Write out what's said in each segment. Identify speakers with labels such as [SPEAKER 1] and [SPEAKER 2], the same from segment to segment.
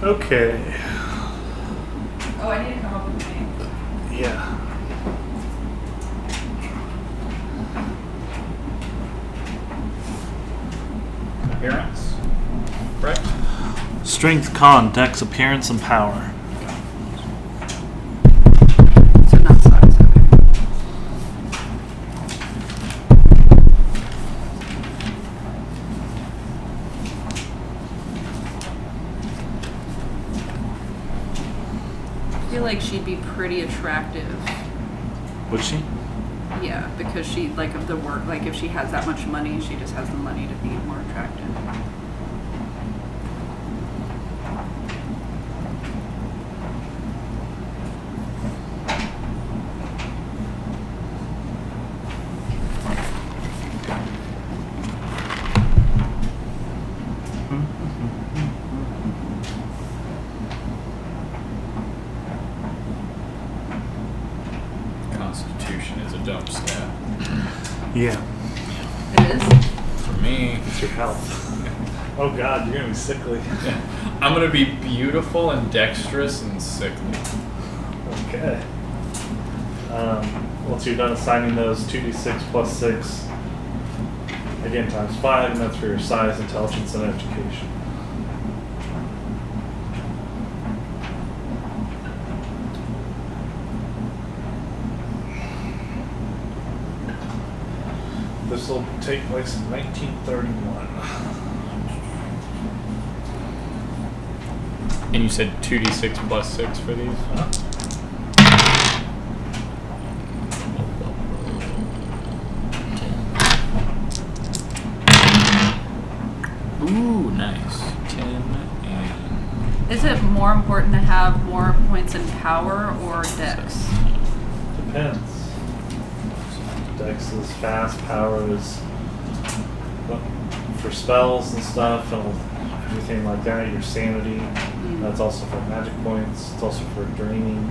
[SPEAKER 1] Okay.
[SPEAKER 2] Oh, I need to come up with a name.
[SPEAKER 1] Yeah.
[SPEAKER 3] Appearance. Right?
[SPEAKER 1] Strength, con, dex, appearance, and power.
[SPEAKER 2] So not size. Okay. I feel like she'd be pretty attractive.
[SPEAKER 1] Would she?
[SPEAKER 2] Yeah, because she, like, of the work, like, if she has that much money, she just has the money to be more attractive.
[SPEAKER 3] Constitution is a dumb stat.
[SPEAKER 1] Yeah.
[SPEAKER 2] It is?
[SPEAKER 3] For me,
[SPEAKER 1] It's your health. Oh god, you're gonna be sickly.
[SPEAKER 3] I'm gonna be beautiful and dexterous and sickly.
[SPEAKER 1] Okay. Once you're done assigning those 2d6 plus 6, again times 5, and that's for your size, intelligence, and education. This will take place in 1931.
[SPEAKER 3] And you said 2d6 plus 6 for these? Ooh, nice. 10 and...
[SPEAKER 2] Is it more important to have more points in power or dex?
[SPEAKER 1] Depends. Dex is fast, power is well, for spells and stuff, and everything like that, your sanity. That's also for magic points, it's also for dreaming.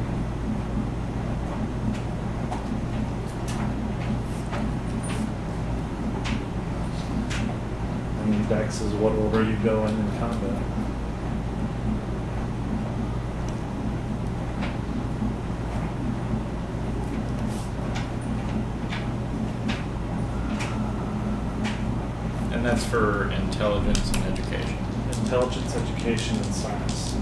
[SPEAKER 1] I mean, Dex is what order you go in combat.
[SPEAKER 3] And that's for intelligence and education.
[SPEAKER 1] Intelligence, education, and science.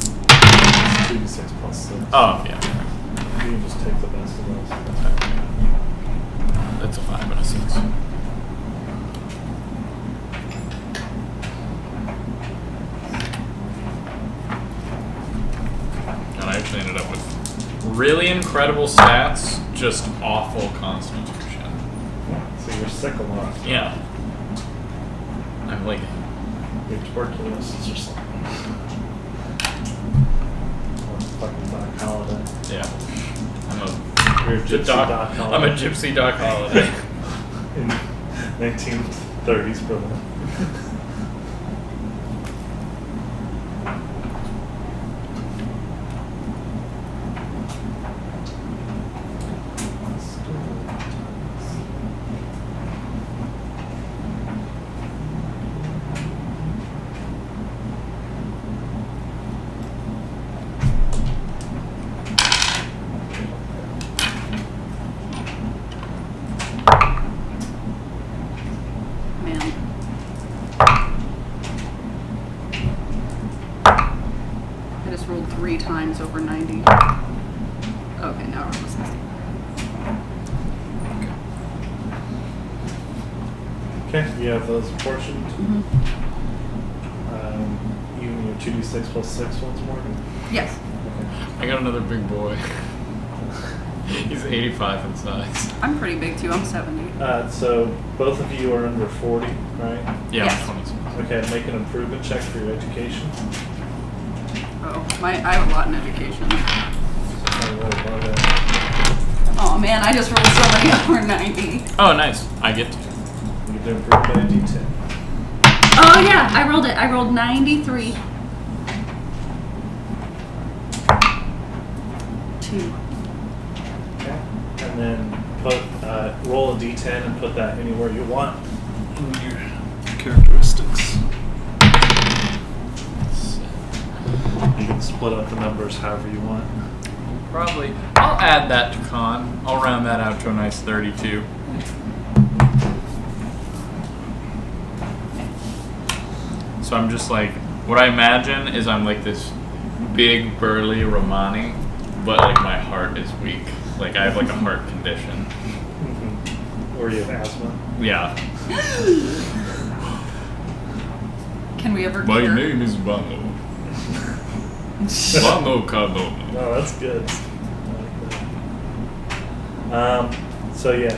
[SPEAKER 1] It's 2d6 plus 6.
[SPEAKER 3] Oh, yeah.
[SPEAKER 1] You can just take the best of those.
[SPEAKER 3] That's a 5 and a 6. And I actually ended up with really incredible stats, just awful constitution.
[SPEAKER 1] So you're sick a lot.
[SPEAKER 3] Yeah. I'm like,
[SPEAKER 1] You're tuberculosis or something. Or fucking Doc Holiday.
[SPEAKER 3] yeah.
[SPEAKER 1] You're a gypsy
[SPEAKER 3] Doc
[SPEAKER 1] Doc Holiday.
[SPEAKER 3] I'm a gypsy Doc Holiday.
[SPEAKER 1] In 1930s Berlin.
[SPEAKER 2] Man. I just rolled 3 times over 90. Okay, now we're almost 60.
[SPEAKER 1] Okay, you have those portioned.
[SPEAKER 2] Mm-hmm.
[SPEAKER 1] You and your 2d6 plus 6 once more.
[SPEAKER 2] Yes.
[SPEAKER 3] I got another big boy. He's 85 in size.
[SPEAKER 2] I'm pretty big too. I'm 70.
[SPEAKER 1] So both of you are under 40, right?
[SPEAKER 3] Yeah,
[SPEAKER 2] Yes.
[SPEAKER 3] I'm 26.
[SPEAKER 1] Okay, make an improvement check for your education.
[SPEAKER 2] Oh, I have a lot in education.
[SPEAKER 1] I rolled above it.
[SPEAKER 2] Oh man, I just rolled so many over 90.
[SPEAKER 3] Oh, nice. I get to.
[SPEAKER 1] You get to improve by a d10.
[SPEAKER 2] Oh yeah, I rolled it. I rolled 93. 2.
[SPEAKER 1] Okay. and then roll a d10 and put that anywhere you want in your characteristics. You can split up the numbers however you want.
[SPEAKER 3] Probably. I'll add that to con. I'll round that out to a nice 32. So I'm just like, what I imagine is I'm like this big burly Romani, but like my heart is weak. Like I have like a heart condition.
[SPEAKER 1] Mm-hmm. Or you have asthma.
[SPEAKER 3] Yeah.
[SPEAKER 2] Can we ever
[SPEAKER 3] My
[SPEAKER 2] cure?
[SPEAKER 3] name is Vano. Vano Cardona.
[SPEAKER 1] No, that's good. I like that. So yeah,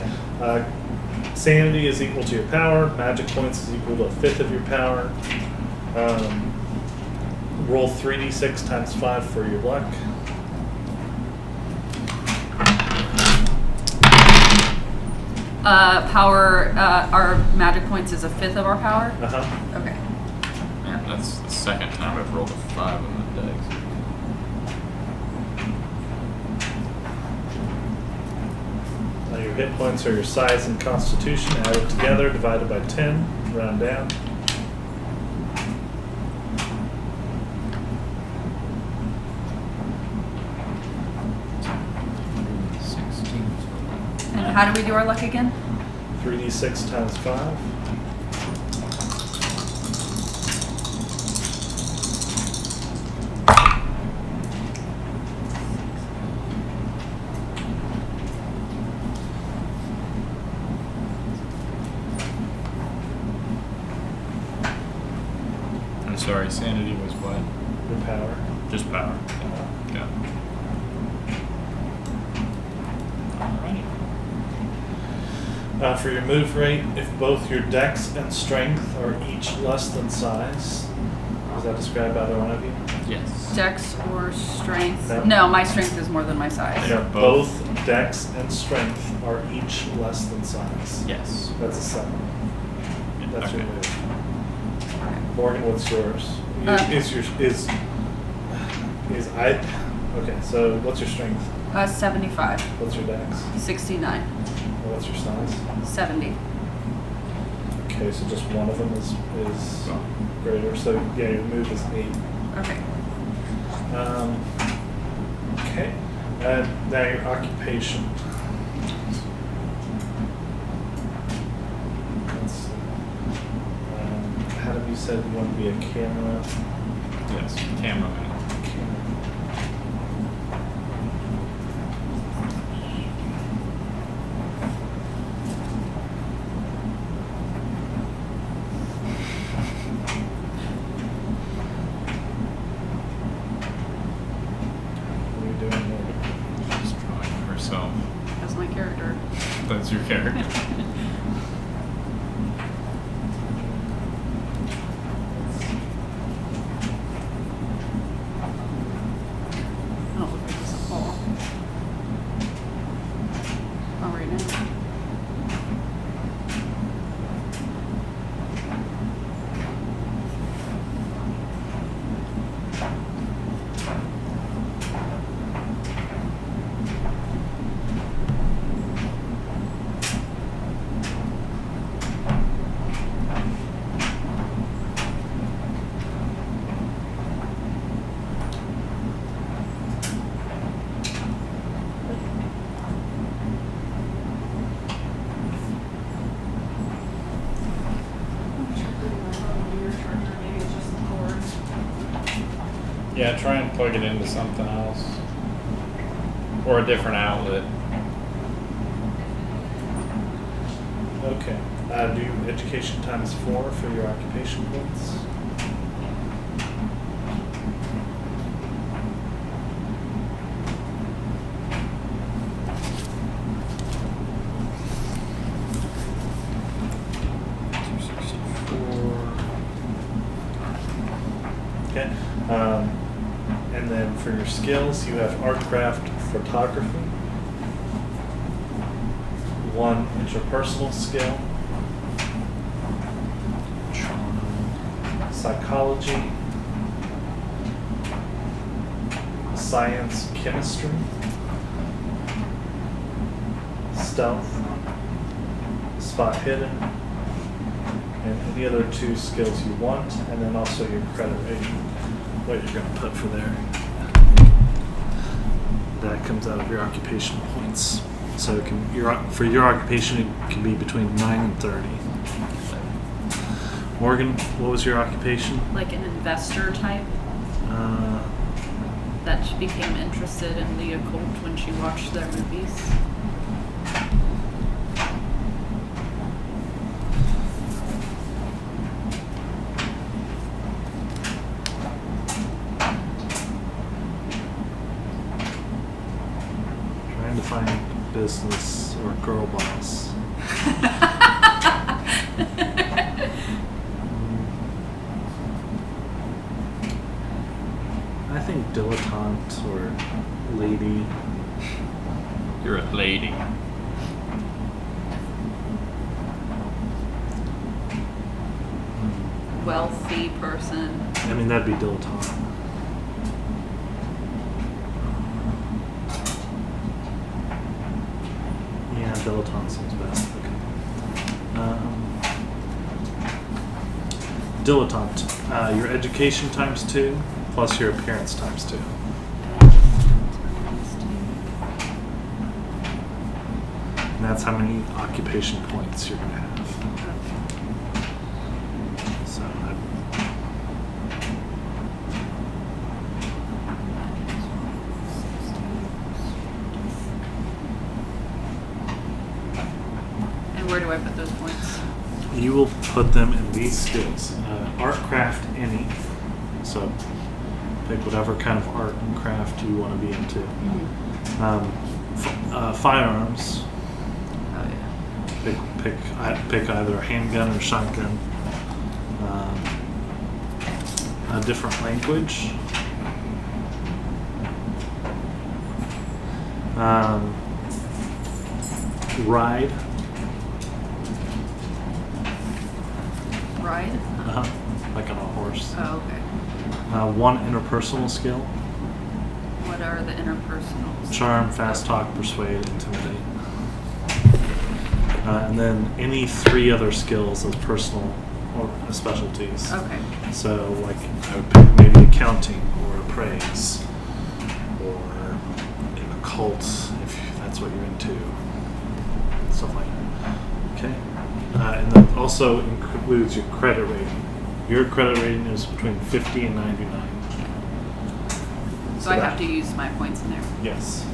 [SPEAKER 1] sanity is equal to your power. Magic points is equal to a fifth of your power. Roll 3d6 times 5 for your luck.
[SPEAKER 2] Power, our magic points is a fifth of our power?
[SPEAKER 1] Uh-huh.
[SPEAKER 2] Okay.
[SPEAKER 3] Man, that's the second time I've rolled a 5 on the dice.
[SPEAKER 1] Your hit points are your size and constitution added together, divided by 10, round down.
[SPEAKER 2] And how do we do our luck again?
[SPEAKER 1] 3d6 times 5.
[SPEAKER 3] I'm sorry, sanity was what?
[SPEAKER 1] Your power.
[SPEAKER 3] Just power. Yeah. Alrighty.
[SPEAKER 1] For your move rate, if both your dex and strength are each less than size, does that describe either one of you?
[SPEAKER 3] Yes.
[SPEAKER 2] Dex or strength?
[SPEAKER 1] No.
[SPEAKER 2] No, my strength is more than my size.
[SPEAKER 1] Yeah,
[SPEAKER 3] both.
[SPEAKER 1] both dex and strength are each less than size.
[SPEAKER 3] Yes.
[SPEAKER 1] That's a 7. That's your
[SPEAKER 3] Okay.
[SPEAKER 1] move. Morgan, what's yours? Okay, so what's your strength?
[SPEAKER 2] 75.
[SPEAKER 1] What's your dex?
[SPEAKER 2] 69.
[SPEAKER 1] What's your size?
[SPEAKER 2] 70.
[SPEAKER 1] Okay, so just one of them is greater. So yeah, your move is 8.
[SPEAKER 2] Okay.
[SPEAKER 1] Okay. Now your occupation. Let's see. Adam, you said you want to be a camera.
[SPEAKER 3] Yes. Cameraman.
[SPEAKER 1] What are you doing there?
[SPEAKER 3] She's drawing herself.
[SPEAKER 2] That's my character.
[SPEAKER 3] That's your character.
[SPEAKER 2] I don't look like this at all. Oh, right now.
[SPEAKER 3] Yeah, try and plug it into something else. Or a different outlet.
[SPEAKER 1] Okay. Do education times 4 for your occupation points. Okay. And then for your skills, you have artcraft, photography, 1 interpersonal skill, psychology, science, chemistry, stealth, spot hidden, and any other 2 skills you want, and then also your credit rating, what you're going to put for there. That comes out of your occupation points. So it can, for your occupation, it can be between 9 and 30. Morgan, what was your occupation?
[SPEAKER 2] Like an investor type that she became interested in the occult when she watched their movies.
[SPEAKER 1] Trying to find business or girl boss. I think dilettante or lady.
[SPEAKER 3] You're a lady.
[SPEAKER 2] Wealthy person.
[SPEAKER 1] I mean, that'd be dilettante. Yeah, dilettante seems best. Okay. Dilettante. Your education times 2, plus your appearance times 2. And that's how many occupation points you're going to have. So,
[SPEAKER 2] And where do I put those points?
[SPEAKER 1] you will put them in these skills. Art, craft, any. So pick whatever kind of art and craft you want to be into. Firearms.
[SPEAKER 2] Oh yeah.
[SPEAKER 1] Pick either a handgun or shotgun. A different language. Ride.
[SPEAKER 2] Ride?
[SPEAKER 1] Like on a horse.
[SPEAKER 2] Oh, okay.
[SPEAKER 1] One interpersonal skill.
[SPEAKER 2] What are the interpersonals?
[SPEAKER 1] Charm, fast talk, persuade, intimidate. And then any 3 other skills as personal or specialties.
[SPEAKER 2] Okay.
[SPEAKER 1] So, like, I would pick maybe accounting or appraise or an occult if that's what you're into. Stuff like that. Okay. And that also includes your credit rating. Your credit rating is between 50 and 99.
[SPEAKER 2] So I have to use my points in there.
[SPEAKER 1] Yes.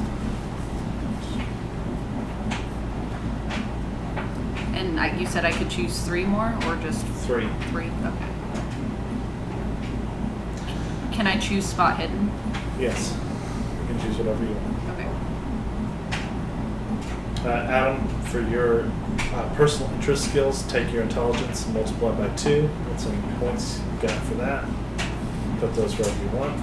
[SPEAKER 2] And you said I could choose 3 more, or just
[SPEAKER 1] 3.
[SPEAKER 2] 3? Okay. Can I choose spot hidden?
[SPEAKER 1] Yes. You can choose whatever you want.
[SPEAKER 2] Okay.
[SPEAKER 1] Adam, for your personal interest skills, take your intelligence and multiply by 2. That's how many points you got for that. Put those wherever you want.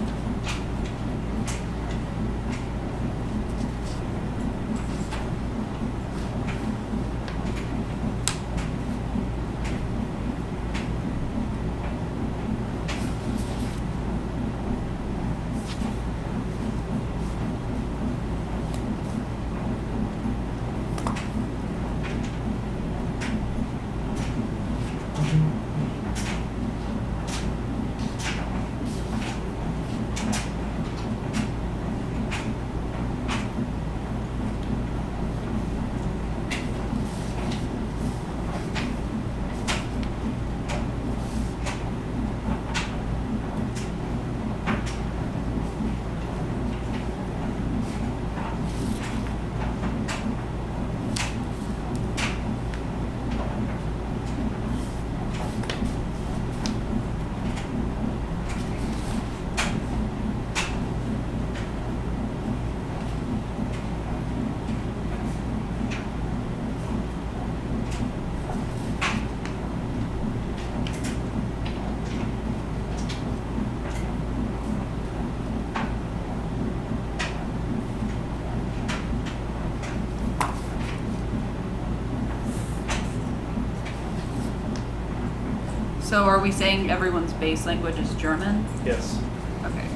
[SPEAKER 2] So are we saying everyone's base language is German?
[SPEAKER 1] Yes.
[SPEAKER 2] Okay.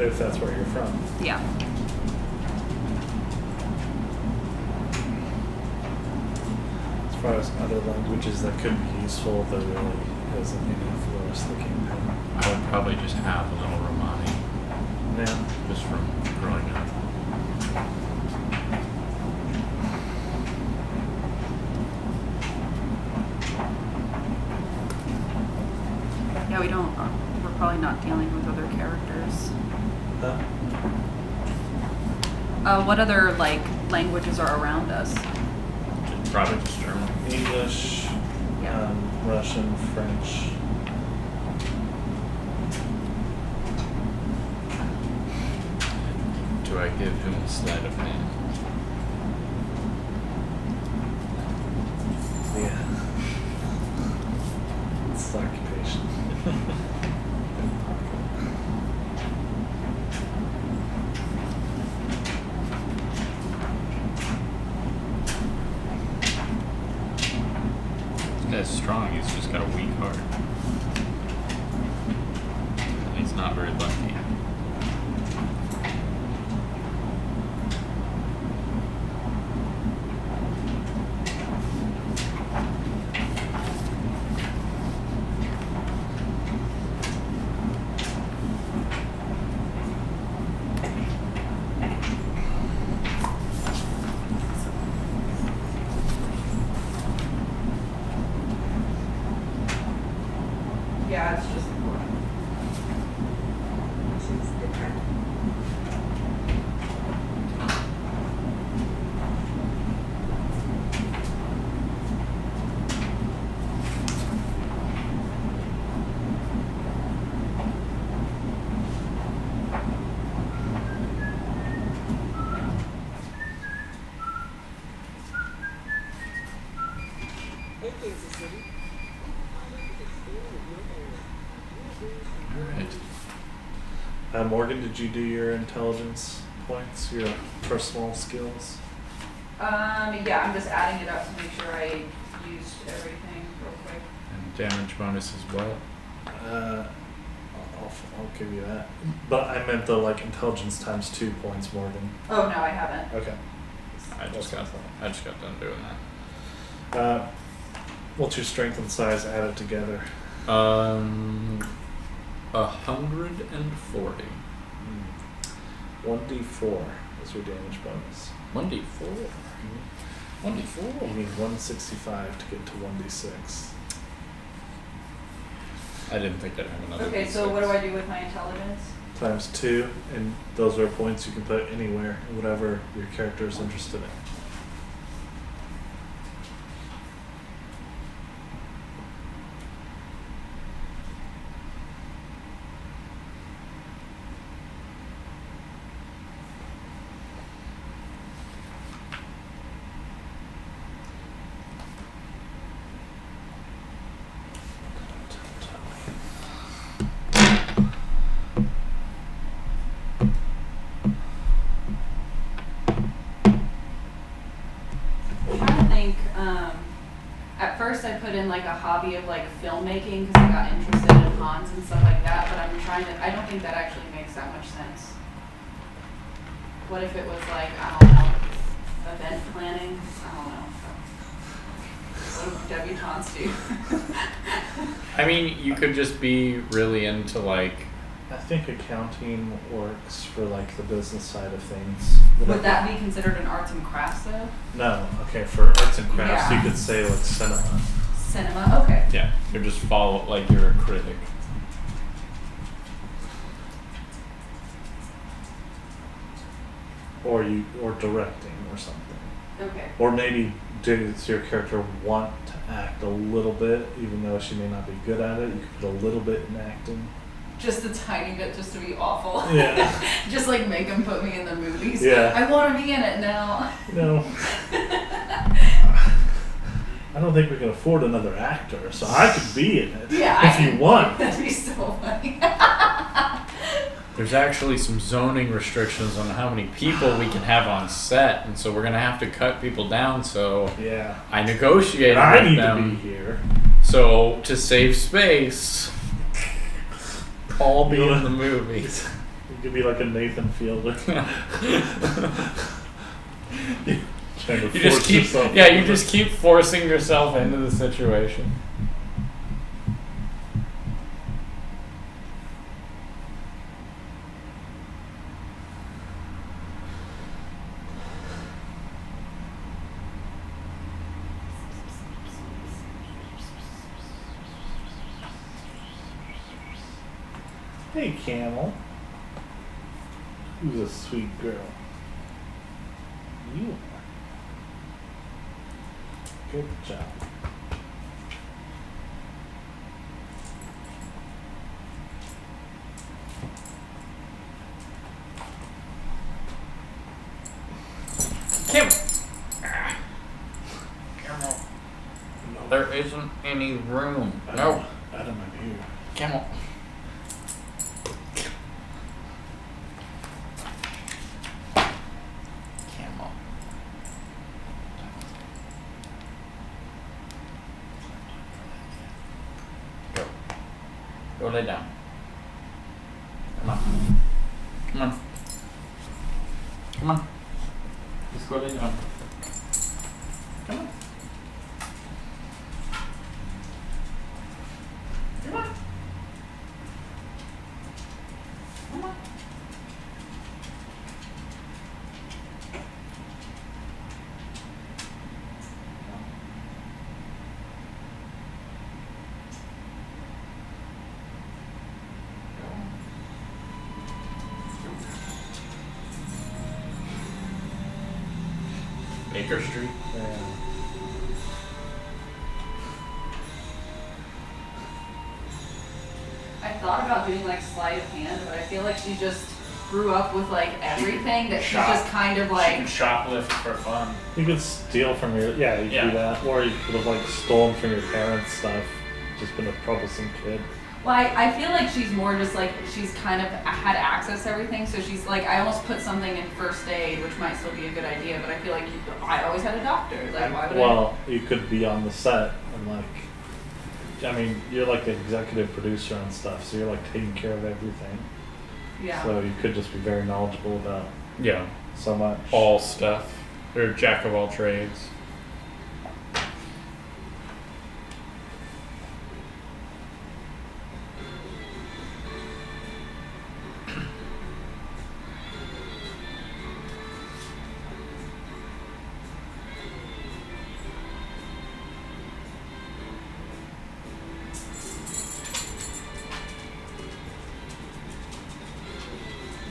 [SPEAKER 1] If that's where you're from.
[SPEAKER 2] Yeah.
[SPEAKER 1] far as other languages that could be useful, there really isn't any for the rest of the campaign.
[SPEAKER 3] I would probably just have a little Romani,
[SPEAKER 1] Yeah.
[SPEAKER 3] just from growing up.
[SPEAKER 2] Yeah, we don't. We're probably not dealing with other characters. What other like languages are around us?
[SPEAKER 3] Probably just German.
[SPEAKER 1] English,
[SPEAKER 2] Yeah.
[SPEAKER 1] Russian, French.
[SPEAKER 3] Do I give him a sleight of hand?
[SPEAKER 1] Yeah. It's the occupation.
[SPEAKER 3] This guy's strong, he's just got a weak heart. He's not very lucky.
[SPEAKER 2] Yeah, it's just important.
[SPEAKER 3] Alright.
[SPEAKER 1] Morgan, did you do your intelligence points, your personal skills?
[SPEAKER 2] Yeah, I'm just adding it up to make sure I used everything real quick.
[SPEAKER 3] And damage bonus is what?
[SPEAKER 1] I'll give you that. But I meant the like intelligence times 2 points, Morgan.
[SPEAKER 2] Oh no, I haven't.
[SPEAKER 1] Okay.
[SPEAKER 3] I just got done doing that.
[SPEAKER 1] What's your strength and size added together?
[SPEAKER 3] 140.
[SPEAKER 1] 1d4 is your damage bonus.
[SPEAKER 3] 1d4. 1d4.
[SPEAKER 1] You need 165 to get to 1d6.
[SPEAKER 3] I didn't think I'd have another.
[SPEAKER 2] Okay,
[SPEAKER 3] D6.
[SPEAKER 2] so what do I do with my intelligence?
[SPEAKER 1] Times 2, and those are points you can put anywhere, whatever your character is interested in.
[SPEAKER 2] At first I put in like a hobby of like filmmaking because I got interested in haunts and stuff like that, but I don't think that actually makes that much sense. What if it was like, I don't know, event planning? I don't know. What do debutantes do?
[SPEAKER 3] I mean, you could just be really into like.
[SPEAKER 1] I think accounting works for like the business side of things.
[SPEAKER 2] Would that be considered an arts and crafts though?
[SPEAKER 1] No, okay, for arts and crafts
[SPEAKER 2] Yeah.
[SPEAKER 1] you could say like cinema.
[SPEAKER 2] Cinema, okay.
[SPEAKER 3] Yeah, you're just like you're a critic.
[SPEAKER 1] Or directing or something.
[SPEAKER 2] Okay.
[SPEAKER 1] Or maybe does your character want to act a little bit, even though she may not be good at it, you could put a little bit in acting.
[SPEAKER 2] Just a tiny bit, just to be awful.
[SPEAKER 1] Yeah.
[SPEAKER 2] Just like make them put me in the movies.
[SPEAKER 1] Yeah.
[SPEAKER 2] I want to be in it now.
[SPEAKER 1] No. I don't think we can afford another actor, so I could be in it
[SPEAKER 2] Yeah.
[SPEAKER 1] if you want.
[SPEAKER 2] That'd be so funny.
[SPEAKER 3] There's actually some zoning restrictions on how many people we can have on set, and so we're gonna have to cut people down. So
[SPEAKER 1] Yeah.
[SPEAKER 3] I negotiated
[SPEAKER 1] I
[SPEAKER 3] with
[SPEAKER 1] need
[SPEAKER 3] them.
[SPEAKER 1] to be here.
[SPEAKER 3] So to save space, I'll be in the movie.
[SPEAKER 1] You could be like a Nathan Fielder. Trying to
[SPEAKER 3] You just
[SPEAKER 1] force
[SPEAKER 3] keep,
[SPEAKER 1] yourself
[SPEAKER 3] yeah, you
[SPEAKER 1] into
[SPEAKER 3] just keep forcing yourself into the situation.
[SPEAKER 1] Hey, Camel. Who's a sweet girl? You are. Good job.
[SPEAKER 3] Camel. Camel. There isn't any room. No.
[SPEAKER 1] Adam, I'm here.
[SPEAKER 3] Camel. Camel. Go. Go lay down. Come on. Come on. Come on. Just go lay down. Come on. Come on. Come on. Baker Street.
[SPEAKER 1] Yeah.
[SPEAKER 2] I thought about doing like sleight of hand, but I feel like she just grew up with like everything that she's just kind of
[SPEAKER 3] She
[SPEAKER 2] like.
[SPEAKER 3] can shoplift for fun.
[SPEAKER 1] You could steal from your, you could
[SPEAKER 3] Yeah.
[SPEAKER 1] do that. Or you could have like stolen from your parents' stuff. Just been a troublesome kid.
[SPEAKER 2] Well, I feel like she's more just like she's kind of had access to everything, so she's like I almost put something in first aid, which might still be a good idea, but I feel like I always had a doctor. Like why would
[SPEAKER 1] Well, you could be on the set and like, I mean, you're like an executive producer on stuff, so you're like taking care of everything.
[SPEAKER 2] Yeah.
[SPEAKER 1] So you could just be very knowledgeable about
[SPEAKER 3] Yeah.
[SPEAKER 1] so much.
[SPEAKER 3] All stuff. Or jack of all trades.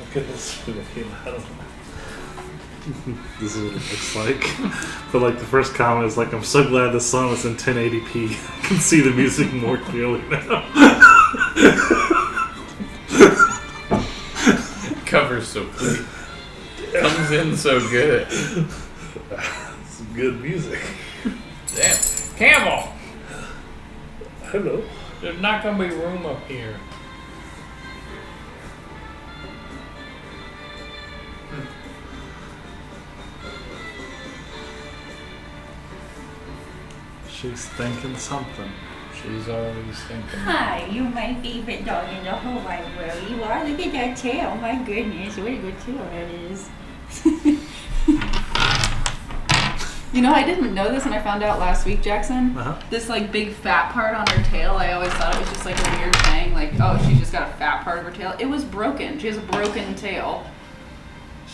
[SPEAKER 1] Look at this video. I don't know. This is what it looks like. But like the first comment is like, I'm so glad this song is in 1080p. I can see the music more clearly now.
[SPEAKER 3] Cover's so clean. Comes in so good.
[SPEAKER 1] Some good music.
[SPEAKER 3] Damn. Camel!
[SPEAKER 1] Hello.
[SPEAKER 3] There's not gonna be room up here.
[SPEAKER 1] She's thinking something.
[SPEAKER 3] She's always thinking.
[SPEAKER 4] Hi, you're my favorite dog in the whole wide world. You are. Look at that tail. My goodness, what a good tail that is.
[SPEAKER 2] You know, I didn't know this, and I found out last week, Jackson.
[SPEAKER 1] Uh-huh.
[SPEAKER 2] This like big fat part on her tail. I always thought it was just like a weird thing, like oh, she's just got a fat part of her tail. It was broken. She has a broken tail.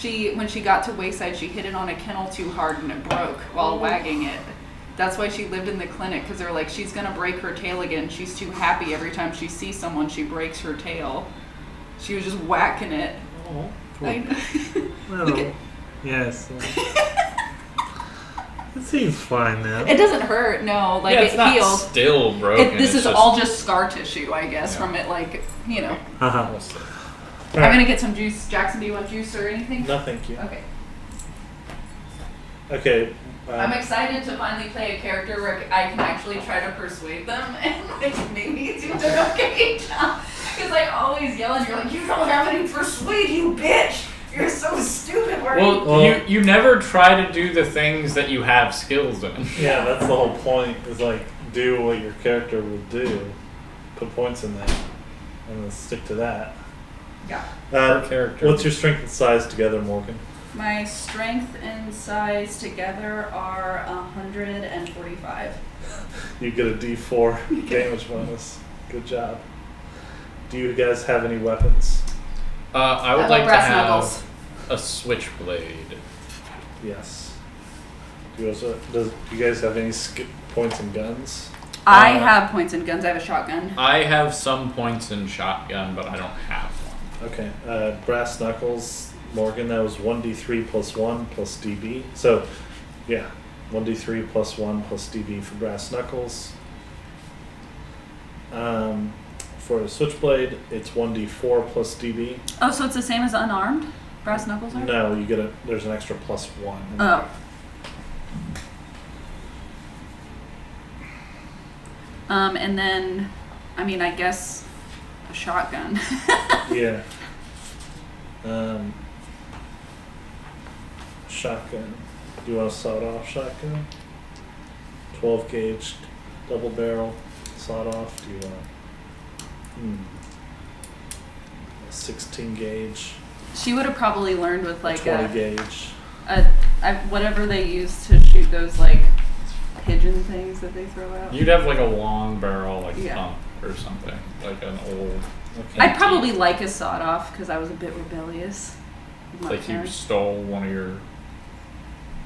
[SPEAKER 2] When she got to Wayside, she hit it on a kennel too hard and it broke while wagging it. That's why she lived in the clinic, because they're like, she's gonna break her tail again. She's too happy every time she sees someone, she breaks her tail. She was just whacking it.
[SPEAKER 1] Oh, cool.
[SPEAKER 2] Look at,
[SPEAKER 1] Yes. It seems fine now.
[SPEAKER 2] it doesn't hurt, no. Like
[SPEAKER 3] yeah, it's
[SPEAKER 2] it
[SPEAKER 3] not
[SPEAKER 2] healed.
[SPEAKER 3] still broken.
[SPEAKER 2] This
[SPEAKER 3] it's
[SPEAKER 2] is
[SPEAKER 3] just,
[SPEAKER 2] all just scar tissue, I guess,
[SPEAKER 3] Yeah.
[SPEAKER 2] from it. Like you know.
[SPEAKER 1] Uh-huh.
[SPEAKER 2] I'm gonna get some juice. Jackson, do you want juice or anything?
[SPEAKER 1] No, thank you.
[SPEAKER 2] Okay.
[SPEAKER 1] Okay.
[SPEAKER 2] I'm excited to finally play a character where I can actually try to persuade them, and like maybe it's doing okay now. Because I always yell, and you're like, "You don't have any persuade, you bitch! You're so stupid."
[SPEAKER 3] Well, you never try to do the things that you have skills in.
[SPEAKER 1] Yeah, that's the whole point. Is like do what your character will do, put points in that, and then stick to that.
[SPEAKER 2] Yeah.
[SPEAKER 3] Her character.
[SPEAKER 1] What's your strength and size together, Morgan?
[SPEAKER 2] My strength and size together are 145.
[SPEAKER 1] You get a D4 damage bonus. Good job. Do you guys have any weapons?
[SPEAKER 3] I would
[SPEAKER 2] I
[SPEAKER 3] like to
[SPEAKER 2] brass
[SPEAKER 3] have
[SPEAKER 2] knuckles.
[SPEAKER 3] a switchblade.
[SPEAKER 1] Yes. Do you guys have any points in guns?
[SPEAKER 2] I have points in guns. I have a shotgun.
[SPEAKER 3] I have some points in shotgun, but I don't have one.
[SPEAKER 1] Okay. Brass knuckles, Morgan, that was 1d3 plus 1 plus db. So, yeah, 1d3 plus 1 plus db for brass knuckles. For a switchblade, it's 1d4 plus db.
[SPEAKER 2] Oh, so it's the same as unarmed? Brass knuckles are?
[SPEAKER 1] No, you get there's an extra plus 1. in
[SPEAKER 2] Oh.
[SPEAKER 1] there.
[SPEAKER 2] And then, I mean, I guess a shotgun.
[SPEAKER 1] Yeah. Shotgun. Do you want a sawed-off shotgun? 12 gauge, double barrel, sawed-off. Do you want a 16 gauge,
[SPEAKER 2] She would have probably learned with like
[SPEAKER 1] 20 gauge?
[SPEAKER 2] whatever they use to shoot those like pigeon things that they throw out.
[SPEAKER 3] You'd have like a long barrel, like
[SPEAKER 2] Yeah.
[SPEAKER 3] pump or something, like an old.
[SPEAKER 1] Okay.
[SPEAKER 2] I'd probably like a sawed off because I was a bit rebellious. with my
[SPEAKER 3] Like you
[SPEAKER 2] parents.
[SPEAKER 3] stole one of your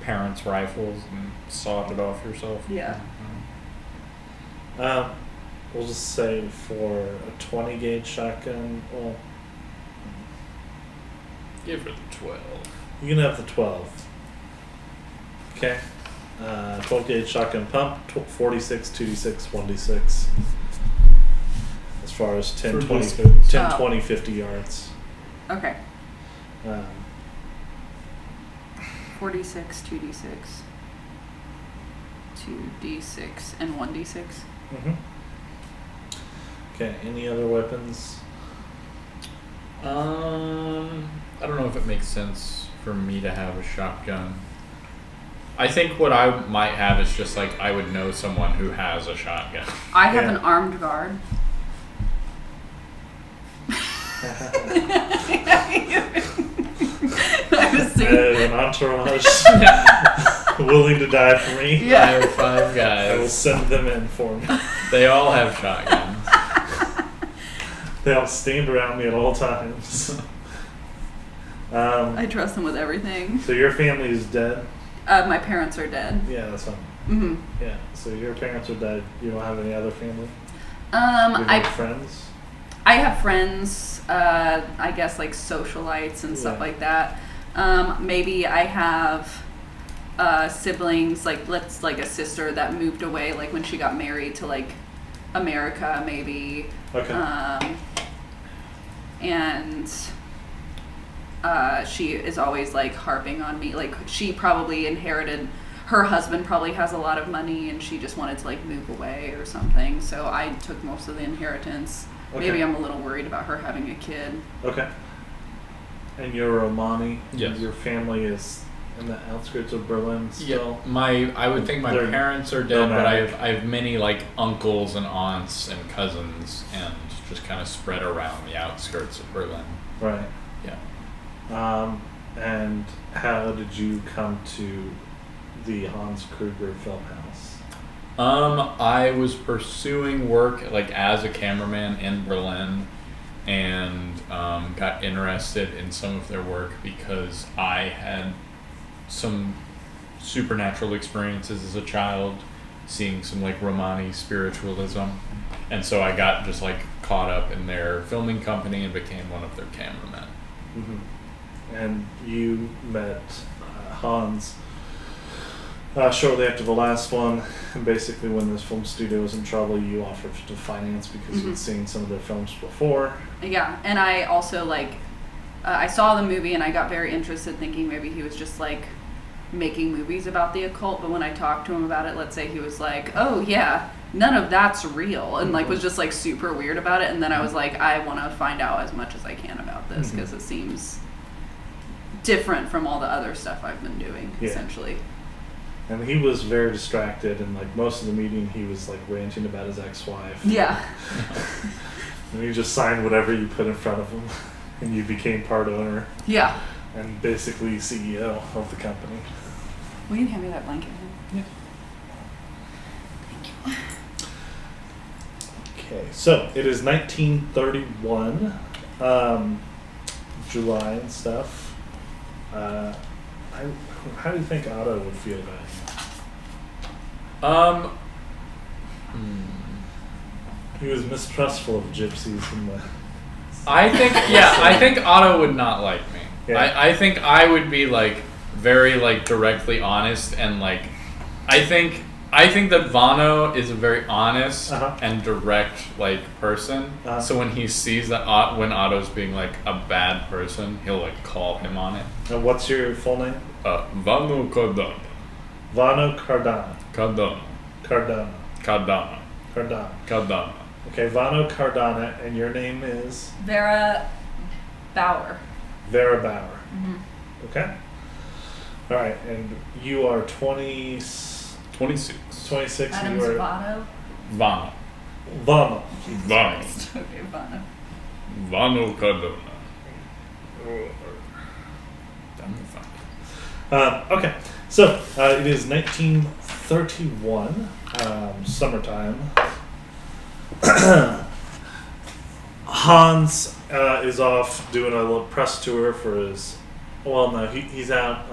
[SPEAKER 3] parents' rifles and sawed it off yourself.
[SPEAKER 2] Yeah.
[SPEAKER 1] We'll just say for a 20 gauge shotgun, well,
[SPEAKER 3] Give her the 12.
[SPEAKER 1] you can have the 12. Okay. 12 gauge shotgun pump, 46, 2d6, 1d6. As far as 10,
[SPEAKER 3] For
[SPEAKER 1] 20,
[SPEAKER 3] distance.
[SPEAKER 1] 10
[SPEAKER 2] Oh.
[SPEAKER 1] 20, 50 yards.
[SPEAKER 2] Okay. 46, 2d6, 2d6, and 1d6.
[SPEAKER 1] Mm-hmm. Okay, any other weapons?
[SPEAKER 3] I don't know if it makes sense for me to have a shotgun. I think what I might have is just like I would know someone who has a shotgun.
[SPEAKER 2] I have
[SPEAKER 1] Yeah.
[SPEAKER 2] an armed guard. I was saying.
[SPEAKER 1] An entourage willing to die for me.
[SPEAKER 2] Yeah.
[SPEAKER 3] I have 5
[SPEAKER 1] I will
[SPEAKER 3] guys.
[SPEAKER 1] send them in for me.
[SPEAKER 3] They all have shotguns.
[SPEAKER 1] They all stand around me at all times.
[SPEAKER 2] I trust them with everything.
[SPEAKER 1] So your family is dead?
[SPEAKER 2] My parents are dead.
[SPEAKER 1] Yeah, that's fine.
[SPEAKER 2] Hmm.
[SPEAKER 1] Yeah, so your parents are dead. You don't have any other family? You have any friends?
[SPEAKER 2] I have friends, I guess like socialites and stuff
[SPEAKER 1] Yeah.
[SPEAKER 2] like that. Maybe I have siblings, like like a sister that moved away, like when she got married to like America, maybe.
[SPEAKER 1] Okay.
[SPEAKER 2] And she is always like harping on me. Like she probably inherited, her husband probably has a lot of money and she just wanted to like move away or something. So I took most of the inheritance.
[SPEAKER 1] Okay.
[SPEAKER 2] Maybe I'm a little worried about her having a kid.
[SPEAKER 1] Okay. And you're Romani?
[SPEAKER 3] Yes.
[SPEAKER 1] Your family is in the outskirts of Berlin still?
[SPEAKER 3] Yeah, I would think my
[SPEAKER 1] They're
[SPEAKER 3] parents are dead, but
[SPEAKER 1] nomadic.
[SPEAKER 3] I have many like uncles and aunts and cousins, and just kind of spread around the outskirts of Berlin.
[SPEAKER 1] Right.
[SPEAKER 3] Yeah.
[SPEAKER 1] And how did you come to the Hans Kruger film house?
[SPEAKER 3] I was pursuing work like as a cameraman in Berlin, and got interested in some of their work because I had some supernatural experiences as a child, seeing some like Romani spiritualism, and so I got just like caught up in their filming company and became one of their cameramen.
[SPEAKER 1] Mm-hmm. And you met Hans shortly after the last one, and basically when this film studio was in trouble, you offered to finance because
[SPEAKER 2] Mhm.
[SPEAKER 1] you'd seen some of their films before.
[SPEAKER 2] Yeah, and I also like, I saw the movie and I got very interested, thinking maybe he was just like making movies about the occult. But when I talked to him about it, let's say he was like, "Oh yeah, none of that's real," and like was just like super weird about it. And then I was like, I want to find out as much as I can about this because it seems different from all the other stuff I've been doing,
[SPEAKER 1] Yeah.
[SPEAKER 2] essentially.
[SPEAKER 1] And he was very distracted, and like most of the meeting, he was like ranting about his ex-wife.
[SPEAKER 2] Yeah.
[SPEAKER 1] And he just signed whatever you put in front of him, and you became part owner.
[SPEAKER 2] Yeah.
[SPEAKER 1] and basically CEO of the company.
[SPEAKER 2] Will you hand me that blanket?
[SPEAKER 1] Yeah. Okay, so it is 1931, July and stuff. How do you think Otto would feel about him? He was mistrustful of gypsies and the.
[SPEAKER 3] I think Otto would not like me.
[SPEAKER 1] Yeah.
[SPEAKER 3] I think I would be like very like directly honest and like I think that Vano is a very honest and direct like person. So when he sees that when Otto's being like a bad person, he'll like call him on it.
[SPEAKER 1] And what's your full name?
[SPEAKER 3] Vano Cardano.
[SPEAKER 1] Vano Cardano.
[SPEAKER 3] Cardano.
[SPEAKER 1] Cardano.
[SPEAKER 3] Cardano.
[SPEAKER 1] Cardano.
[SPEAKER 3] Cardano.
[SPEAKER 1] Okay, Vano Cardano, and your name is?
[SPEAKER 2] Vera Bauer.
[SPEAKER 1] Vera Bauer.
[SPEAKER 2] Mm-hmm.
[SPEAKER 1] Okay. All right, and you are
[SPEAKER 3] 26.
[SPEAKER 1] 26.
[SPEAKER 2] Adam
[SPEAKER 1] You are
[SPEAKER 2] Zavato.
[SPEAKER 3] Vano.
[SPEAKER 1] Vano.
[SPEAKER 3] Vano.
[SPEAKER 2] Okay, Vano.
[SPEAKER 3] Vano Cardano.
[SPEAKER 1] Okay, so it is 1931, summertime. Hans is off doing a little press tour for his. Well, no, he's out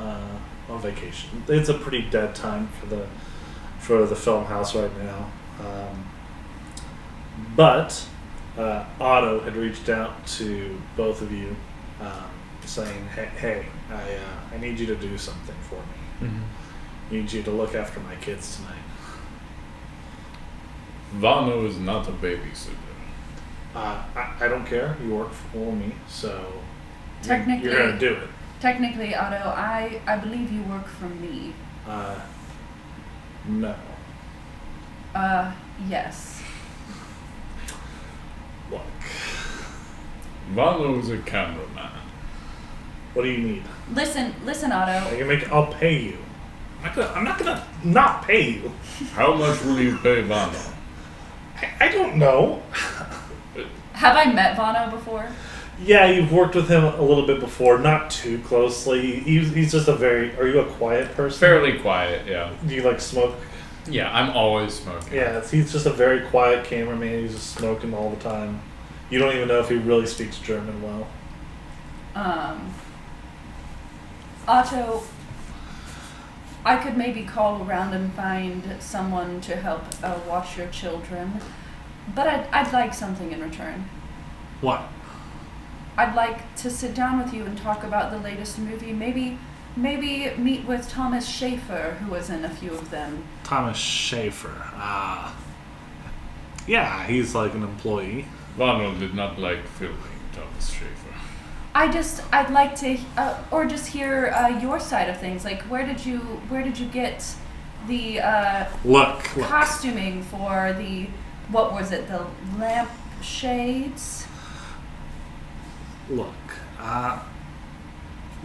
[SPEAKER 1] on vacation. It's a pretty dead time for the film house right now. But Otto had reached out to both of you, saying, "Hey, I need you to do something for me.
[SPEAKER 3] Mm-hmm.
[SPEAKER 1] I need you to look after my kids tonight."
[SPEAKER 3] Vano is not a babysitter.
[SPEAKER 1] I don't care. You work for me, so
[SPEAKER 2] Technically,
[SPEAKER 1] you're gonna do it.
[SPEAKER 2] Technically, Otto, I believe you work for me.
[SPEAKER 1] No.
[SPEAKER 2] Yes.
[SPEAKER 1] Look,
[SPEAKER 3] Vano is a cameraman.
[SPEAKER 1] what do you need?
[SPEAKER 2] Listen, Otto.
[SPEAKER 1] I'll pay you. I'm not gonna not pay you.
[SPEAKER 3] How much will you pay Vano?
[SPEAKER 1] I don't know.
[SPEAKER 2] Have I met Vano before?
[SPEAKER 1] Yeah, you've worked with him a little bit before, not too closely. He's just are you a quiet person?
[SPEAKER 3] Fairly quiet, yeah.
[SPEAKER 1] Do you like smoke?
[SPEAKER 3] Yeah, I'm always smoking.
[SPEAKER 1] Yeah, he's just a very quiet cameraman. He's just smoking all the time. You don't even know if he really speaks German well.
[SPEAKER 2] Otto, I could maybe call around and find someone to help watch your children, but I'd like something in return.
[SPEAKER 1] What?
[SPEAKER 2] I'd like to sit down with you and talk about the latest movie. Maybe meet with Thomas Schaefer, who was in a few of them.
[SPEAKER 1] Thomas Schaefer. Yeah, he's like an employee.
[SPEAKER 3] Vano did not like filming Thomas Schaefer.
[SPEAKER 2] I'd like to, or just hear your side of things. Like, where did you get the
[SPEAKER 1] Look.
[SPEAKER 2] costuming for the, what was it, the lamp shades?
[SPEAKER 1] Look,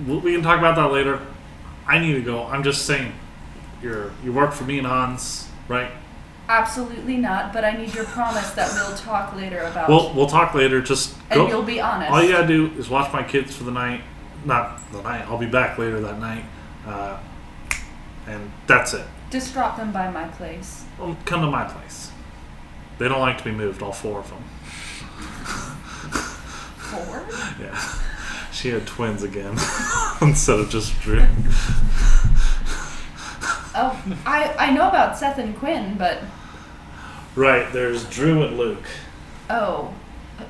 [SPEAKER 1] we can talk about that later. I need to go. I'm just saying, you work for me and Hans, right?
[SPEAKER 2] Absolutely not, but I need your promise that we'll talk later about.
[SPEAKER 1] We'll talk later. Just go.
[SPEAKER 2] And you'll be honest.
[SPEAKER 1] All you gotta do is watch my kids for the night. Not the night. I'll be back later that night, and that's it.
[SPEAKER 2] Just drop them by my place.
[SPEAKER 1] Well, come to my place. They don't like to be moved. All four of them.
[SPEAKER 2] 4?
[SPEAKER 1] Yeah. She had twins again instead of just Drew.
[SPEAKER 2] Oh, I know about Seth and Quinn, but...
[SPEAKER 1] Right, there's Drew and Luke.
[SPEAKER 2] Oh,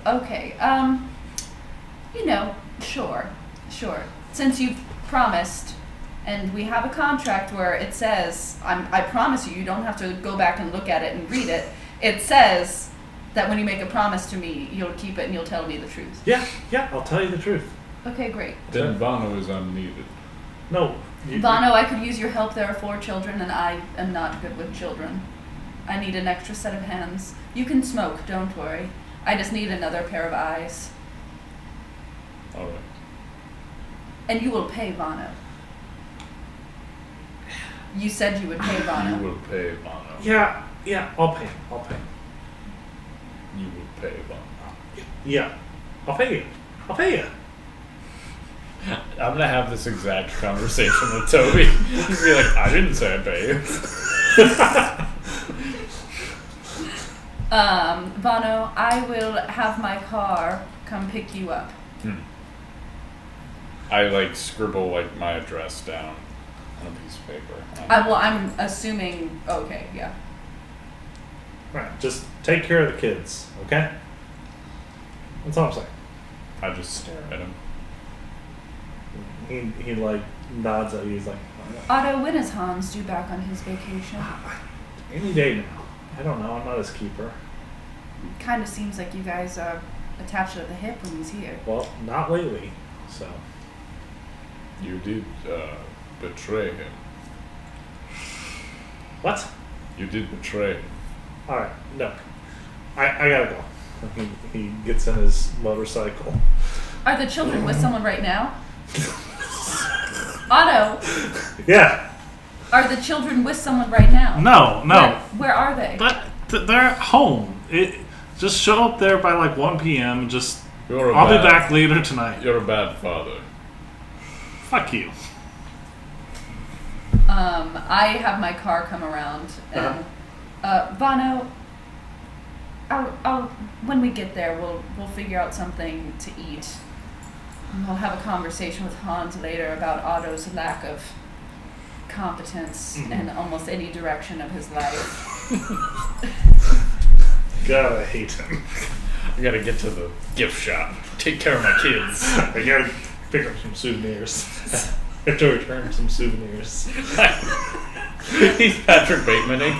[SPEAKER 2] okay. Sure. Since you've promised, and we have a contract where it says, I promise you don't have to go back and look at it and read it. It says that when you make a promise to me, you'll keep it and you'll tell me the truth.
[SPEAKER 1] Yeah, I'll tell you the truth.
[SPEAKER 2] Okay, great.
[SPEAKER 3] Then Vano is unneeded.
[SPEAKER 1] No.
[SPEAKER 2] Vano, I could use your help. There are 4 children, and I am not good with children. I need an extra set of hands. You can smoke, don't worry. I just need another pair of eyes.
[SPEAKER 3] Alright.
[SPEAKER 2] And you will pay Vano. You said you would pay Vano.
[SPEAKER 3] You will pay Vano.
[SPEAKER 1] Yeah, I'll pay.
[SPEAKER 3] You will pay Vano.
[SPEAKER 1] Yeah, I'll pay you.
[SPEAKER 3] I'm gonna have this exact conversation with Toby. He's be like, I didn't say I'd pay you.
[SPEAKER 2] Vano, I will have my car come pick you up.
[SPEAKER 3] I like scribble like my address down on a piece of paper.
[SPEAKER 2] Well, I'm assuming. Okay, yeah.
[SPEAKER 1] Right, just take care of the kids, okay? That's all I'm saying.
[SPEAKER 3] I just stare at him.
[SPEAKER 1] He like nods at you. He's like,
[SPEAKER 2] Otto, when is Hans due back on his vacation?
[SPEAKER 1] any day now. I don't know. I'm not his keeper.
[SPEAKER 2] Kind of seems like you guys are attached at the hip when he's here.
[SPEAKER 1] Well, not lately. So
[SPEAKER 3] You did betray him.
[SPEAKER 1] what?
[SPEAKER 3] You did betray him.
[SPEAKER 1] All right, no. I gotta go. He gets in his motorcycle.
[SPEAKER 2] Are the children with someone right now? Otto,
[SPEAKER 1] Yeah.
[SPEAKER 2] are the children with someone right now?
[SPEAKER 1] No.
[SPEAKER 2] Where are they?
[SPEAKER 1] But they're at home. Just show up there by like 1 p.m. Just I'll be back later tonight.
[SPEAKER 3] You're a bad father.
[SPEAKER 1] Fuck you.
[SPEAKER 2] I have my car come around and Vano, I'll when we get there we'll figure out something to eat. And we'll have a conversation with Hans later about Otto's lack of competence and almost any direction of his life.
[SPEAKER 1] God, I hate him.
[SPEAKER 3] I gotta get to the gift shop. Take care of my kids.
[SPEAKER 1] I gotta pick up some souvenirs. I have to return some souvenirs.
[SPEAKER 3] He's Patrick Batemaning.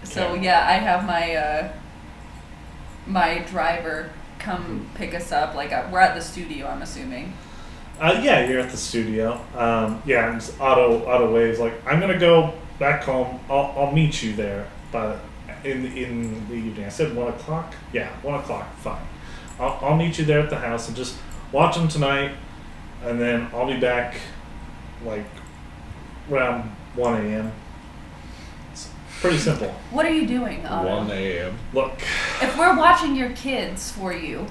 [SPEAKER 2] So yeah, I have my driver come pick us up. Like we're at the studio, I'm assuming.
[SPEAKER 1] Yeah, you're at the studio. Yeah, and Otto waves like, I'm gonna go back home. I'll meet you there, but in the evening. I said 1 o'clock. Yeah, 1 o'clock. Fine. I'll meet you there at the house and just watch them tonight, and then I'll be back like around 1 a.m. It's pretty simple.
[SPEAKER 2] What are you doing, Otto?
[SPEAKER 3] 1 a.m.
[SPEAKER 1] Look,
[SPEAKER 2] If we're watching your kids for you,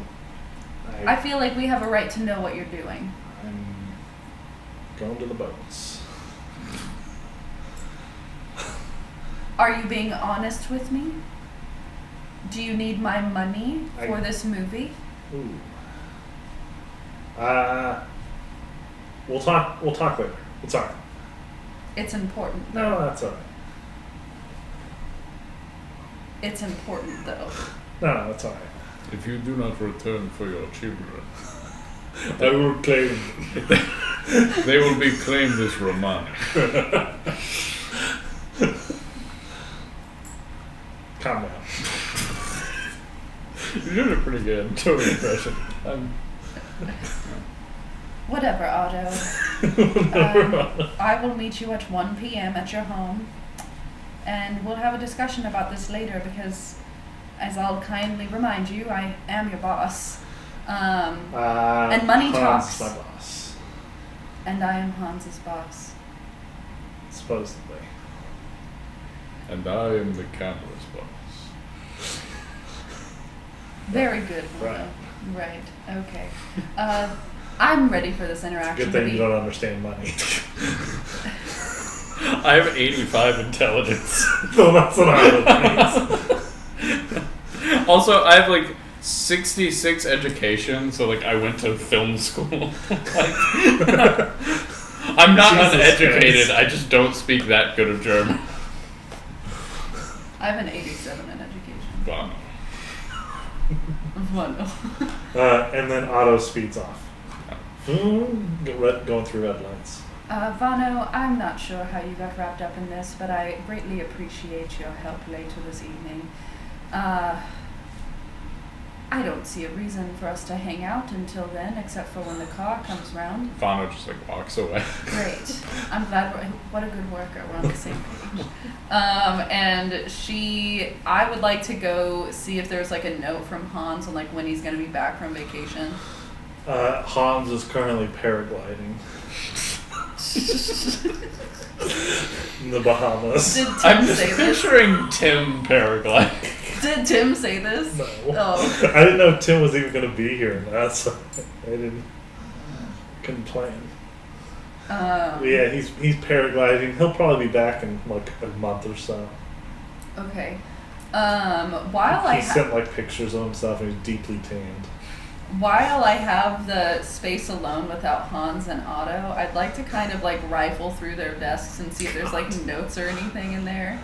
[SPEAKER 2] I
[SPEAKER 1] I,
[SPEAKER 2] feel like we have a right to know what you're doing.
[SPEAKER 1] I'm going to the boats.
[SPEAKER 2] Are you being honest with me? Do you need my money for this movie?
[SPEAKER 1] Ooh. We'll talk later. It's alright.
[SPEAKER 2] It's important.
[SPEAKER 1] No, that's alright.
[SPEAKER 2] It's important though.
[SPEAKER 1] No, that's alright.
[SPEAKER 3] If you do not return for your children,
[SPEAKER 1] I will claim.
[SPEAKER 3] they will be claimed as Romani.
[SPEAKER 1] Calm down.
[SPEAKER 3] You did a pretty good Toby impression.
[SPEAKER 2] Whatever, Otto. I will meet you at 1 p.m. at your home, and we'll have a discussion about this later because, as I'll kindly remind you, I am your boss. And money
[SPEAKER 1] Hans
[SPEAKER 2] talks.
[SPEAKER 1] is my boss,
[SPEAKER 2] And I am Hans's boss.
[SPEAKER 1] supposedly.
[SPEAKER 3] And I am the camera's boss.
[SPEAKER 2] Very good.
[SPEAKER 1] Right.
[SPEAKER 2] Right. Okay. I'm ready for this interaction.
[SPEAKER 1] Good thing
[SPEAKER 2] to
[SPEAKER 1] you
[SPEAKER 2] be-
[SPEAKER 1] don't understand money.
[SPEAKER 3] I have 85 intelligence.
[SPEAKER 1] So that's what I would think.
[SPEAKER 3] Also, I have like 66 education, so like I went to film school. Like, I'm not
[SPEAKER 1] Jesus
[SPEAKER 3] uneducated,
[SPEAKER 1] Christ.
[SPEAKER 3] I just don't speak that good of German.
[SPEAKER 2] I have an 87 in education.
[SPEAKER 3] Wow.
[SPEAKER 2] One.
[SPEAKER 1] And then Otto speeds off. Going through red lights.
[SPEAKER 2] Vano, I'm not sure how you got wrapped up in this, but I greatly appreciate your help later this evening. I don't see a reason for us to hang out until then, except for when the car comes round.
[SPEAKER 3] Vano just like walks away.
[SPEAKER 2] Great. I'm glad what a good worker. We're on the same page. And I would like to go see if there's like a note from Hans on like when he's going to be back from vacation.
[SPEAKER 1] Hans is currently paragliding in the Bahamas.
[SPEAKER 2] Did Tim
[SPEAKER 3] I'm just
[SPEAKER 2] say this?
[SPEAKER 3] picturing Tim paragliding.
[SPEAKER 2] Did Tim say this?
[SPEAKER 1] No.
[SPEAKER 2] Oh.
[SPEAKER 1] I didn't know Tim was even going to be here, and that's I couldn't plan. Yeah, he's paragliding. He'll probably be back in like a month or so.
[SPEAKER 2] Okay. While
[SPEAKER 1] He sent like pictures of himself, and he's deeply tanned.
[SPEAKER 2] While I have the space alone without Hans and Otto, I'd like to kind of like rifle through their desks and see if there's like notes or anything in there.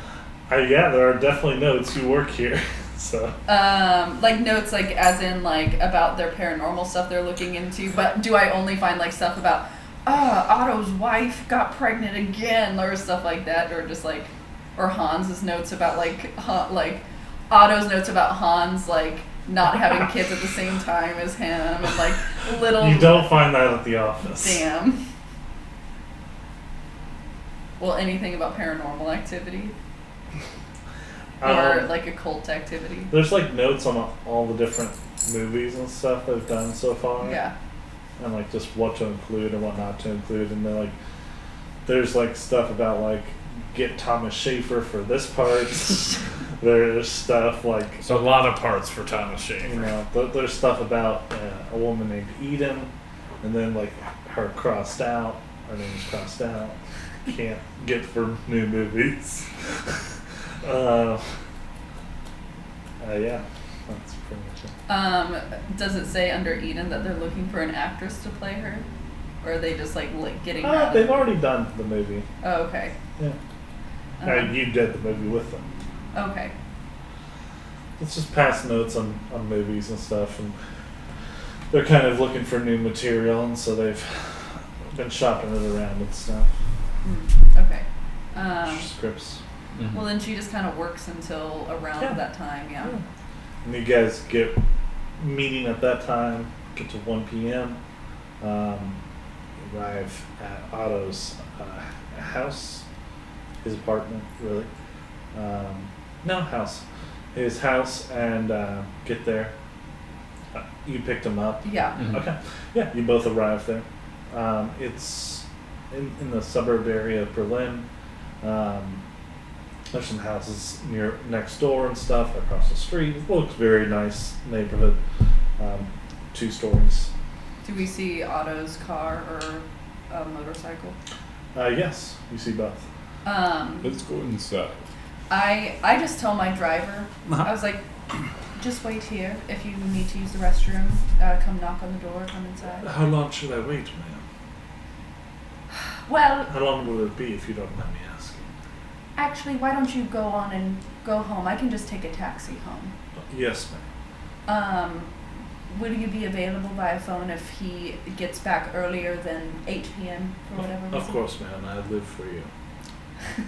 [SPEAKER 1] Yeah, there are definitely notes. You work here, so.
[SPEAKER 2] Like notes, like as in like about their paranormal stuff they're looking into. But do I only find like stuff about, Otto's wife got pregnant again, or stuff like that, or just like, or Hans's notes about like Otto's notes about Hans like not having kids at the same time as him, and like little.
[SPEAKER 1] You don't find that at the office.
[SPEAKER 2] Damn. Well, anything about paranormal activity? Or like occult activity?
[SPEAKER 1] There's like notes on all the different movies and stuff they've done so far.
[SPEAKER 2] Yeah.
[SPEAKER 1] And like just what to include and what not to include, and then like there's like stuff about like get Thomas Schaefer for this part. There's stuff like
[SPEAKER 3] There's a lot of parts for Thomas Schaefer.
[SPEAKER 1] you know there's stuff about a woman named Eden, and then like her crossed out. Her name is crossed out. Can't get for new movies. Yeah, that's pretty much it.
[SPEAKER 2] Does it say under Eden that they're looking for an actress to play her? Or are they just like getting her out of
[SPEAKER 1] They've already done the movie.
[SPEAKER 2] Oh, okay.
[SPEAKER 1] Yeah. You did the movie with them.
[SPEAKER 2] Okay.
[SPEAKER 1] It's just past notes on movies and stuff, and they're kind of looking for new material, and so they've been shopping it around and stuff.
[SPEAKER 2] Okay.
[SPEAKER 1] Scripts.
[SPEAKER 3] Mm-hmm.
[SPEAKER 2] Well, then she just kind of works until around that time, yeah.
[SPEAKER 1] And you guys get meeting at that time, get to 1 p.m., arrive at Otto's house, his apartment, really. House. His house, and get there. You picked him up.
[SPEAKER 2] Yeah.
[SPEAKER 3] Mhm.
[SPEAKER 1] Okay. Yeah, you both arrived there. It's in the suburb area of Berlin. There's some houses next door and stuff across the street. It looks very nice neighborhood. 2 stories.
[SPEAKER 2] Do we see Otto's car or a motorcycle?
[SPEAKER 1] Yes, you see both.
[SPEAKER 3] Let's go inside.
[SPEAKER 2] I just tell my driver, I was like, just wait here. If you need to use the restroom, come knock on the door, come inside.
[SPEAKER 1] How long should I wait, ma'am?
[SPEAKER 2] Well,
[SPEAKER 1] How long will it be if you don't mind me asking?
[SPEAKER 2] actually, why don't you go on and go home? I can just take a taxi home.
[SPEAKER 1] Yes, ma'am.
[SPEAKER 2] Will you be available via phone if he gets back earlier than 8 p.m. for whatever reason?
[SPEAKER 1] Of course, ma'am. I live for you.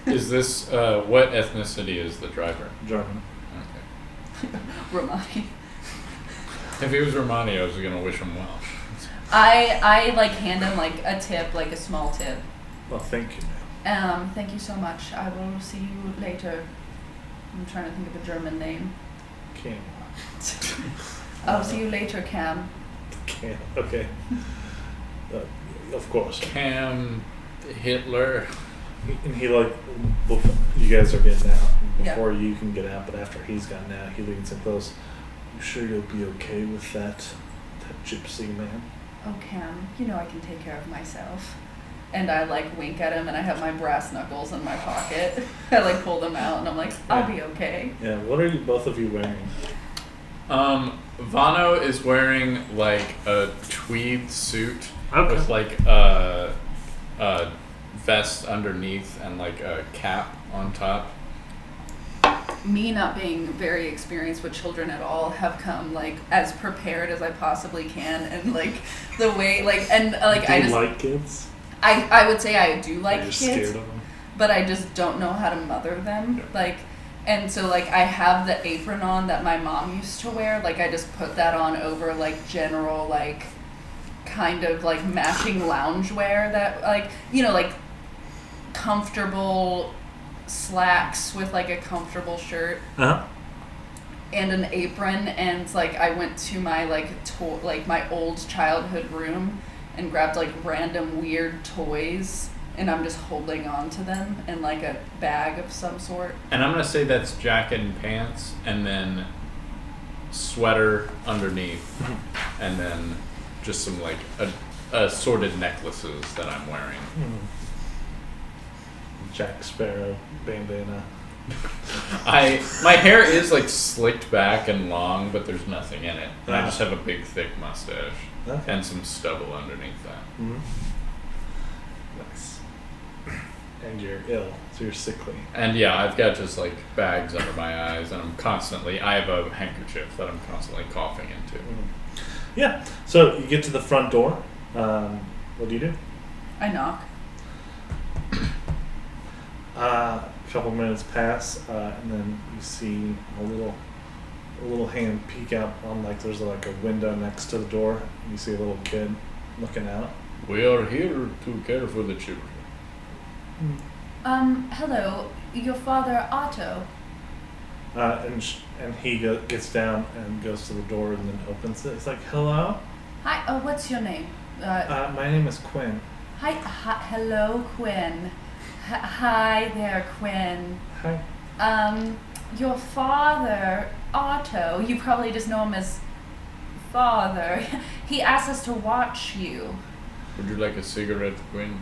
[SPEAKER 3] Is this what ethnicity is the driver?
[SPEAKER 1] German.
[SPEAKER 3] Okay.
[SPEAKER 2] Romani.
[SPEAKER 3] If he was Romani, I was gonna wish him well.
[SPEAKER 2] I like hand him like a tip, like a small tip.
[SPEAKER 1] Well, thank you, ma'am.
[SPEAKER 2] Thank you so much. I will see you later. I'm trying to think of a German name.
[SPEAKER 1] Cam.
[SPEAKER 2] I'll see you later, Cam.
[SPEAKER 1] Cam. Okay. Of course.
[SPEAKER 3] Cam Hitler.
[SPEAKER 1] And he like, before you guys are getting out, and
[SPEAKER 2] Yeah.
[SPEAKER 1] before you can get out, but after he's gotten out, he leans in close. You sure you'll be okay with that gypsy man?
[SPEAKER 2] Oh, Cam, you know I can take care of myself. And I like wink at him, and I have my brass knuckles in my pocket. I like pull them out, and I'm like, I'll be okay.
[SPEAKER 1] Yeah. What are you both of you wearing?
[SPEAKER 3] Vano is wearing like a tweed suit
[SPEAKER 1] Okay.
[SPEAKER 3] with like a vest underneath and like a cap on top.
[SPEAKER 2] Me not being very experienced with children at all, have come like as prepared as I possibly can, and like the way like and like
[SPEAKER 1] Do
[SPEAKER 2] I
[SPEAKER 1] you
[SPEAKER 2] just
[SPEAKER 1] like kids?
[SPEAKER 2] I would say I do like
[SPEAKER 1] Are you
[SPEAKER 2] kids,
[SPEAKER 1] scared of them?
[SPEAKER 2] but I just don't know how to mother them.
[SPEAKER 1] Yeah.
[SPEAKER 2] Like, and so like I have the apron on that my mom used to wear. Like I just put that on over like general like kind of like matching loungewear that like like comfortable slacks with like a comfortable shirt
[SPEAKER 1] Uh-huh.
[SPEAKER 2] and an apron, and like I went to my like my old childhood room and grabbed like random weird toys and I'm just holding on to them in like a bag of some sort.
[SPEAKER 3] And I'm gonna say that's jacket and pants, and then sweater underneath, and then just some like assorted necklaces that I'm wearing.
[SPEAKER 1] Jack Sparrow bandana.
[SPEAKER 3] My hair is like slicked back and long, but there's nothing in it. And I just have a big thick mustache and some stubble underneath that.
[SPEAKER 1] Nice. And you're ill, so you're sickly.
[SPEAKER 3] And yeah, I've got just like bags under my eyes, and I have a handkerchief that I'm constantly coughing into.
[SPEAKER 1] Yeah. So you get to the front door. What do you do?
[SPEAKER 2] I knock.
[SPEAKER 1] A couple minutes pass, and then you see a little hand peek out on there's like a window next to the door. And you see a little kid looking out.
[SPEAKER 3] We are here to care for the children.
[SPEAKER 2] Hello, your father Otto.
[SPEAKER 1] And he gets down and goes to the door and then opens it. It's like, hello?
[SPEAKER 2] Hi, what's your name?
[SPEAKER 1] My name is Quinn.
[SPEAKER 2] Hi, hello, Quinn. Hi there, Quinn.
[SPEAKER 1] Hi.
[SPEAKER 2] Your father, Otto, you probably just know him as father. He asked us to watch you.
[SPEAKER 3] Would you like a cigarette, Quinn?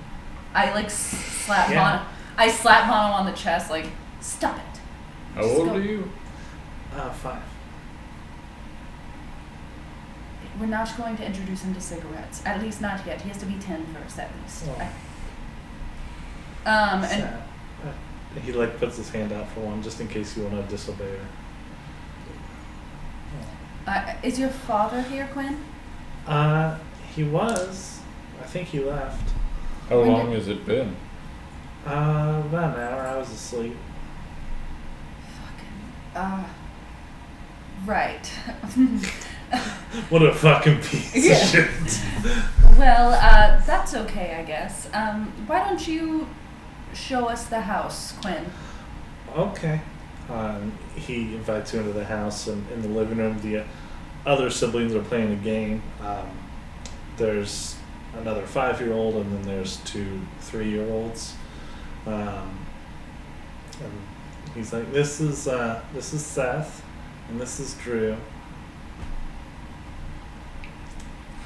[SPEAKER 2] I like slap
[SPEAKER 1] Yeah.
[SPEAKER 2] I slap Mono on the chest, like, stop it.
[SPEAKER 3] How
[SPEAKER 2] Just
[SPEAKER 3] old
[SPEAKER 2] go.
[SPEAKER 3] are you?
[SPEAKER 1] 5.
[SPEAKER 2] We're not going to introduce him to cigarettes. At least not yet. He has to be 10 first, at least.
[SPEAKER 1] Oh.
[SPEAKER 2] And
[SPEAKER 1] Sad. He puts his hand out for one, just in case you want to disobey her.
[SPEAKER 2] is your father here, Quinn?
[SPEAKER 1] He was. I think he left.
[SPEAKER 3] How
[SPEAKER 2] When
[SPEAKER 3] long
[SPEAKER 2] did-
[SPEAKER 3] has it been?
[SPEAKER 1] About an hour. I was asleep.
[SPEAKER 2] Right.
[SPEAKER 1] What a fucking piece
[SPEAKER 2] Yeah.
[SPEAKER 1] of shit.
[SPEAKER 2] Well, that's okay, I guess. Why don't you show us the house, Quinn?
[SPEAKER 1] Okay. He invites you into the house, and in the living room, the other siblings are playing a game. There's another 5-year-old, and then there's 2 3-year-olds. And he's like, "This is Seth, and this is Drew."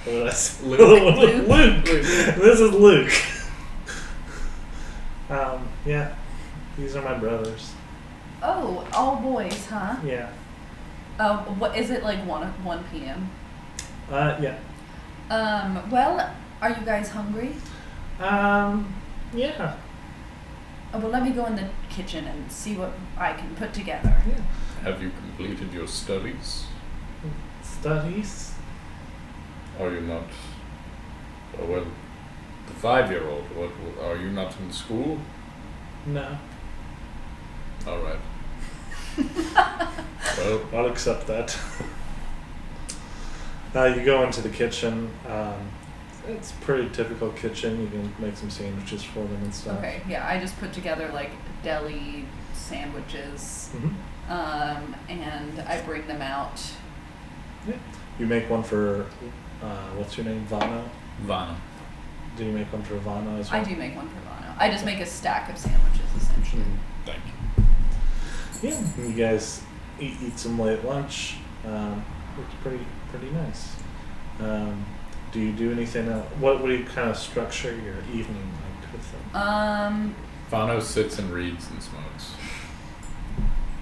[SPEAKER 1] What did I say?
[SPEAKER 3] Luke.
[SPEAKER 1] Luke. This is Luke. Yeah, these are my brothers.
[SPEAKER 2] Oh, all boys, huh?
[SPEAKER 1] Yeah.
[SPEAKER 2] What is it, like 1 p.m.?
[SPEAKER 1] Yeah.
[SPEAKER 2] Well, are you guys hungry?
[SPEAKER 1] Yeah.
[SPEAKER 2] Well, let me go in the kitchen and see what I can put together.
[SPEAKER 1] Yeah.
[SPEAKER 3] Have you completed your studies?
[SPEAKER 1] Studies?
[SPEAKER 3] Are you not? Oh, well, the 5-year-old. What? Are you not in school?
[SPEAKER 1] No.
[SPEAKER 3] All right. Well,
[SPEAKER 1] I'll accept that. You go into the kitchen. It's a pretty typical kitchen. You can make some sandwiches for them and stuff.
[SPEAKER 2] Okay, yeah, I just put together like deli sandwiches, and I bring them out.
[SPEAKER 1] Yeah. You make one for, what's your name, Vano?
[SPEAKER 3] Vana.
[SPEAKER 1] Do you make one for Vano as well?
[SPEAKER 2] I do make one for Vano. I just make a stack of sandwiches, essentially.
[SPEAKER 3] Thank you.
[SPEAKER 1] Yeah. And you guys eat some late lunch. It's pretty nice. Do you do anything else? What do you kind of structure your evening like with them?
[SPEAKER 3] Vano sits and reads and smokes.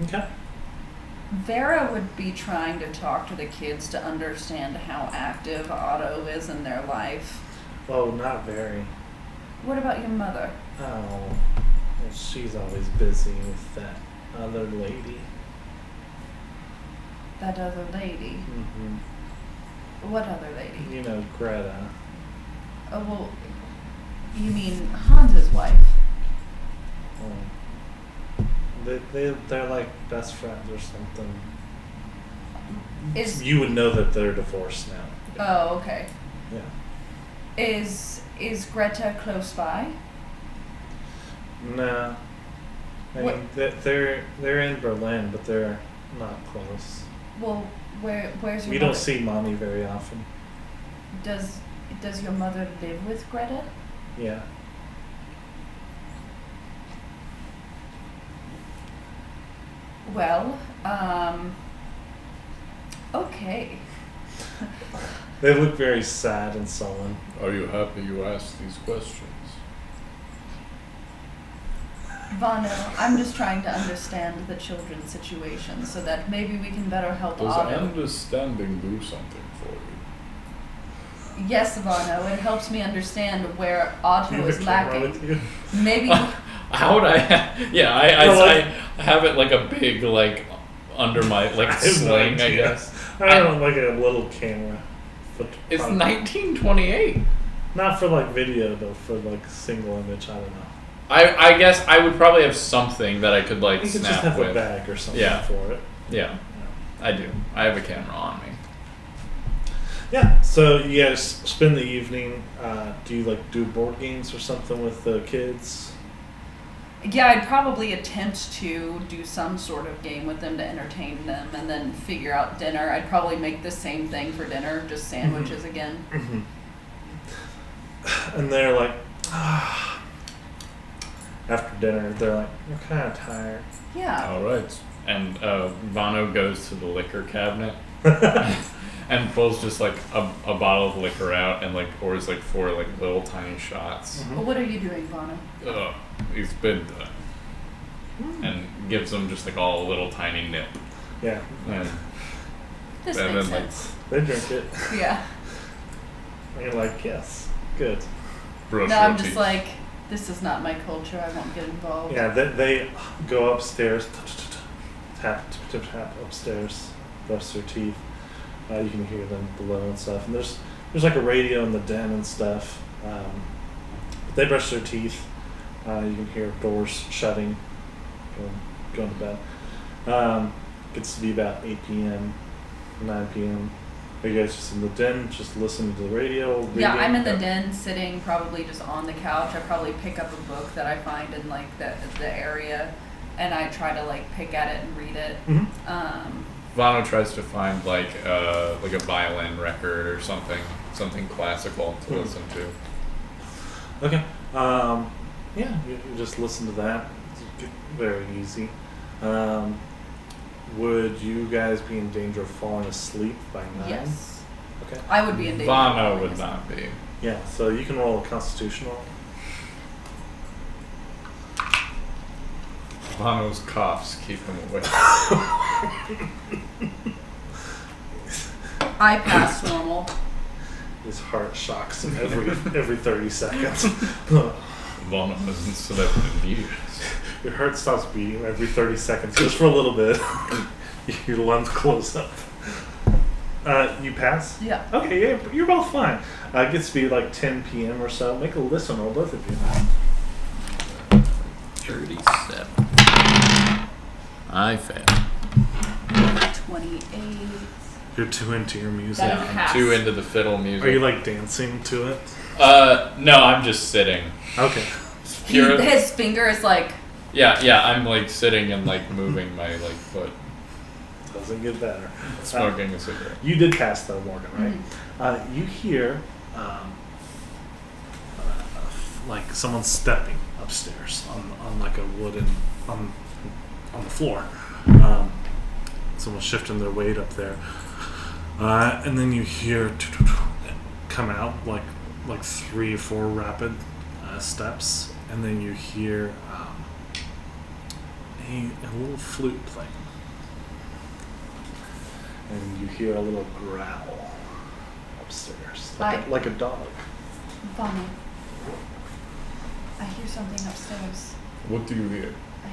[SPEAKER 1] Okay.
[SPEAKER 2] Vera would be trying to talk to the kids to understand how active Otto is in their life.
[SPEAKER 1] Oh, not very.
[SPEAKER 2] What about your mother?
[SPEAKER 1] Oh, well, she's always busy with that other lady.
[SPEAKER 2] That other lady?
[SPEAKER 1] Mm-hmm.
[SPEAKER 2] What other lady?
[SPEAKER 1] You know, Greta.
[SPEAKER 2] Oh, well, you mean Hans's wife?
[SPEAKER 1] They're like best friends or something.
[SPEAKER 2] Is
[SPEAKER 1] You would know that they're divorced now.
[SPEAKER 2] Oh, okay.
[SPEAKER 1] Yeah.
[SPEAKER 2] Is Greta close by?
[SPEAKER 1] No. I
[SPEAKER 2] What-
[SPEAKER 1] mean, they're in Berlin, but they're not close.
[SPEAKER 2] Well, where's your
[SPEAKER 1] We
[SPEAKER 2] mother?
[SPEAKER 1] don't see mommy very often.
[SPEAKER 2] Does your mother live with Greta?
[SPEAKER 1] Yeah.
[SPEAKER 2] Well, okay.
[SPEAKER 1] They look very sad and sullen.
[SPEAKER 3] Are you happy you asked these questions?
[SPEAKER 2] Vano, I'm just trying to understand the children's situation so that maybe we can better help
[SPEAKER 3] Does
[SPEAKER 2] Otto.
[SPEAKER 3] understanding do something for you?
[SPEAKER 2] Yes, Vano, it helps me understand where
[SPEAKER 1] Do
[SPEAKER 2] Otto
[SPEAKER 1] you have
[SPEAKER 2] is
[SPEAKER 1] a camera with
[SPEAKER 2] lacking.
[SPEAKER 1] you?
[SPEAKER 2] Maybe.
[SPEAKER 3] How would I? Yeah, I have it like a big like under my like
[SPEAKER 1] I have no
[SPEAKER 3] sling, I
[SPEAKER 1] idea.
[SPEAKER 3] guess.
[SPEAKER 1] I don't like a little camera.
[SPEAKER 3] It's 1928.
[SPEAKER 1] Not for like video though, for like single image. I don't know.
[SPEAKER 3] I guess I would probably have something that I could like
[SPEAKER 1] You could
[SPEAKER 3] snap
[SPEAKER 1] just have
[SPEAKER 3] with.
[SPEAKER 1] a bag or something
[SPEAKER 3] Yeah.
[SPEAKER 1] for it.
[SPEAKER 3] Yeah, I do. I have a camera on me.
[SPEAKER 1] Yeah. So you guys spend the evening. Do you like do board games or something with the kids?
[SPEAKER 2] Yeah, I'd probably attempt to do some sort of game with them to entertain them and then figure out dinner. I'd probably make the same thing for dinner, just sandwiches again.
[SPEAKER 1] Mm-hmm. And they're like, after dinner, they're like, we're kind of tired.
[SPEAKER 2] Yeah.
[SPEAKER 3] All right. And Vano goes to the liquor cabinet and pulls just like a bottle of liquor out and like pours like 4 like little tiny shots.
[SPEAKER 2] Well, what are you doing, Vano?
[SPEAKER 3] Ugh, he's been done. And gives them just like all a little tiny nip.
[SPEAKER 1] Yeah.
[SPEAKER 3] And,
[SPEAKER 2] This
[SPEAKER 3] and
[SPEAKER 2] makes
[SPEAKER 3] then like
[SPEAKER 2] sense.
[SPEAKER 1] They drink it.
[SPEAKER 2] Yeah.
[SPEAKER 1] And you're like, yes, good.
[SPEAKER 3] brush
[SPEAKER 2] No,
[SPEAKER 3] your
[SPEAKER 2] I'm just
[SPEAKER 3] teeth.
[SPEAKER 2] like, this is not my culture. I won't get involved.
[SPEAKER 1] Yeah, they go upstairs, tap, tap, tap upstairs, brush their teeth. You can hear them below and stuff. And there's like a radio in the den and stuff. But they brush their teeth. You can hear doors shutting, going to bed. Gets to be about 8 p.m., 9 p.m. Are you guys just in the den, just listening to the radio?
[SPEAKER 2] Yeah,
[SPEAKER 1] reading?
[SPEAKER 2] I'm in the den, sitting probably just on the couch. I probably pick up a book that I find in like the area, and I try to like pick at it and read it.
[SPEAKER 1] Mhm.
[SPEAKER 3] Vano tries to find like a violin record or something classical to listen to.
[SPEAKER 1] Okay. Yeah, you just listen to that. It's very easy. Would you guys be in danger of falling asleep by 9?
[SPEAKER 2] Yes.
[SPEAKER 1] Okay.
[SPEAKER 2] I would be in danger.
[SPEAKER 3] Vano would not be.
[SPEAKER 1] Yeah, so you can roll a constitutional.
[SPEAKER 3] Vano's coughs keep him awake.
[SPEAKER 2] I pass normal.
[SPEAKER 1] His heart shocks him every 30 seconds.
[SPEAKER 3] Vano hasn't slept in years.
[SPEAKER 1] Your heart stops beating every 30 seconds, just for a little bit. Your lungs close up. You pass?
[SPEAKER 2] Yeah.
[SPEAKER 1] Okay, yeah, you're both fine. It gets to be like 10 p.m. or so. Make a listen roll, both of you.
[SPEAKER 3] 37. I fail.
[SPEAKER 2] 28.
[SPEAKER 1] You're too into your music.
[SPEAKER 2] That
[SPEAKER 3] Yeah,
[SPEAKER 2] is
[SPEAKER 3] I'm
[SPEAKER 2] pass.
[SPEAKER 3] too into the fiddle music.
[SPEAKER 1] Are you like dancing to it?
[SPEAKER 3] No, I'm just sitting.
[SPEAKER 1] Okay.
[SPEAKER 2] His finger is like.
[SPEAKER 3] Yeah, I'm like sitting and like moving my like foot,
[SPEAKER 1] Doesn't get better.
[SPEAKER 3] smoking a cigarette.
[SPEAKER 1] You did pass though, Morgan, right?
[SPEAKER 2] Mhm.
[SPEAKER 1] You hear like someone stepping upstairs on like a wooden on the floor. Someone shifting their weight up there, and then you hear come out like 3 or 4 rapid steps, and then you hear a little flute playing. And you hear a little growl upstairs, like a dog.
[SPEAKER 2] Vano. I hear something upstairs.
[SPEAKER 3] What do you hear?
[SPEAKER 2] I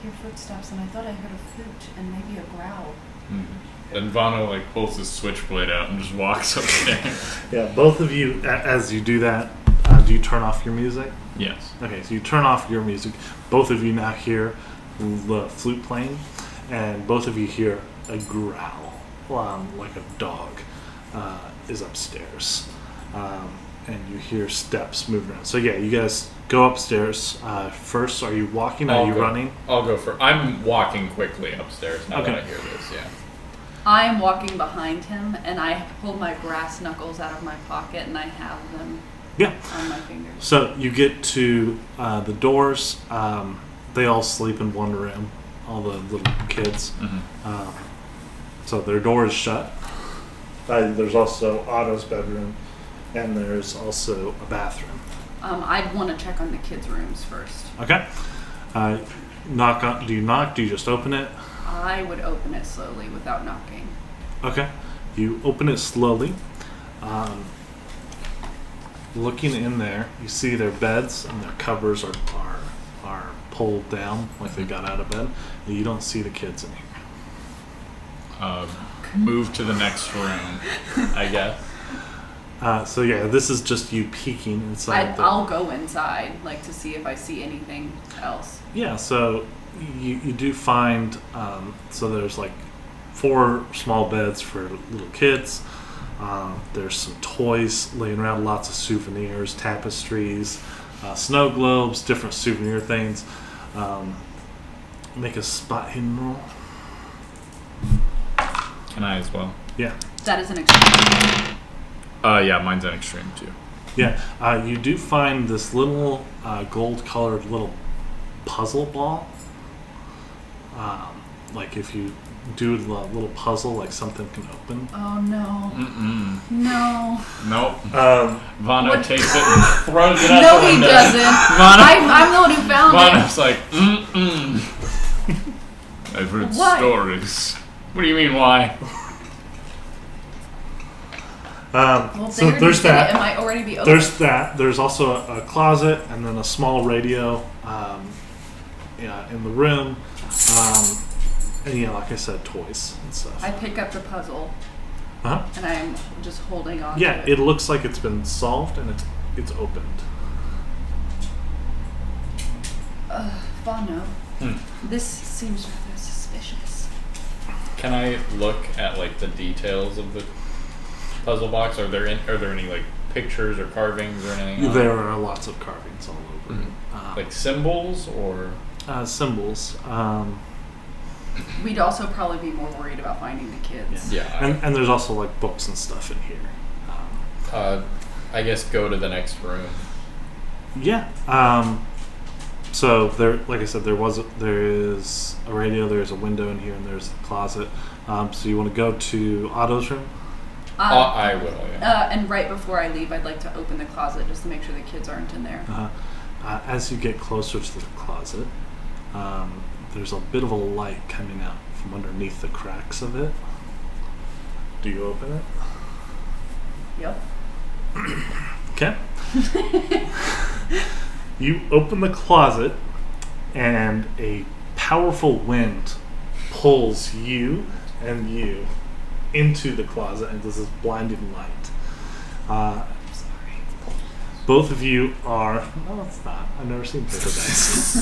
[SPEAKER 2] hear footsteps, and I thought I heard a flute and maybe a growl.
[SPEAKER 3] And Vano like pulls his switchblade out and just walks upstairs.
[SPEAKER 1] Yeah, both of you, as you do that, do you turn off your music?
[SPEAKER 3] Yes.
[SPEAKER 1] Okay, so you turn off your music. Both of you now hear the flute playing, and both of you hear a growl, like a dog is upstairs. And you hear steps moving around. So yeah, you guys go upstairs. First, are you walking? Are you running?
[SPEAKER 3] I'll go for. I'm walking quickly upstairs now
[SPEAKER 1] Okay.
[SPEAKER 3] that I hear this. Yeah.
[SPEAKER 2] I'm walking behind him, and I pull my brass knuckles out of my pocket, and I have them
[SPEAKER 1] Yeah.
[SPEAKER 2] on my fingers.
[SPEAKER 1] So you get to the doors. They all sleep in one room all the little kids.
[SPEAKER 3] Mm-hmm.
[SPEAKER 1] So their door is shut. There's also Otto's bedroom, and there's also a bathroom.
[SPEAKER 2] I'd want to check on the kids' rooms first.
[SPEAKER 1] Okay. Knock on. Do you knock? Do you just open it?
[SPEAKER 2] I would open it slowly without knocking.
[SPEAKER 1] Okay. You open it slowly. Looking in there, you see their beds and their covers are pulled down like they got out of bed. And you don't see the kids in here.
[SPEAKER 3] Move to the next room, I guess.
[SPEAKER 1] So yeah, this is just you peeking inside.
[SPEAKER 2] I'll go inside, like, to see if I see anything else.
[SPEAKER 1] Yeah, so you do find, so there's like 4 small beds for little kids. There's some toys laying around, lots of souvenirs, tapestries, snow globes, different souvenir things. Make a spot hidden roll.
[SPEAKER 3] Can I as well?
[SPEAKER 1] Yeah.
[SPEAKER 2] That is an extreme.
[SPEAKER 3] Yeah, mine's an extreme too.
[SPEAKER 1] Yeah, you do find this little gold-colored little puzzle ball. Like if you do the little puzzle, like something can open.
[SPEAKER 2] Oh no.
[SPEAKER 3] Mm-mm.
[SPEAKER 2] No.
[SPEAKER 3] Nope. Vano
[SPEAKER 2] What?
[SPEAKER 3] takes it and throws it out
[SPEAKER 2] No,
[SPEAKER 3] the
[SPEAKER 2] he
[SPEAKER 3] window.
[SPEAKER 2] doesn't.
[SPEAKER 3] Vano,
[SPEAKER 2] I'm the one who found
[SPEAKER 3] Vano's like, mm-mm. I've heard
[SPEAKER 2] Why?
[SPEAKER 3] stories. What do you mean, why?
[SPEAKER 2] Well,
[SPEAKER 1] So
[SPEAKER 2] they
[SPEAKER 1] there's
[SPEAKER 2] already said
[SPEAKER 1] that.
[SPEAKER 2] It might already be open.
[SPEAKER 1] There's that. There's also a closet and then a small radio in the room. And yeah, like I said, toys and stuff.
[SPEAKER 2] I pick up the puzzle
[SPEAKER 1] Uh-huh.
[SPEAKER 2] and I'm just holding on
[SPEAKER 1] Yeah,
[SPEAKER 2] to
[SPEAKER 1] it looks like it's been solved and it's opened.
[SPEAKER 2] Bono. This seems rather suspicious.
[SPEAKER 3] Can I look at like the details of the puzzle box? Are there any like pictures or carvings or anything? on it?
[SPEAKER 1] There are lots of carvings all over.
[SPEAKER 3] Like symbols or
[SPEAKER 1] Symbols.
[SPEAKER 2] We'd also probably be more worried about finding the kids.
[SPEAKER 3] Yeah.
[SPEAKER 1] And there's also like books and stuff in here.
[SPEAKER 3] I guess go to the next room.
[SPEAKER 1] Yeah. So there, like I said, there is a radio, there's a window in here, and there's a closet. So you want to go to Otto's room?
[SPEAKER 3] I will. Yeah.
[SPEAKER 2] And right before I leave, I'd like to open the closet just to make sure the kids aren't in there.
[SPEAKER 1] As you get closer to the closet, there's a bit of a light coming out from underneath the cracks of it. Do you open it?
[SPEAKER 2] Yep.
[SPEAKER 1] Okay. You open the closet, and a powerful wind pulls you and you into the closet, and there's this blinding light. Both of you are... No, it's not. I've never seen paper dice.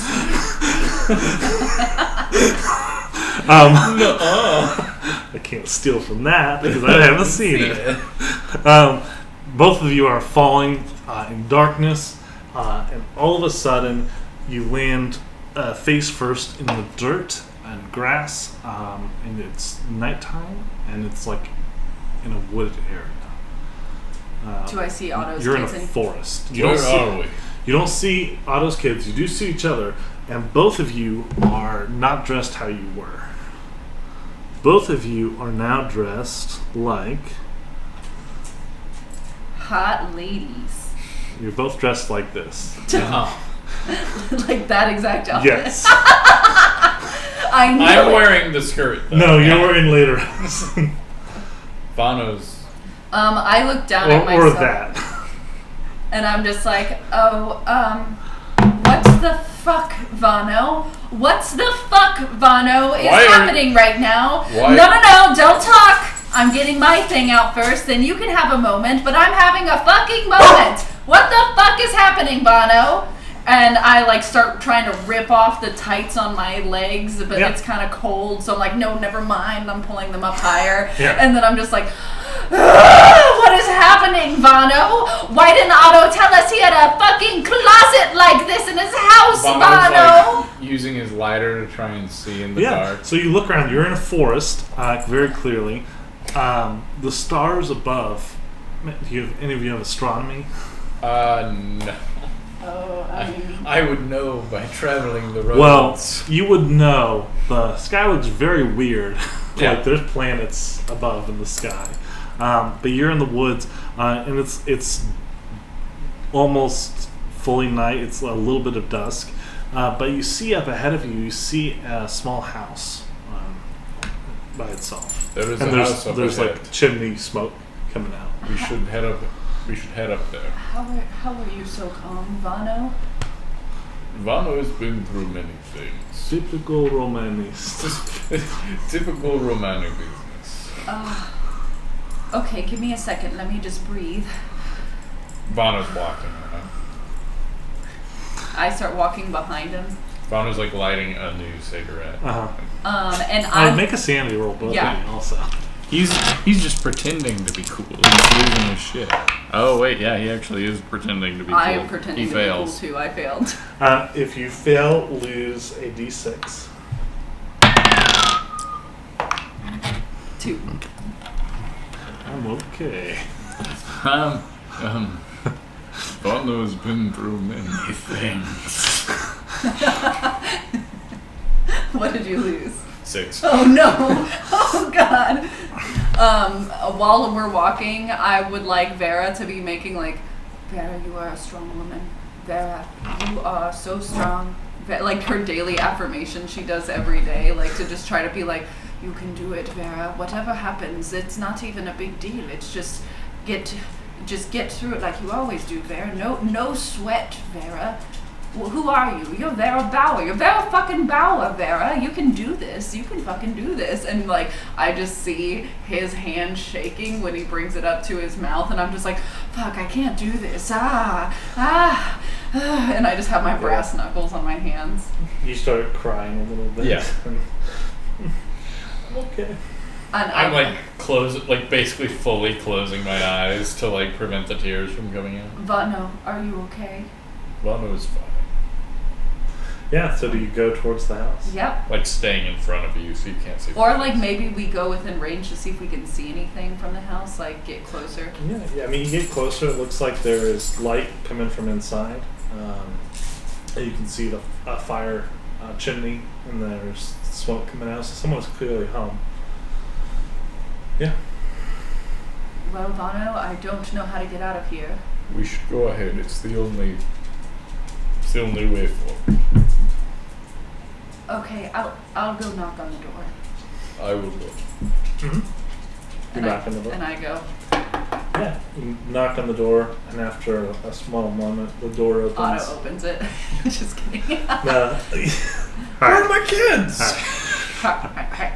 [SPEAKER 1] I can't steal from that because I haven't seen it. Both of you are falling in darkness, and all of a sudden you land face first in the dirt and grass, and it's nighttime, and it's like in a wooded area.
[SPEAKER 2] Do I see Otto's
[SPEAKER 1] You're in a
[SPEAKER 2] kids?
[SPEAKER 1] forest.
[SPEAKER 3] Where are we?
[SPEAKER 1] You don't see Otto's kids. You do see each other, and both of you are not dressed how you were. Both of you are now dressed like...
[SPEAKER 2] Hot ladies.
[SPEAKER 1] You're both dressed like this.
[SPEAKER 2] Like that exact outfit?
[SPEAKER 1] Yes.
[SPEAKER 2] I know.
[SPEAKER 3] I'm wearing the skirt. Though.
[SPEAKER 1] No, you're wearing later.
[SPEAKER 3] Vano's.
[SPEAKER 2] I look down at myself.
[SPEAKER 1] Or that.
[SPEAKER 2] And I'm just like, what's the fuck, Vano? What's the fuck, Vano, is happening right now?
[SPEAKER 3] Why?
[SPEAKER 2] No, don't talk. I'm getting my thing out first, then you can have a moment, but I'm having a fucking moment. What the fuck is happening, Vano? And I like start trying to rip off the tights on my legs, but it's kind of cold, so I'm like, no, never mind. I'm pulling them up higher. And then I'm just like, what is happening, Vano? Why didn't Otto tell us he had a fucking closet like this in his house, Vano?
[SPEAKER 3] Like using his lighter to try and see in the dark.
[SPEAKER 1] So you look around. You're in a forest, very clearly. The stars above. Any of you have astronomy?
[SPEAKER 3] No.
[SPEAKER 2] Oh, I mean,
[SPEAKER 3] I would know by traveling the roads.
[SPEAKER 1] Well, you would know. The sky looks very weird.
[SPEAKER 3] Yeah.
[SPEAKER 1] Like there's planets above in the sky, but you're in the woods, and it's almost fully night. It's a little bit of dusk, but you see up ahead of you. You see a small house by itself.
[SPEAKER 3] There is
[SPEAKER 1] and
[SPEAKER 3] a
[SPEAKER 1] there's
[SPEAKER 3] house up
[SPEAKER 1] there's
[SPEAKER 3] ahead.
[SPEAKER 1] like chimney smoke coming out.
[SPEAKER 3] We should head up. We should head up there.
[SPEAKER 2] how are you so calm, Vano?
[SPEAKER 3] Vano has been through many things.
[SPEAKER 1] Typical romanist.
[SPEAKER 3] Typical romantic business.
[SPEAKER 2] Okay, give me a second. Let me just breathe.
[SPEAKER 3] Vano's walking.
[SPEAKER 2] I start walking behind him.
[SPEAKER 3] Vano's like lighting a new cigarette.
[SPEAKER 2] And
[SPEAKER 1] I
[SPEAKER 2] I
[SPEAKER 1] make a sanity roll, both
[SPEAKER 2] Yeah.
[SPEAKER 1] of you also.
[SPEAKER 3] He's just pretending to be cool. He's losing his shit. Oh wait, yeah, he actually is pretending to be cool.
[SPEAKER 2] I am pretending
[SPEAKER 3] he
[SPEAKER 2] to
[SPEAKER 3] fails.
[SPEAKER 2] be cool too. I failed.
[SPEAKER 1] If you fail, lose a d6.
[SPEAKER 2] 2.
[SPEAKER 1] I'm okay.
[SPEAKER 3] Vano's been through many things.
[SPEAKER 2] What did you lose?
[SPEAKER 3] 6.
[SPEAKER 2] Oh no! Oh god! While we're walking, I would like Vera to be making like, Vera, you are a strong woman. Vera, you are so strong. Like her daily affirmation she does every day, like to just try to be like, you can do it, Vera. Whatever happens, it's not even a big deal. It's just get through it like you always do, Vera. No sweat, Vera. Well, who are you? You're Vera Bauer. You're Vera fucking Bauer, Vera. You can do this. You can fucking do this. And like, I just see his hand shaking when he brings it up to his mouth, and I'm just like, fuck, I can't do this. And I just have my brass knuckles on my hands.
[SPEAKER 1] You start crying a little bit.
[SPEAKER 3] Yeah.
[SPEAKER 1] Okay.
[SPEAKER 2] And
[SPEAKER 3] I'm like basically fully closing my eyes to like prevent the tears from coming out.
[SPEAKER 2] Vano, are you okay?
[SPEAKER 3] Vano is fine.
[SPEAKER 1] Yeah, so do you go towards the house?
[SPEAKER 2] Yep.
[SPEAKER 3] Like staying in front of you so you can't see.
[SPEAKER 2] Or like maybe we go within range to see if we can see anything from the house, like get closer.
[SPEAKER 1] Yeah, I mean, you get closer, it looks like there is light coming from inside. You can see the fire chimney, and there's smoke coming out, so someone's clearly home. Yeah.
[SPEAKER 2] Well, Vano, I don't know how to get out of here.
[SPEAKER 3] We should go ahead. It's the only way forward.
[SPEAKER 2] Okay, I'll go knock on the door.
[SPEAKER 3] I will go.
[SPEAKER 1] Mm-hmm. You knock on the door?
[SPEAKER 2] And I go,
[SPEAKER 1] Yeah, you knock on the door, and after a small moment, the door opens.
[SPEAKER 2] Otto opens it. Just kidding.
[SPEAKER 1] No.
[SPEAKER 3] Where are my kids?
[SPEAKER 1] Hi.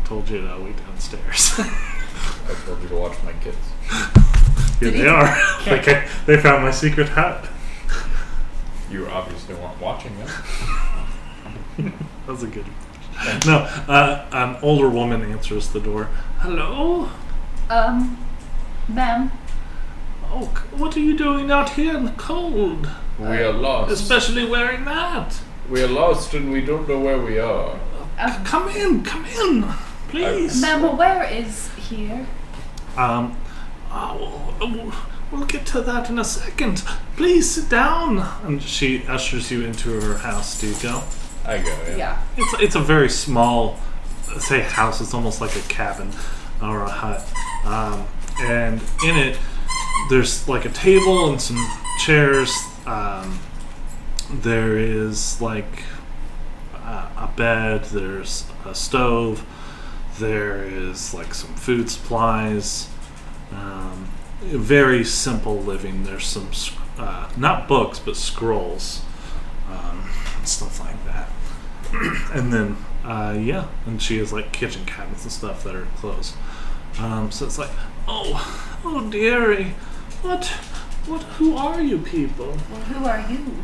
[SPEAKER 1] Told you to wait downstairs.
[SPEAKER 3] I told you to watch my kids.
[SPEAKER 1] Here they are. They found my secret hut.
[SPEAKER 3] You obviously weren't watching them.
[SPEAKER 1] That was a good one. No, an older woman answers the door. Hello?
[SPEAKER 2] Ma'am.
[SPEAKER 1] Oh, what are you doing out here in the cold?
[SPEAKER 3] We are lost.
[SPEAKER 1] Especially wearing that.
[SPEAKER 3] We are lost and we don't know where we are.
[SPEAKER 1] Come in, please.
[SPEAKER 2] Ma'am, where is here?
[SPEAKER 1] We'll get to that in a second. Please sit down. And she ushers you into her house. Do you go?
[SPEAKER 3] I go, yeah.
[SPEAKER 1] It's a very small, say house. It's almost like a cabin or a hut. And in it, there's like a table and some chairs. There is like a bed. There's a stove. There is like some food supplies. Very simple living. There's some not books but scrolls and stuff like that. And then and she has like kitchen cabinets and stuff that are closed. So it's like, oh dearie, who are you people?
[SPEAKER 2] Well, who are you?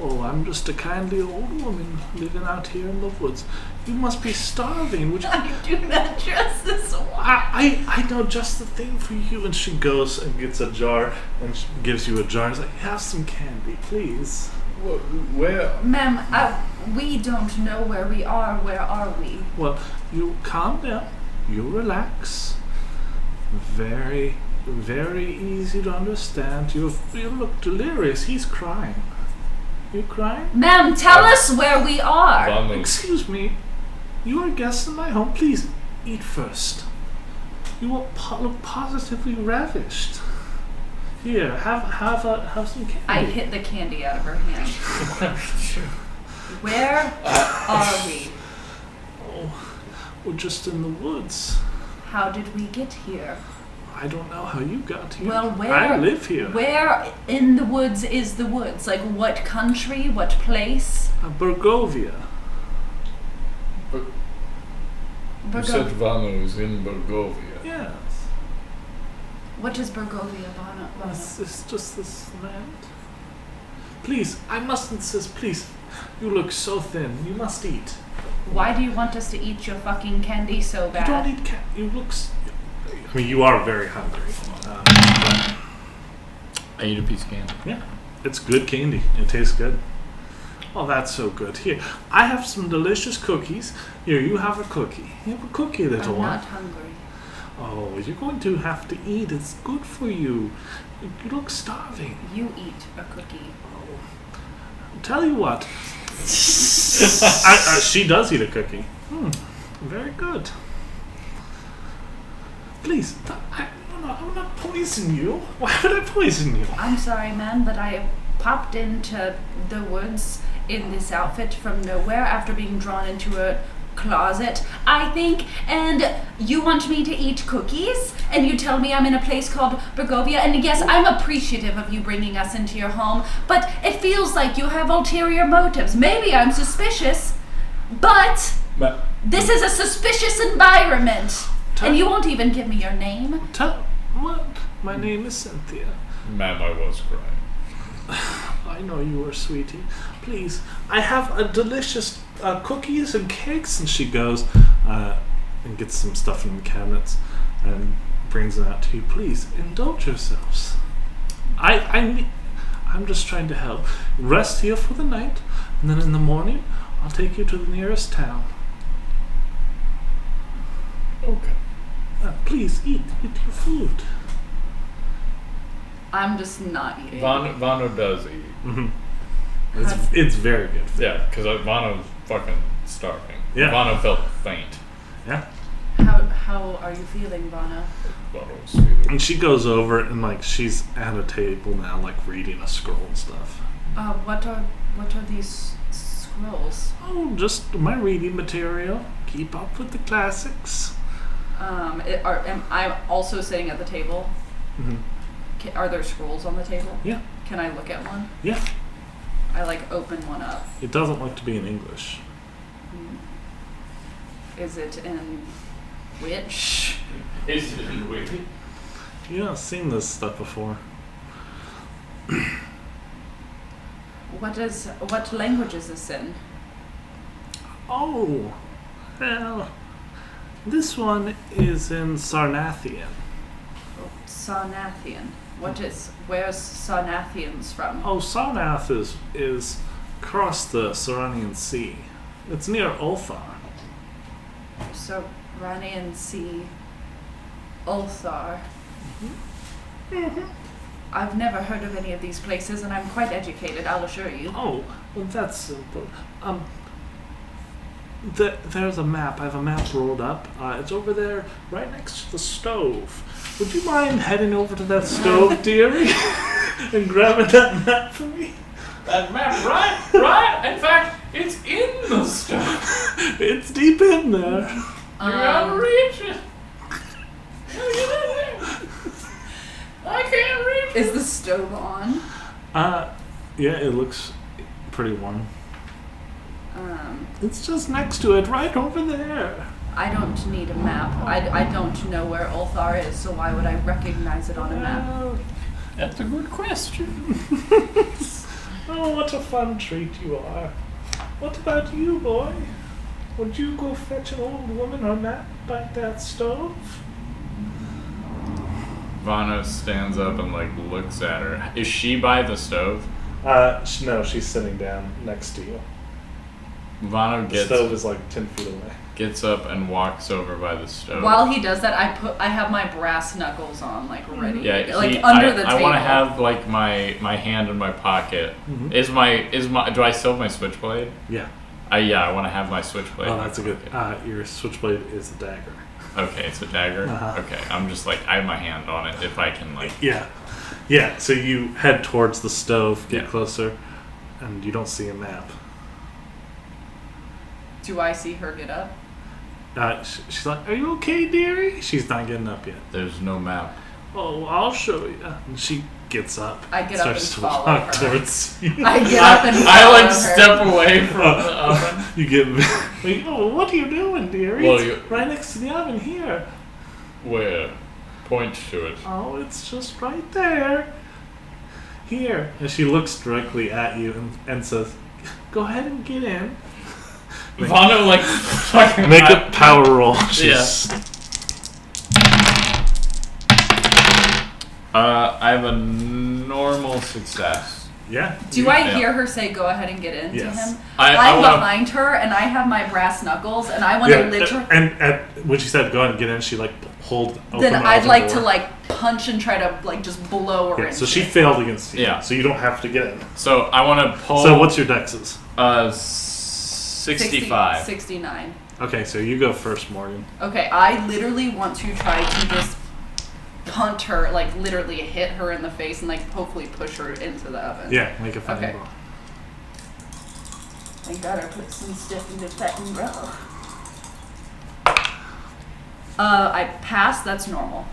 [SPEAKER 1] Oh, I'm just a kindly old woman living out here in the woods. You must be starving.
[SPEAKER 2] I do not trust this one.
[SPEAKER 1] I know just the thing for you. And she goes and gets a jar and she gives you a jar. It's like, have some candy, please.
[SPEAKER 3] Where?
[SPEAKER 2] Ma'am, we don't know where we are. Where are we?
[SPEAKER 1] Well, you calm down. You relax. Very very easy to understand. You look delirious. He's crying. You crying?
[SPEAKER 2] Ma'am, tell us where we are.
[SPEAKER 3] Vanu,
[SPEAKER 1] Excuse me. You are guests in my home. Please, eat first. You will look positively ravished. Here, have some candy.
[SPEAKER 2] I hit the candy out of her hand. Where are we?
[SPEAKER 1] Oh, we're just in the woods.
[SPEAKER 2] How did we get here?
[SPEAKER 1] I don't know how you got here.
[SPEAKER 2] Well, where?
[SPEAKER 1] I live here.
[SPEAKER 2] Where in the woods is the woods? Like what country? What place?
[SPEAKER 1] Burgovia.
[SPEAKER 3] you said Vanu is in Burgovia.
[SPEAKER 1] Yes.
[SPEAKER 2] What is Burgovia, Vana?
[SPEAKER 1] It's just this land. Please, I must insist, please. You look so thin. You must eat.
[SPEAKER 2] Why do you want us to eat your fucking candy so bad?
[SPEAKER 1] You don't eat you look... I mean, you are very hungry. But
[SPEAKER 3] I eat a piece of candy.
[SPEAKER 1] yeah, it's good candy. It tastes good. Oh, that's so good. Here, I have some delicious cookies. Here, you have a cookie. You have a cookie, little
[SPEAKER 2] I'm
[SPEAKER 1] one.
[SPEAKER 2] not hungry.
[SPEAKER 1] Oh, you're going to have to eat. It's good for you. You look starving.
[SPEAKER 2] You eat a cookie.
[SPEAKER 1] Tell you what. She does eat a cookie. Very good. Please, I'm not poison you. Why would I poison you?
[SPEAKER 2] I'm sorry, man, but I popped into the woods in this outfit from nowhere after being drawn into a closet, I think, and you want me to eat cookies, and you tell me I'm in a place called Burgovia, and yes, I'm appreciative of you bringing us into your home, but it feels like you have ulterior motives. Maybe I'm suspicious, but this is a suspicious environment, and you won't even give me your name.
[SPEAKER 1] What? My name is Cynthia.
[SPEAKER 3] Ma'am, I was crying.
[SPEAKER 1] I know you were, sweetie. Please, I have a delicious cookies and cakes. And she goes and gets some stuff from the cabinets and brings it out to you. Please, indulge yourselves. I'm just trying to help. Rest here for the night, and then in the morning, I'll take you to the nearest town.
[SPEAKER 3] Okay.
[SPEAKER 1] Please, eat your food.
[SPEAKER 2] I'm just not eating.
[SPEAKER 3] Vanu does eat.
[SPEAKER 1] Mm-hmm. It's very good food.
[SPEAKER 3] Yeah, because Vanu's fucking starving.
[SPEAKER 1] Yeah.
[SPEAKER 3] Vanu felt faint.
[SPEAKER 1] Yeah.
[SPEAKER 2] How are you feeling, Vana?
[SPEAKER 3] Vanu was feeling.
[SPEAKER 1] And she goes over and she's at a table now, reading a scroll and stuff.
[SPEAKER 2] What are these scrolls?
[SPEAKER 1] Oh, just my reading material. Keep up with the classics.
[SPEAKER 2] Am I also sitting at the table?
[SPEAKER 1] Mm-hmm.
[SPEAKER 2] Are there scrolls on the table?
[SPEAKER 1] Yeah.
[SPEAKER 2] Can I look at one?
[SPEAKER 1] Yeah.
[SPEAKER 2] I open one up.
[SPEAKER 1] It doesn't look to be in English.
[SPEAKER 2] Is it in which?
[SPEAKER 3] Is it in Wiki?
[SPEAKER 1] You know, I've seen this stuff before.
[SPEAKER 2] What language is this in?
[SPEAKER 1] Oh, well, this one is in Sarnathian.
[SPEAKER 2] Sarnathian. Where's Sarnathians from?
[SPEAKER 1] Oh, Sarnath is across the Saranian Sea. It's near Ulthar.
[SPEAKER 2] Saranian Sea, Ulthar.
[SPEAKER 1] Mm-hmm.
[SPEAKER 2] I've never heard of any of these places, and I'm quite educated, I'll assure you.
[SPEAKER 1] Oh, well, that's simple. There's a map. I have a map rolled up. It's over there, right next to the stove. Would you mind heading over to that stove, dearie, and grabbing that map for me?
[SPEAKER 3] That map, right? In fact, it's in the stuff.
[SPEAKER 1] It's deep in there.
[SPEAKER 3] You gotta reach it. I can't reach it.
[SPEAKER 2] Is the stove on?
[SPEAKER 1] Yeah, it looks pretty warm.
[SPEAKER 2] Um,
[SPEAKER 1] It's just next to it, right over there.
[SPEAKER 2] I don't need a map. I don't know where Ulthar is, so why would I recognize it on a map?
[SPEAKER 1] Well,
[SPEAKER 3] That's a good question.
[SPEAKER 1] oh, what a fun treat you are. What about you, boy? Would you go fetch an old woman her map by that stove?
[SPEAKER 3] Vana stands up and looks at her. Is she by the stove?
[SPEAKER 1] No, she's sitting down next to you.
[SPEAKER 3] Vano
[SPEAKER 1] The stove is like 10 feet away.
[SPEAKER 3] gets up and walks over by the stove.
[SPEAKER 2] While he does that, I have my brass knuckles on, like ready.
[SPEAKER 3] Yeah,
[SPEAKER 2] like under the table.
[SPEAKER 3] I want to have like my hand in my pocket.
[SPEAKER 1] Mhm.
[SPEAKER 3] Is my do I still have my switchblade?
[SPEAKER 1] Yeah.
[SPEAKER 3] I want to have my switchblade.
[SPEAKER 1] Oh,
[SPEAKER 3] in my
[SPEAKER 1] that's a good.
[SPEAKER 3] pocket.
[SPEAKER 1] Your switchblade is a dagger.
[SPEAKER 3] Okay, it's a dagger.
[SPEAKER 1] Uh-huh.
[SPEAKER 3] Okay, I'm just like I have my hand on it if I can like.
[SPEAKER 1] Yeah. Yeah. So you head towards the stove, get
[SPEAKER 3] Yeah.
[SPEAKER 1] closer, and you don't see a map.
[SPEAKER 2] Do I see her get up?
[SPEAKER 1] She's like, "Are you okay, dearie?" She's not getting up yet.
[SPEAKER 3] There's no map.
[SPEAKER 1] Oh, I'll show you. And she gets up.
[SPEAKER 2] I get up and
[SPEAKER 1] starts to
[SPEAKER 2] follow
[SPEAKER 1] walk
[SPEAKER 2] her.
[SPEAKER 1] towards you.
[SPEAKER 2] I get up and
[SPEAKER 3] I
[SPEAKER 2] follow
[SPEAKER 3] like
[SPEAKER 2] her.
[SPEAKER 3] step away from the oven.
[SPEAKER 1] You get. Oh, what are you doing, dearie?
[SPEAKER 3] Well,
[SPEAKER 1] It's
[SPEAKER 3] you-
[SPEAKER 1] right next to the oven here.
[SPEAKER 3] Where? Point to it.
[SPEAKER 1] Oh, it's just right there. Here. And she looks directly at you and says, "Go ahead and get in."
[SPEAKER 3] Vano like fucking
[SPEAKER 1] Make a power roll. She's
[SPEAKER 3] I have a normal success.
[SPEAKER 1] yeah.
[SPEAKER 2] Do I
[SPEAKER 3] Yeah.
[SPEAKER 2] hear her say, "Go ahead and get in" to
[SPEAKER 1] Yes.
[SPEAKER 2] him?
[SPEAKER 3] I
[SPEAKER 2] I'm
[SPEAKER 3] wanna-
[SPEAKER 2] behind her, and I have my brass knuckles, and I want to literally.
[SPEAKER 1] And when she said go ahead and get in, she like pulled open
[SPEAKER 2] Then
[SPEAKER 1] the
[SPEAKER 2] I'd
[SPEAKER 1] oven
[SPEAKER 2] like
[SPEAKER 1] door.
[SPEAKER 2] to like punch and try to like just blow her
[SPEAKER 1] Yeah,
[SPEAKER 2] in.
[SPEAKER 1] so she failed against you.
[SPEAKER 3] Yeah.
[SPEAKER 1] So you don't have to get in.
[SPEAKER 3] So I want to pull.
[SPEAKER 1] So what's your dexes?
[SPEAKER 3] 65.
[SPEAKER 2] 69.
[SPEAKER 1] Okay, so you go first, Morgan.
[SPEAKER 2] Okay, I literally want to try to just punt her, like literally hit her in the face and like hopefully push her into the oven.
[SPEAKER 1] Yeah, make a fighting
[SPEAKER 2] Okay.
[SPEAKER 1] roll.
[SPEAKER 2] Thank God I put some stuff into fighting roll. I passed, that's normal.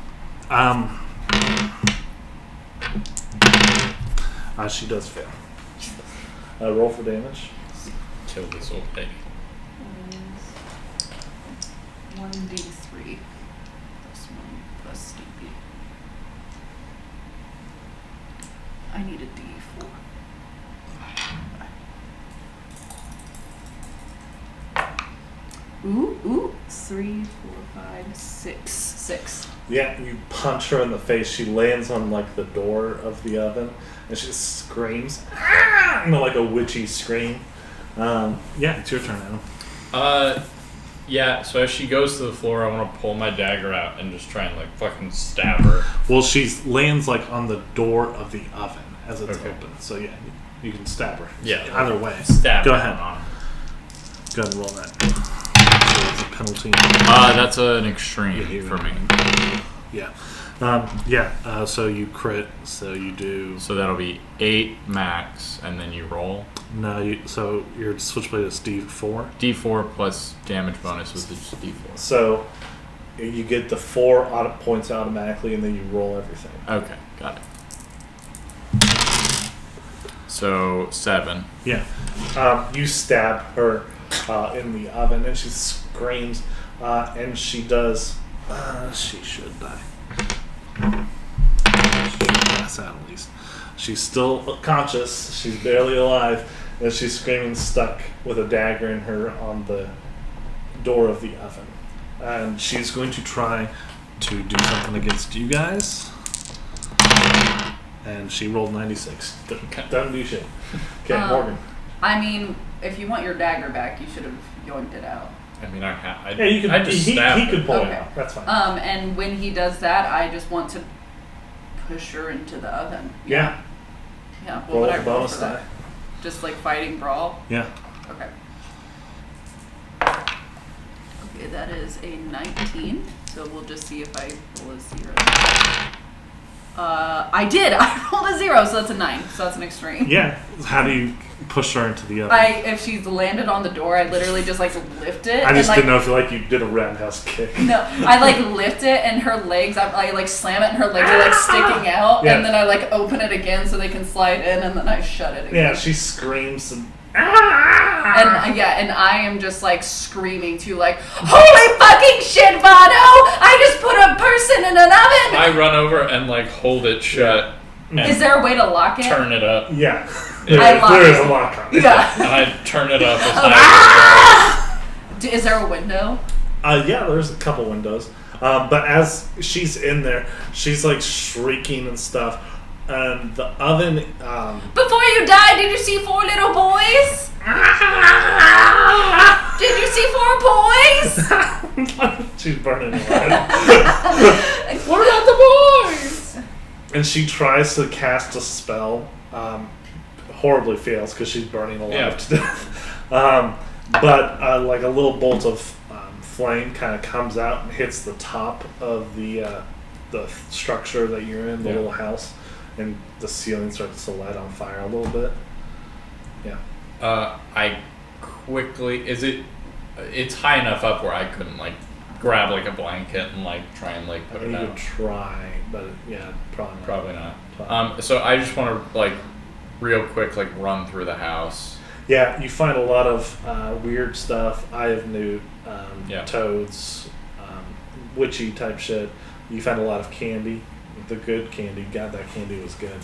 [SPEAKER 1] She does fail. Roll for damage.
[SPEAKER 3] Kill this old lady.
[SPEAKER 2] 1d3 plus 1 plus sleepy. I need a d4. Ooh, 3, 4, 5, 6. 6.
[SPEAKER 1] Yeah, you punch her in the face. She lands on like the door of the oven, and she screams, "Ah!" Like a witchy scream. Yeah, it's your turn, Adam.
[SPEAKER 3] Yeah, so as she goes to the floor, I want to pull my dagger out and just try and like fucking stab her.
[SPEAKER 1] Well, she lands like on the door of the oven as it's
[SPEAKER 3] Okay.
[SPEAKER 1] open. So yeah, you can stab her.
[SPEAKER 3] Yeah.
[SPEAKER 1] Either way.
[SPEAKER 3] Stab
[SPEAKER 1] Go
[SPEAKER 3] her
[SPEAKER 1] ahead.
[SPEAKER 3] on.
[SPEAKER 1] Go ahead and roll that. So it's a penalty.
[SPEAKER 3] That's an extreme
[SPEAKER 1] Yeah,
[SPEAKER 3] for me.
[SPEAKER 1] Yeah. So you crit. So you do.
[SPEAKER 3] So that'll be 8 max, and then you roll.
[SPEAKER 1] No. So your switchblade is D4.
[SPEAKER 3] D4 plus damage bonus with the D4.
[SPEAKER 1] So you get the 4 points automatically, and then you roll everything.
[SPEAKER 3] Okay, got it. So 7.
[SPEAKER 1] Yeah. You stab her in the oven, and she screams, and she does. She should die. She should pass out at least. She's still conscious. She's barely alive, and she's screaming, stuck with a dagger in her on the door of the oven. And she's going to try to do something against you guys. And she rolled 96. Doesn't do shit. Okay, Morgan.
[SPEAKER 2] I mean, if you want your dagger back, you should have yoinked it out.
[SPEAKER 3] I mean,
[SPEAKER 1] Yeah, you could.
[SPEAKER 3] I just
[SPEAKER 1] He
[SPEAKER 3] stabbed
[SPEAKER 1] could
[SPEAKER 3] her.
[SPEAKER 1] pull it
[SPEAKER 2] Okay.
[SPEAKER 1] out. That's fine.
[SPEAKER 2] And when he does that, I just want to push her into the oven.
[SPEAKER 1] Yeah.
[SPEAKER 2] Yeah. What
[SPEAKER 1] Roll
[SPEAKER 2] would I
[SPEAKER 1] a
[SPEAKER 2] roll
[SPEAKER 1] bonus
[SPEAKER 2] for that?
[SPEAKER 1] die.
[SPEAKER 2] Just like fighting brawl.
[SPEAKER 1] Yeah.
[SPEAKER 2] Okay. Okay, that is a 19. So we'll just see if I roll a 0. I did. I rolled a 0, so that's a 9. So that's an extreme.
[SPEAKER 1] Yeah. How do you push her into the oven?
[SPEAKER 2] If she's landed on the door, I literally just like lift it.
[SPEAKER 1] I just
[SPEAKER 2] and, like,
[SPEAKER 1] didn't know if you did a roundhouse kick.
[SPEAKER 2] No, I like lift it and her legs, I like slam it and her legs are like sticking out,
[SPEAKER 1] Yeah.
[SPEAKER 2] and then I like open it again so they can slide in, and then I shut it again.
[SPEAKER 1] Yeah, she screams and.
[SPEAKER 2] And I am just like screaming too, like, holy fucking shit, Vano! I just put a person in an oven!
[SPEAKER 3] I run over and like hold it shut. And
[SPEAKER 2] Is there a way to lock it?
[SPEAKER 3] turn it up?
[SPEAKER 1] Yeah.
[SPEAKER 2] I lock
[SPEAKER 1] there is
[SPEAKER 2] it.
[SPEAKER 1] a lock on it.
[SPEAKER 2] Yeah.
[SPEAKER 3] And I turn it up as
[SPEAKER 2] Oh.
[SPEAKER 3] high
[SPEAKER 2] Is there a window?
[SPEAKER 1] Yeah, there's a couple windows. But as she's in there, she's like shrieking and stuff. And the oven.
[SPEAKER 2] Before you died, did you see 4 little boys? Did you see 4 boys?
[SPEAKER 1] She's burning alive.
[SPEAKER 2] What about the boys?
[SPEAKER 1] And she tries to cast a spell. Horribly fails because she's burning alive to death. But like a little bolt of flame kind of comes out and hits the top of the structure that you're in, the little house, and the ceiling starts to light on fire a little bit. Yeah.
[SPEAKER 3] I quickly it's high enough up where I couldn't like grab like a blanket and like try and like put it
[SPEAKER 1] You
[SPEAKER 3] out.
[SPEAKER 1] could try, but yeah, probably not.
[SPEAKER 3] Not. So I just want to like real quick like run through the house.
[SPEAKER 1] Yeah, you find a lot of weird stuff. Eye of Newt, toads, witchy type shit. You find a lot of candy, the good candy. God, that candy was good.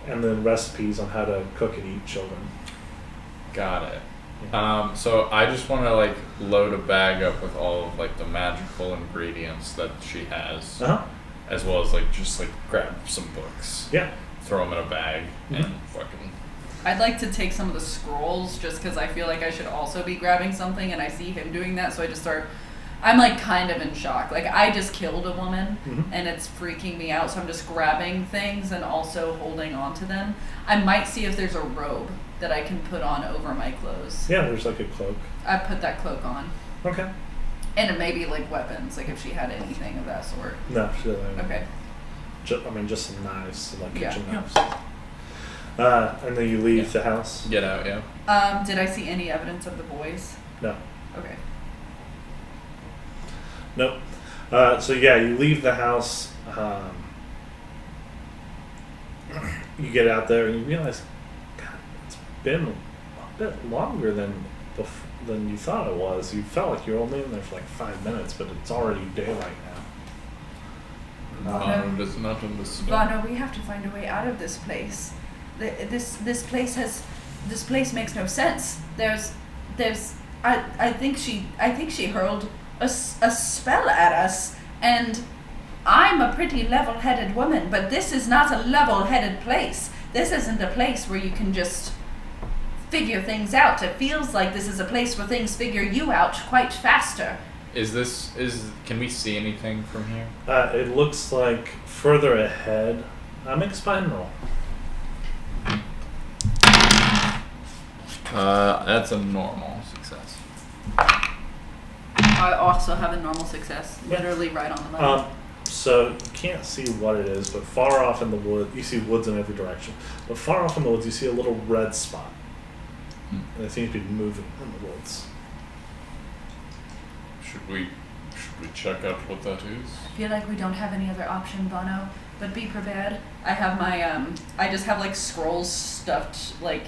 [SPEAKER 1] And then recipes on how to cook and eat children.
[SPEAKER 3] Got it.
[SPEAKER 1] Yeah.
[SPEAKER 3] So I just want to like load a bag up with all of like the magical ingredients that she has, as well as like just like grab some books.
[SPEAKER 1] Yeah.
[SPEAKER 3] Throw them in a bag and fucking.
[SPEAKER 2] I'd like to take some of the scrolls just because I feel like I should also be grabbing something, and I see him doing that, so I just start. I'm like kind of in shock. Like I just killed a woman, and it's freaking me out. So I'm just grabbing things and also holding on to them. I might see if there's a robe that I can put on over my clothes.
[SPEAKER 1] Yeah, there's like a cloak.
[SPEAKER 2] I put that cloak on.
[SPEAKER 1] Okay.
[SPEAKER 2] And it maybe like weapons, like if she had anything of that sort.
[SPEAKER 1] No, she doesn't.
[SPEAKER 2] Okay.
[SPEAKER 1] Just some knives, like kitchen
[SPEAKER 2] Yeah.
[SPEAKER 1] knives. And then you leave the house.
[SPEAKER 3] Get out, yeah.
[SPEAKER 2] Did I see any evidence of the boys?
[SPEAKER 1] No.
[SPEAKER 2] Okay.
[SPEAKER 1] Nope. So yeah, you leave the house. You get out there and you realize, God, it's been a bit longer than you thought it was. You felt like you were only in there for like 5 minutes, but it's already daylight now.
[SPEAKER 3] Does not understand.
[SPEAKER 2] Vana, we have to find a way out of this place. This place makes no sense. I think she hurled a spell at us, and I'm a pretty level-headed woman, but this is not a level-headed place. This isn't a place where you can just figure things out. It feels like this is a place where things figure you out quite faster.
[SPEAKER 3] Can we see anything from here?
[SPEAKER 1] It looks like further ahead. Make a spine roll.
[SPEAKER 3] That's a normal success.
[SPEAKER 2] I also have a normal success, literally right on the money.
[SPEAKER 1] So you can't see what it is, but far off in the wood, you see woods in every direction. But far off in the woods, you see a little red spot, and it seems to be moving in the woods.
[SPEAKER 3] Should we check out what that is?
[SPEAKER 2] I feel like we don't have any other option, Bono, but be prepared. I have my, I just have like scrolls stuffed like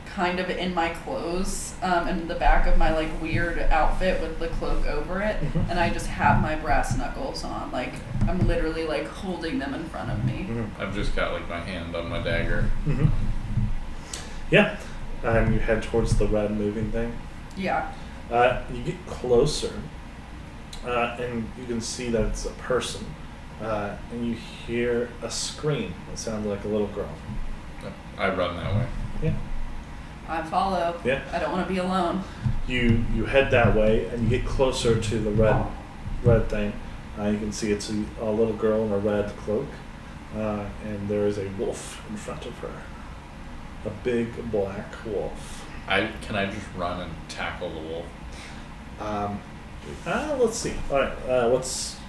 [SPEAKER 2] kind of in my clothes, in the back of my like weird outfit with the cloak over it, and I just have my brass knuckles on. Like I'm literally like holding them in front of me.
[SPEAKER 3] I've just got like my hand on my dagger.
[SPEAKER 1] Yeah, and you head towards the red moving thing.
[SPEAKER 2] Yeah.
[SPEAKER 1] You get closer, and you can see that it's a person, and you hear a scream that sounds like a little girl.
[SPEAKER 3] I run that way.
[SPEAKER 1] Yeah.
[SPEAKER 2] I follow.
[SPEAKER 1] Yeah.
[SPEAKER 2] I don't want to be alone.
[SPEAKER 1] You head that way, and you get closer to the red thing. You can see it's a little girl in a red cloak, and there is a wolf in front of her, a big black wolf.
[SPEAKER 3] Can I just run and tackle the wolf?
[SPEAKER 1] Let's see. All right,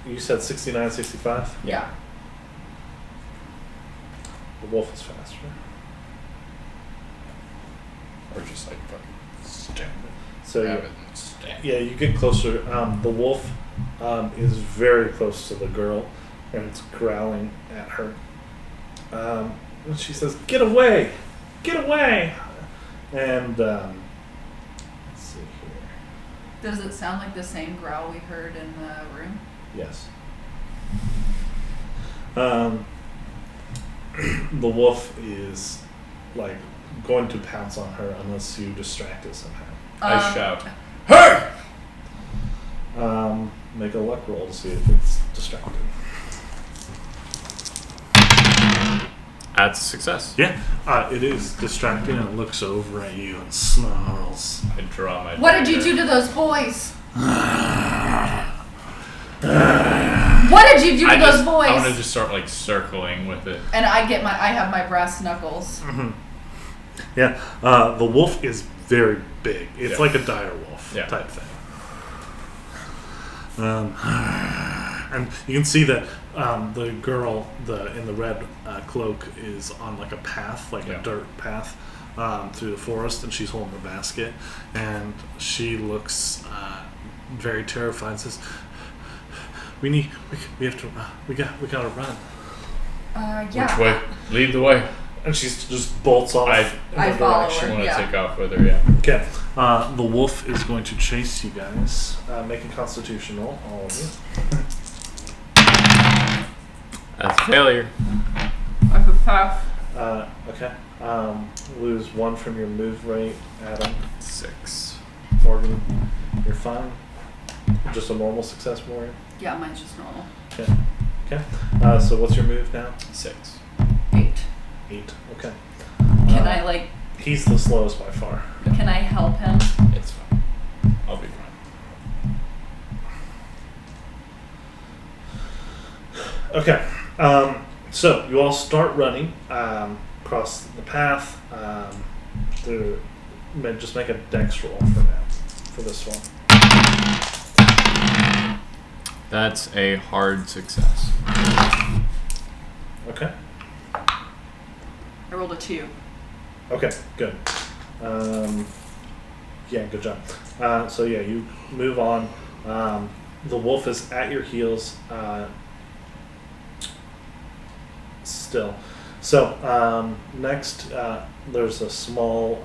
[SPEAKER 1] you said 69, 65?
[SPEAKER 2] Yeah.
[SPEAKER 1] The wolf is faster.
[SPEAKER 3] Or just like fucking stab it.
[SPEAKER 1] So
[SPEAKER 3] Grab it and stab.
[SPEAKER 1] yeah, you get closer. The wolf is very close to the girl, and it's growling at her. And she says, "Get away! Get away!" And let's see here.
[SPEAKER 2] Does it sound like the same growl we heard in the room?
[SPEAKER 1] Yes. The wolf is like going to pounce on her unless you distract it somehow.
[SPEAKER 3] I shout, "Hey!"
[SPEAKER 1] Make a luck roll to see if it's distracted.
[SPEAKER 3] That's a success.
[SPEAKER 1] Yeah, it is distracting and it looks over at you and snarls.
[SPEAKER 3] I draw my.
[SPEAKER 2] What did you do to those boys? What did you do to those boys?
[SPEAKER 3] I want to just start like circling with it.
[SPEAKER 2] And I have my brass knuckles.
[SPEAKER 1] Mm-hmm. Yeah, the wolf is very big. It's like a dire wolf type thing. And you can see that the girl in the red cloak is on like a path, like a dirt path through the forest, and she's holding a basket, and she looks very terrified and says, we gotta run.
[SPEAKER 2] Yeah.
[SPEAKER 3] Which way? Lead the way.
[SPEAKER 1] And she just bolts off in
[SPEAKER 2] I
[SPEAKER 1] the
[SPEAKER 2] follow
[SPEAKER 1] direction.
[SPEAKER 2] her.
[SPEAKER 3] I want to
[SPEAKER 2] Yeah.
[SPEAKER 3] take off with her, yeah.
[SPEAKER 1] Okay. The wolf is going to chase you guys. Make a constitution roll, all of you.
[SPEAKER 3] That's a failure.
[SPEAKER 2] I could pass.
[SPEAKER 1] Okay. Lose 1 from your move rate, Adam.
[SPEAKER 3] 6.
[SPEAKER 1] Morgan, you're fine. Just a normal success, Morgan.
[SPEAKER 2] Yeah, mine's just normal.
[SPEAKER 1] Okay. Okay. So what's your move now?
[SPEAKER 3] 6.
[SPEAKER 2] 8.
[SPEAKER 1] 8. Okay.
[SPEAKER 2] Can I like?
[SPEAKER 1] He's the slowest by far.
[SPEAKER 2] Can I help him?
[SPEAKER 3] It's fine. I'll be fine.
[SPEAKER 1] Okay. So you all start running across the path. Just make a dex roll for now, for this one.
[SPEAKER 3] That's a hard success.
[SPEAKER 1] Okay.
[SPEAKER 2] I rolled a 2.
[SPEAKER 1] Okay. Good. Yeah. Good job. So yeah, you move on. The wolf is at your heels. Still. So next, there's a small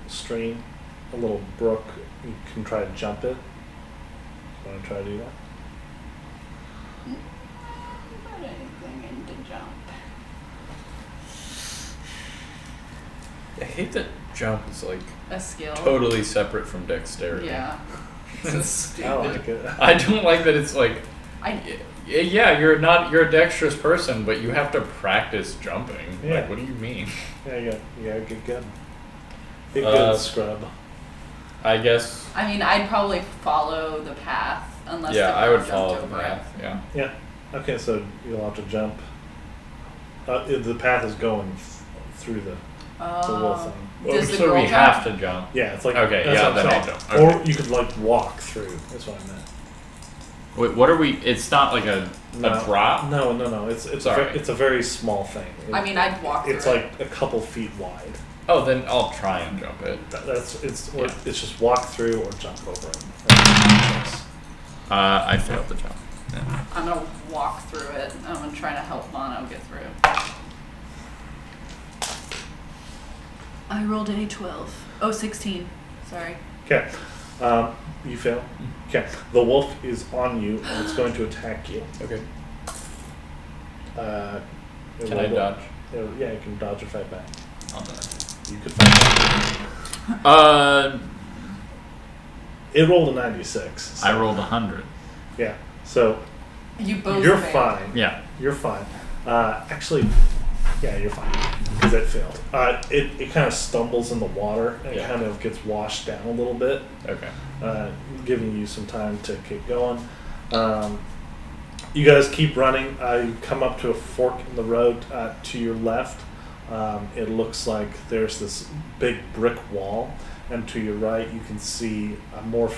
[SPEAKER 1] stream, a little brook. You can try to jump it. You want to try to do that?
[SPEAKER 2] Put anything into jump.
[SPEAKER 3] I hate that jump is like
[SPEAKER 2] A skill.
[SPEAKER 3] totally separate from dexterity.
[SPEAKER 2] Yeah.
[SPEAKER 1] I like it.
[SPEAKER 3] I don't like that it's like, yeah, you're a dexterous person, but you have to practice jumping.
[SPEAKER 1] Yeah.
[SPEAKER 3] Like, what do you mean?
[SPEAKER 1] Yeah, you gotta get good. Get good, scrub.
[SPEAKER 3] I guess.
[SPEAKER 2] I mean, I'd probably follow the path unless.
[SPEAKER 3] Yeah,
[SPEAKER 2] the
[SPEAKER 3] I would
[SPEAKER 2] girl
[SPEAKER 3] follow
[SPEAKER 2] jumped
[SPEAKER 3] the
[SPEAKER 2] over it.
[SPEAKER 3] path. Yeah.
[SPEAKER 1] Yeah. Okay, so you'll have to jump. The path is going through the wolf thing.
[SPEAKER 2] Does the
[SPEAKER 3] So
[SPEAKER 2] girl
[SPEAKER 3] we
[SPEAKER 2] jump?
[SPEAKER 3] have to jump.
[SPEAKER 1] Yeah, it's like
[SPEAKER 3] Okay,
[SPEAKER 1] that's
[SPEAKER 3] yeah,
[SPEAKER 1] what I'm
[SPEAKER 3] then I'll
[SPEAKER 1] saying.
[SPEAKER 3] jump. Okay.
[SPEAKER 1] Or you could like walk through. That's what I meant.
[SPEAKER 3] Wait, what are we? It's not like a drop.
[SPEAKER 1] No. It's
[SPEAKER 3] Sorry.
[SPEAKER 1] it's a very small thing.
[SPEAKER 2] I mean, I'd walk
[SPEAKER 1] It's
[SPEAKER 2] through
[SPEAKER 1] like a couple feet wide.
[SPEAKER 3] Oh, then I'll try and jump it.
[SPEAKER 1] It's just walk through or jump over it.
[SPEAKER 3] I failed the jump. Yeah.
[SPEAKER 2] I'm gonna walk through it. I'm gonna try to help Mono get through. I rolled a 12. Oh, 16. Sorry.
[SPEAKER 1] Okay. You fail. Okay. The wolf is on you and it's going to attack you.
[SPEAKER 3] Okay.
[SPEAKER 1] It
[SPEAKER 3] Can I
[SPEAKER 1] will-
[SPEAKER 3] dodge?
[SPEAKER 1] Yeah, you can dodge or fight back.
[SPEAKER 3] I'll dodge.
[SPEAKER 1] You could fight back. It rolled a 96. so-
[SPEAKER 3] I rolled 100.
[SPEAKER 1] Yeah. So
[SPEAKER 2] You both.
[SPEAKER 1] you're
[SPEAKER 2] failed.
[SPEAKER 1] fine.
[SPEAKER 3] Yeah.
[SPEAKER 1] You're fine. Actually, yeah, you're fine because it failed. It kind of stumbles in the water and
[SPEAKER 3] Yeah.
[SPEAKER 1] kind of gets washed down a little bit,
[SPEAKER 3] Okay.
[SPEAKER 1] giving you some time to keep going. You guys keep running. You come up to a fork in the road to your left. It looks like there's this big brick wall, and to your right you can see a more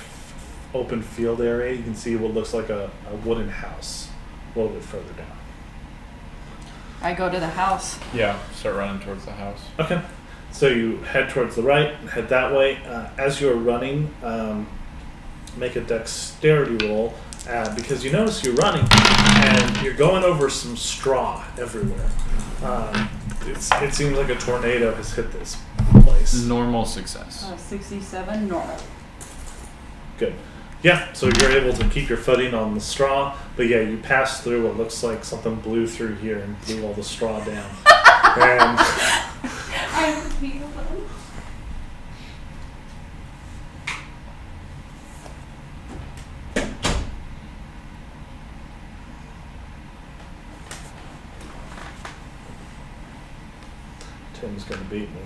[SPEAKER 1] open field area. You can see what looks like a wooden house a little bit further down.
[SPEAKER 2] I go to the house.
[SPEAKER 3] Yeah. Start running towards the house.
[SPEAKER 1] Okay. So you head towards the right, head that way. As you're running, make a dexterity roll because you notice you're running and you're going over some straw everywhere. It seems like a tornado has hit this place.
[SPEAKER 3] Normal success.
[SPEAKER 2] 67 normal.
[SPEAKER 1] Good. Yeah, so you're able to keep your footing on the straw, but yeah, you pass through what looks like something blew through here and blew all the straw down. And
[SPEAKER 2] I feel them.
[SPEAKER 1] Tim's going to beat me.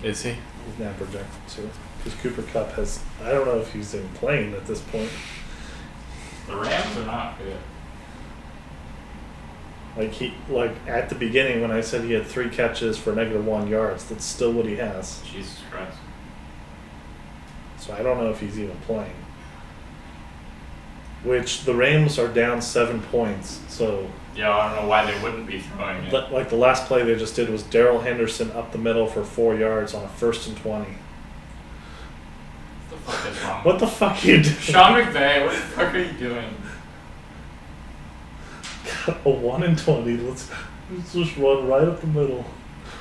[SPEAKER 3] Is he?
[SPEAKER 1] He's now projected to. Because Cooper Cup has... I don't know if he's even playing at this point.
[SPEAKER 3] The Rams are not good.
[SPEAKER 1] Like at the beginning when I said he had 3 catches for -1 yards, that's still what he has.
[SPEAKER 3] Jesus Christ.
[SPEAKER 1] So I don't know if he's even playing. Which the Rams are down 7 points. So
[SPEAKER 3] Yeah, I don't know why they wouldn't be throwing it.
[SPEAKER 1] like the last play they just did was Darrell Henderson up the middle for 4 yards on a 1st and 20.
[SPEAKER 3] What the fuck is wrong?
[SPEAKER 1] What the fuck are you doing?
[SPEAKER 3] Sean McVay, what the fuck are you doing?
[SPEAKER 1] A 1 and 20. Let's just run right up the middle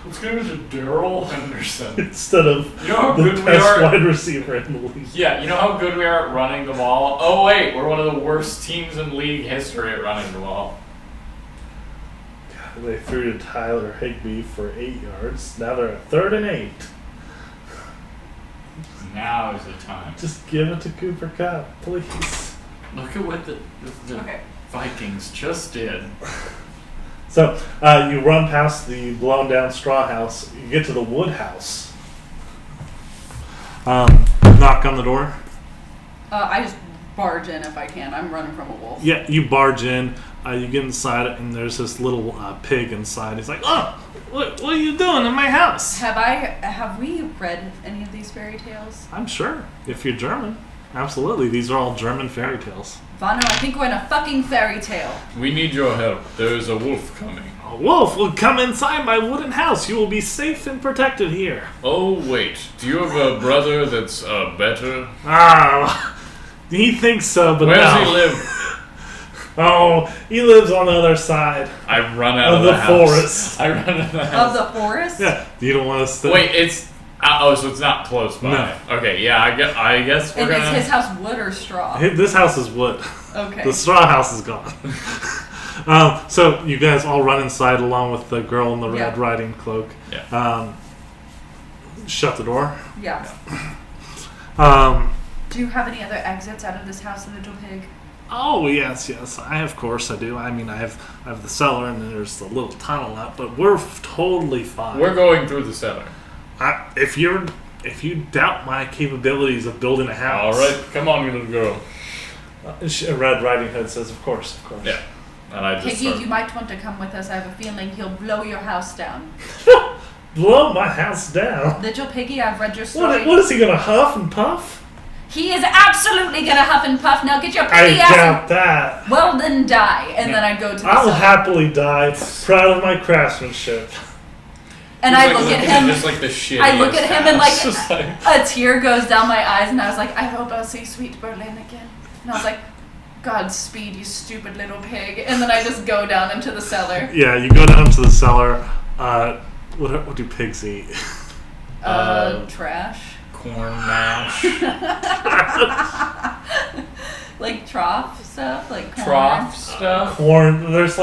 [SPEAKER 3] Let's give it to Darrell Henderson.
[SPEAKER 1] instead of
[SPEAKER 3] You know how
[SPEAKER 1] the
[SPEAKER 3] good we
[SPEAKER 1] best
[SPEAKER 3] are?
[SPEAKER 1] wide receiver in the league.
[SPEAKER 3] Yeah, you know how good we are at running the ball? Oh wait, we're one of the worst teams in league history at running the ball.
[SPEAKER 1] They threw to Tyler Higbee for 8 yards. Now they're at 3rd and 8.
[SPEAKER 3] Now is the time.
[SPEAKER 1] Just give it to Cooper Cup, please.
[SPEAKER 3] Look at what the
[SPEAKER 2] Okay.
[SPEAKER 3] Vikings just did.
[SPEAKER 1] So you run past the blown down straw house. You get to the wood house. Knock on the door.
[SPEAKER 2] I just barge in if I can. I'm running from a wolf.
[SPEAKER 1] Yeah, you barge in. You get inside it, and there's this little pig inside. He's like, "Oh, what are you doing in my house?"
[SPEAKER 2] Have we read any of these fairy tales?
[SPEAKER 1] I'm sure. If you're German, absolutely. These are all German fairy tales.
[SPEAKER 2] Vano, I think we're in a fucking fairy tale.
[SPEAKER 3] We need your help. There is a wolf coming.
[SPEAKER 1] A wolf will come inside my wooden house. You will be safe and protected here.
[SPEAKER 3] Oh wait, do you have a brother that's better?
[SPEAKER 1] Ah, he thinks so, but
[SPEAKER 3] Where
[SPEAKER 1] no.
[SPEAKER 3] does he live?
[SPEAKER 1] Oh, he lives on the other side
[SPEAKER 3] I run out
[SPEAKER 1] of
[SPEAKER 3] of
[SPEAKER 1] the
[SPEAKER 3] house.
[SPEAKER 1] forest.
[SPEAKER 3] I run out of the house.
[SPEAKER 2] Of the forest?
[SPEAKER 1] Yeah, you don't want to stay.
[SPEAKER 3] Wait, it's so it's not close by.
[SPEAKER 1] No.
[SPEAKER 3] Okay, yeah, I guess we're
[SPEAKER 2] And
[SPEAKER 3] gonna.
[SPEAKER 2] is his house wood or straw?
[SPEAKER 1] This house is wood.
[SPEAKER 2] Okay.
[SPEAKER 1] The straw house is gone. So you guys all run inside along with the girl in the Red
[SPEAKER 2] Yeah.
[SPEAKER 1] Riding Cloak.
[SPEAKER 3] Yeah.
[SPEAKER 1] Shut the door.
[SPEAKER 2] Yeah.
[SPEAKER 1] Um,
[SPEAKER 2] Do you have any other exits out of this house, little pig?
[SPEAKER 1] oh yes. Of course I do. I mean, I have the cellar and then there's the little tunnel up, but we're totally fine.
[SPEAKER 3] We're going through the cellar.
[SPEAKER 1] If you doubt my capabilities of building a house,
[SPEAKER 3] All right, come on, little girl.
[SPEAKER 1] Red Riding Hood says, "Of course."
[SPEAKER 3] Yeah, and I just
[SPEAKER 2] Piggy,
[SPEAKER 3] start-
[SPEAKER 2] you might want to come with us. I have a feeling he'll blow your house down.
[SPEAKER 1] Blow my house down.
[SPEAKER 2] Little Piggy, I've read your story.
[SPEAKER 1] What is he gonna huff and puff?
[SPEAKER 2] He is absolutely gonna huff and puff. Now get your
[SPEAKER 1] I
[SPEAKER 2] piggy ass.
[SPEAKER 1] doubt that.
[SPEAKER 2] Well, then die. And then I go to the
[SPEAKER 1] I'll
[SPEAKER 2] cellar.
[SPEAKER 1] happily die, proud of my craftsmanship.
[SPEAKER 2] And
[SPEAKER 3] He's
[SPEAKER 2] I
[SPEAKER 3] like
[SPEAKER 2] look at
[SPEAKER 3] looking
[SPEAKER 2] him.
[SPEAKER 3] just like the shit.
[SPEAKER 2] I look at him and like
[SPEAKER 3] Just like
[SPEAKER 2] a tear goes down my eyes, and I was like, I hope I'll see sweet Berlin again. And I was like, Godspeed, you stupid little pig. And then I just go down into the cellar.
[SPEAKER 1] Yeah, you go down to the cellar. What do pigs eat?
[SPEAKER 2] Trash.
[SPEAKER 3] corn mash.
[SPEAKER 2] Like trough stuff, like corn.
[SPEAKER 3] Trough stuff.
[SPEAKER 1] Corn. There's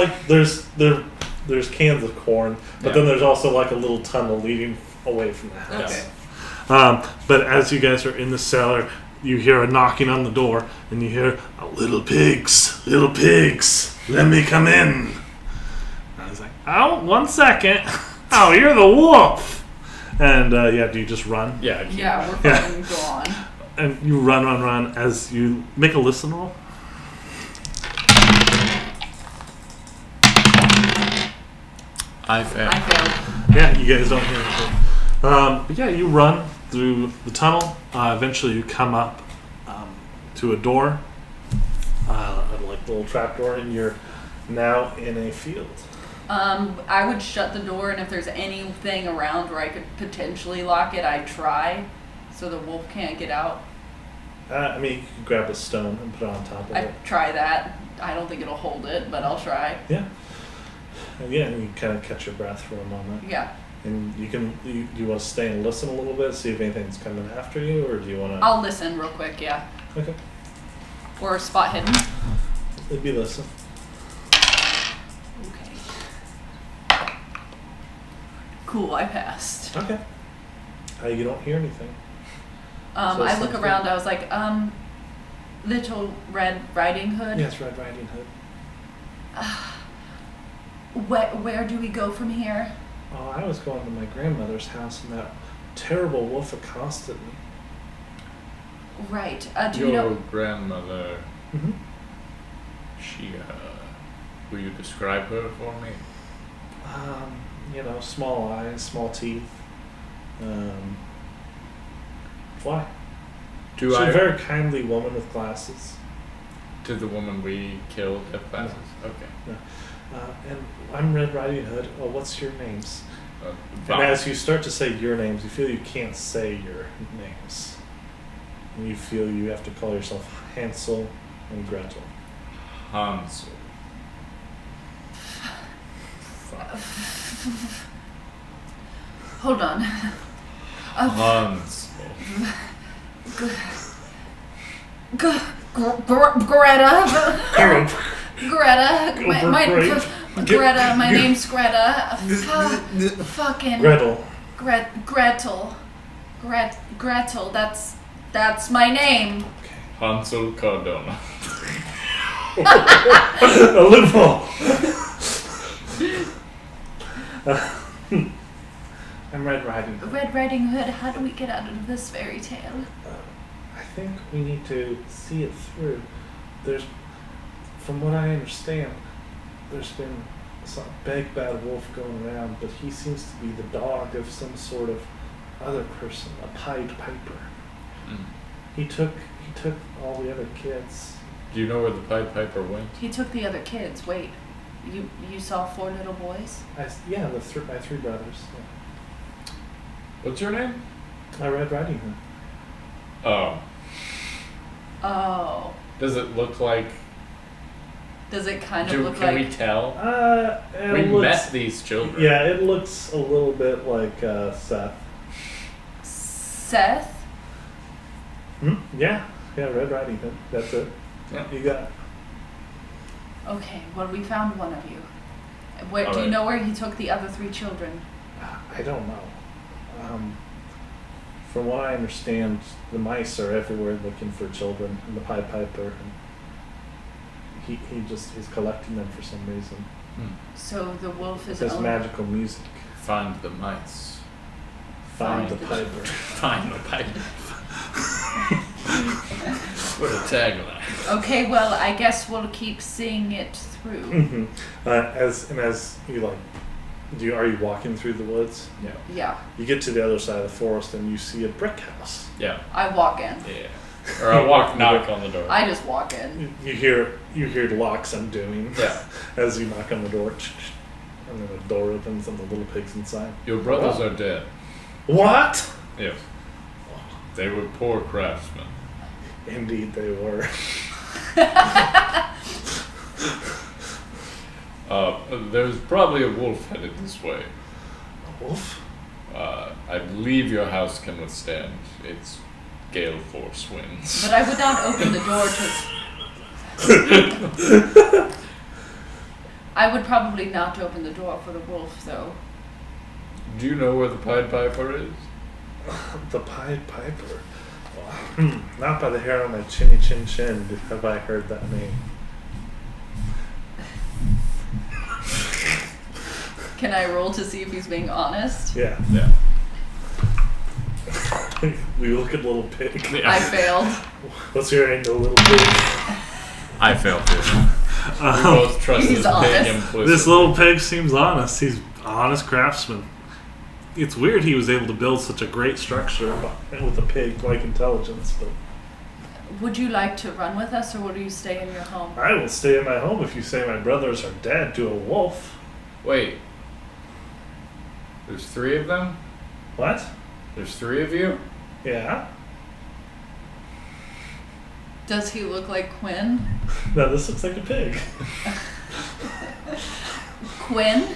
[SPEAKER 1] cans of corn, but
[SPEAKER 3] Yeah.
[SPEAKER 1] then there's also like a little tunnel leading away from the house.
[SPEAKER 2] Okay.
[SPEAKER 1] But as you guys are in the cellar, you hear a knocking on the door, and you hear, "Oh, little pigs, let me come in." I was like, "Oh, 1 second. Oh, you're the wolf." And do you just run?
[SPEAKER 3] Yeah. I keep
[SPEAKER 2] Yeah,
[SPEAKER 3] that.
[SPEAKER 2] we're fucking gone.
[SPEAKER 1] And you run as you make a listen roll.
[SPEAKER 3] I fail.
[SPEAKER 2] I failed.
[SPEAKER 1] Yeah, you guys don't hear anything. But yeah, you run through the tunnel. Eventually, you come up to a door, like a little trap door, and you're now in a field.
[SPEAKER 2] I would shut the door, and if there's anything around where I could potentially lock it, I'd try, so the wolf can't get out.
[SPEAKER 1] I mean, you can grab a stone and put it on top of it.
[SPEAKER 2] I'd try that. I don't think it'll hold it, but I'll try.
[SPEAKER 1] Yeah. And you kind of catch your breath for a moment.
[SPEAKER 2] Yeah.
[SPEAKER 1] And you want to stay and listen a little bit, see if anything's coming after you, or do you want to?
[SPEAKER 2] I'll listen real quick, yeah.
[SPEAKER 1] Okay.
[SPEAKER 2] Or spot hidden.
[SPEAKER 1] It'd be listen.
[SPEAKER 2] Okay. Cool, I passed.
[SPEAKER 1] Okay. You don't hear anything. So
[SPEAKER 2] I look
[SPEAKER 1] sounds
[SPEAKER 2] around,
[SPEAKER 1] good.
[SPEAKER 2] I was like, Little Red Riding Hood.
[SPEAKER 1] Yes, Red Riding Hood.
[SPEAKER 2] Where do we go from here?
[SPEAKER 1] Oh, I was going to my grandmother's house and that terrible wolf accosted me.
[SPEAKER 2] Right. Do
[SPEAKER 3] Your
[SPEAKER 2] you know?
[SPEAKER 3] grandmother,
[SPEAKER 1] Mm-hmm.
[SPEAKER 3] she, will you describe her for me?
[SPEAKER 1] Small eyes, small teeth. Why? She's a very kindly woman with glasses.
[SPEAKER 3] To the woman we killed at classes? Okay.
[SPEAKER 1] And I'm Red Riding Hood. Oh, what's your names?
[SPEAKER 3] Bob.
[SPEAKER 1] And as you start to say your names, you feel you can't say your names. And you feel you have to call yourself Hansel and Gretel.
[SPEAKER 3] Hansel.
[SPEAKER 2] Hold on.
[SPEAKER 3] Hansel.
[SPEAKER 2] Greta. Greta. Greta. My name's Greta. Fucking.
[SPEAKER 1] Gretel.
[SPEAKER 2] Gretel. Gretel. That's my name.
[SPEAKER 3] Hansel Cardona.
[SPEAKER 1] A loophole. I'm Red Riding Hood.
[SPEAKER 2] Red Riding Hood, how do we get out of this fairy tale?
[SPEAKER 1] I think we need to see it through. From what I understand, there's been some big bad wolf going around, but he seems to be the dog of some sort of other person, a Pied Piper.
[SPEAKER 3] Mm.
[SPEAKER 1] He took all the other kids.
[SPEAKER 3] Do you know where the Pied Piper went?
[SPEAKER 2] He took the other kids. Wait, you saw 4 little boys?
[SPEAKER 1] My 3 brothers. Yeah.
[SPEAKER 3] What's your name?
[SPEAKER 1] Red Riding Hood.
[SPEAKER 3] Oh.
[SPEAKER 2] Oh.
[SPEAKER 3] Does it look like...
[SPEAKER 2] Does it kind of look
[SPEAKER 3] Can
[SPEAKER 2] like...
[SPEAKER 3] we tell?
[SPEAKER 1] We
[SPEAKER 3] met these children.
[SPEAKER 1] Yeah, it looks a little bit like Seth.
[SPEAKER 2] Seth?
[SPEAKER 1] Yeah, Red Riding Hood. That's it.
[SPEAKER 3] Yeah.
[SPEAKER 1] You got it.
[SPEAKER 2] Okay, well, we found one of you. Do you
[SPEAKER 3] Alright.
[SPEAKER 2] know where he took the other 3 children?
[SPEAKER 1] I don't know. From what I understand, the mice are everywhere looking for children, and the Pied Piper, and he's collecting them for some reason.
[SPEAKER 2] So the wolf is
[SPEAKER 1] There's magical music.
[SPEAKER 3] Find the mice.
[SPEAKER 1] Find the Piper.
[SPEAKER 3] Find the Piper. What a tagline.
[SPEAKER 2] Okay, well, I guess we'll keep seeing it through.
[SPEAKER 1] Mm-hmm. As you are you walking through the woods?
[SPEAKER 3] Yeah.
[SPEAKER 2] Yeah,
[SPEAKER 1] You get to the other side of the forest and you see a brick house.
[SPEAKER 3] Yeah.
[SPEAKER 2] I walk in.
[SPEAKER 3] Yeah. Or I knock on the door.
[SPEAKER 2] I just walk in.
[SPEAKER 1] You hear the locks undoing.
[SPEAKER 3] Yeah.
[SPEAKER 1] As you knock on the door, and then the door opens and the little pig's inside.
[SPEAKER 3] Your brothers are dead.
[SPEAKER 1] What?
[SPEAKER 3] Yes. They were poor craftsmen.
[SPEAKER 1] Indeed, they were.
[SPEAKER 3] There's probably a wolf headed this way.
[SPEAKER 1] A wolf?
[SPEAKER 3] I believe your house can withstand its gale force winds.
[SPEAKER 2] But I would not open the door to... I would probably not open the door for the wolf, though.
[SPEAKER 3] Do you know where the Pied Piper is?
[SPEAKER 1] The Pied Piper? Not by the hair on my chinny chin chin have I heard that name.
[SPEAKER 2] Can I roll to see if he's being honest?
[SPEAKER 1] Yeah.
[SPEAKER 3] Yeah.
[SPEAKER 1] We look at little pig.
[SPEAKER 3] Yeah.
[SPEAKER 2] I failed.
[SPEAKER 1] What's your angle, little pig?
[SPEAKER 3] I failed too. We both trust
[SPEAKER 2] He's
[SPEAKER 3] this
[SPEAKER 2] honest.
[SPEAKER 3] pig implicitly.
[SPEAKER 1] This little pig seems honest. He's an honest craftsman. It's weird he was able to build such a great structure with a pig-like intelligence, but
[SPEAKER 2] Would you like to run with us, or will you stay in your home?
[SPEAKER 1] I will stay in my home if you say my brothers are dead to a wolf.
[SPEAKER 3] Wait. There's 3 of them?
[SPEAKER 1] What?
[SPEAKER 3] There's 3 of you?
[SPEAKER 1] Yeah?
[SPEAKER 2] Does he look like Quinn?
[SPEAKER 1] No, this looks like a pig.
[SPEAKER 2] Quinn?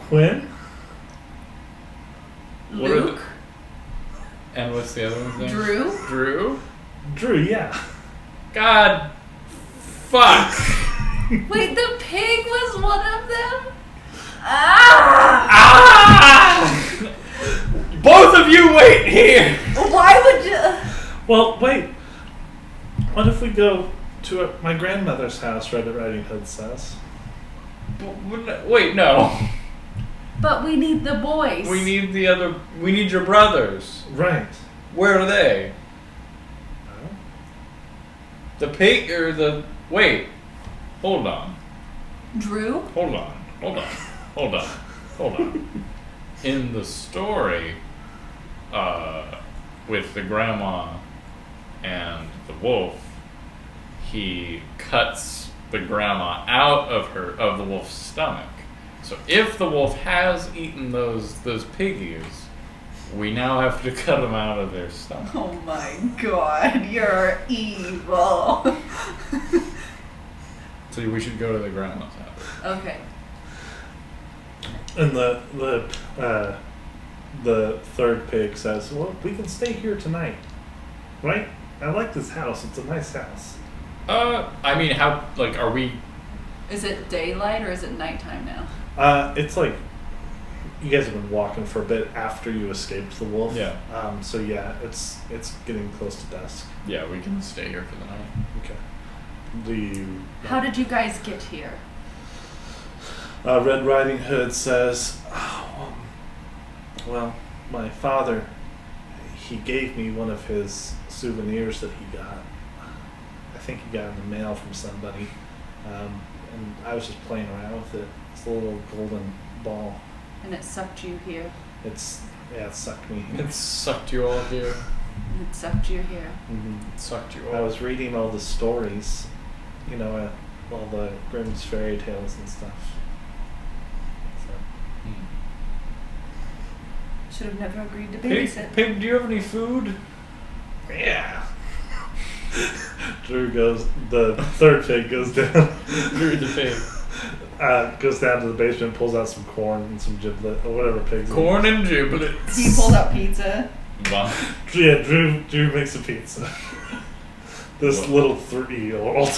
[SPEAKER 1] Quinn?
[SPEAKER 3] What are
[SPEAKER 2] Luke?
[SPEAKER 3] And what's the other one's name?
[SPEAKER 2] Drew?
[SPEAKER 3] Drew?
[SPEAKER 1] Drew, yeah.
[SPEAKER 3] God. Fuck.
[SPEAKER 2] Wait, the pig was one of them? Ah!
[SPEAKER 3] Both of you wait here!
[SPEAKER 2] Why would you...
[SPEAKER 1] Well, wait. What if we go to my grandmother's house, Red Riding Hood says?
[SPEAKER 3] Wait, no.
[SPEAKER 2] But we need the boys.
[SPEAKER 3] We need your brothers.
[SPEAKER 1] Right.
[SPEAKER 3] Where are they? The pig or the... Wait. Hold on.
[SPEAKER 2] Drew?
[SPEAKER 3] Hold on. In the story, with the grandma and the wolf, he cuts the grandma out of the wolf's stomach. So if the wolf has eaten those piggies, we now have to cut them out of their stomach.
[SPEAKER 2] Oh my god, you're evil.
[SPEAKER 3] So we should go to the grandma's house.
[SPEAKER 2] Okay.
[SPEAKER 1] And the third pig says, "Well, we can stay here tonight, right? I like this house. It's a nice house."
[SPEAKER 3] I mean, how, like, are we...
[SPEAKER 2] Is it daylight or is it nighttime now?
[SPEAKER 1] It's like you guys have been walking for a bit after you escaped the wolf.
[SPEAKER 3] Yeah.
[SPEAKER 1] So yeah, it's getting close to dusk.
[SPEAKER 3] Yeah, we can stay here for the night.
[SPEAKER 1] Okay. Do you?
[SPEAKER 2] How did you guys get here?
[SPEAKER 1] Red Riding Hood says, "Oh, well, my father, he gave me one of his souvenirs that he got. I think he got in the mail from somebody, and I was just playing around with it. It's a little golden ball.
[SPEAKER 2] And it sucked you here.
[SPEAKER 1] It sucked me.
[SPEAKER 3] It sucked you all here.
[SPEAKER 2] And it sucked you here.
[SPEAKER 1] Mm-hmm.
[SPEAKER 3] It sucked you all.
[SPEAKER 1] I was reading all the stories, all the Grimm's fairy tales and stuff. So,
[SPEAKER 2] Should have never agreed to
[SPEAKER 3] Pig,
[SPEAKER 2] babysit.
[SPEAKER 3] Pig, do you have any food?
[SPEAKER 1] yeah." The third pig goes down.
[SPEAKER 3] Drew the pig.
[SPEAKER 1] Goes down to the basement, pulls out some corn and some giblet or whatever pigs.
[SPEAKER 3] Corn and giblets.
[SPEAKER 2] He pulled out pizza.
[SPEAKER 1] Yeah, Drew makes a pizza. This little 3-year-old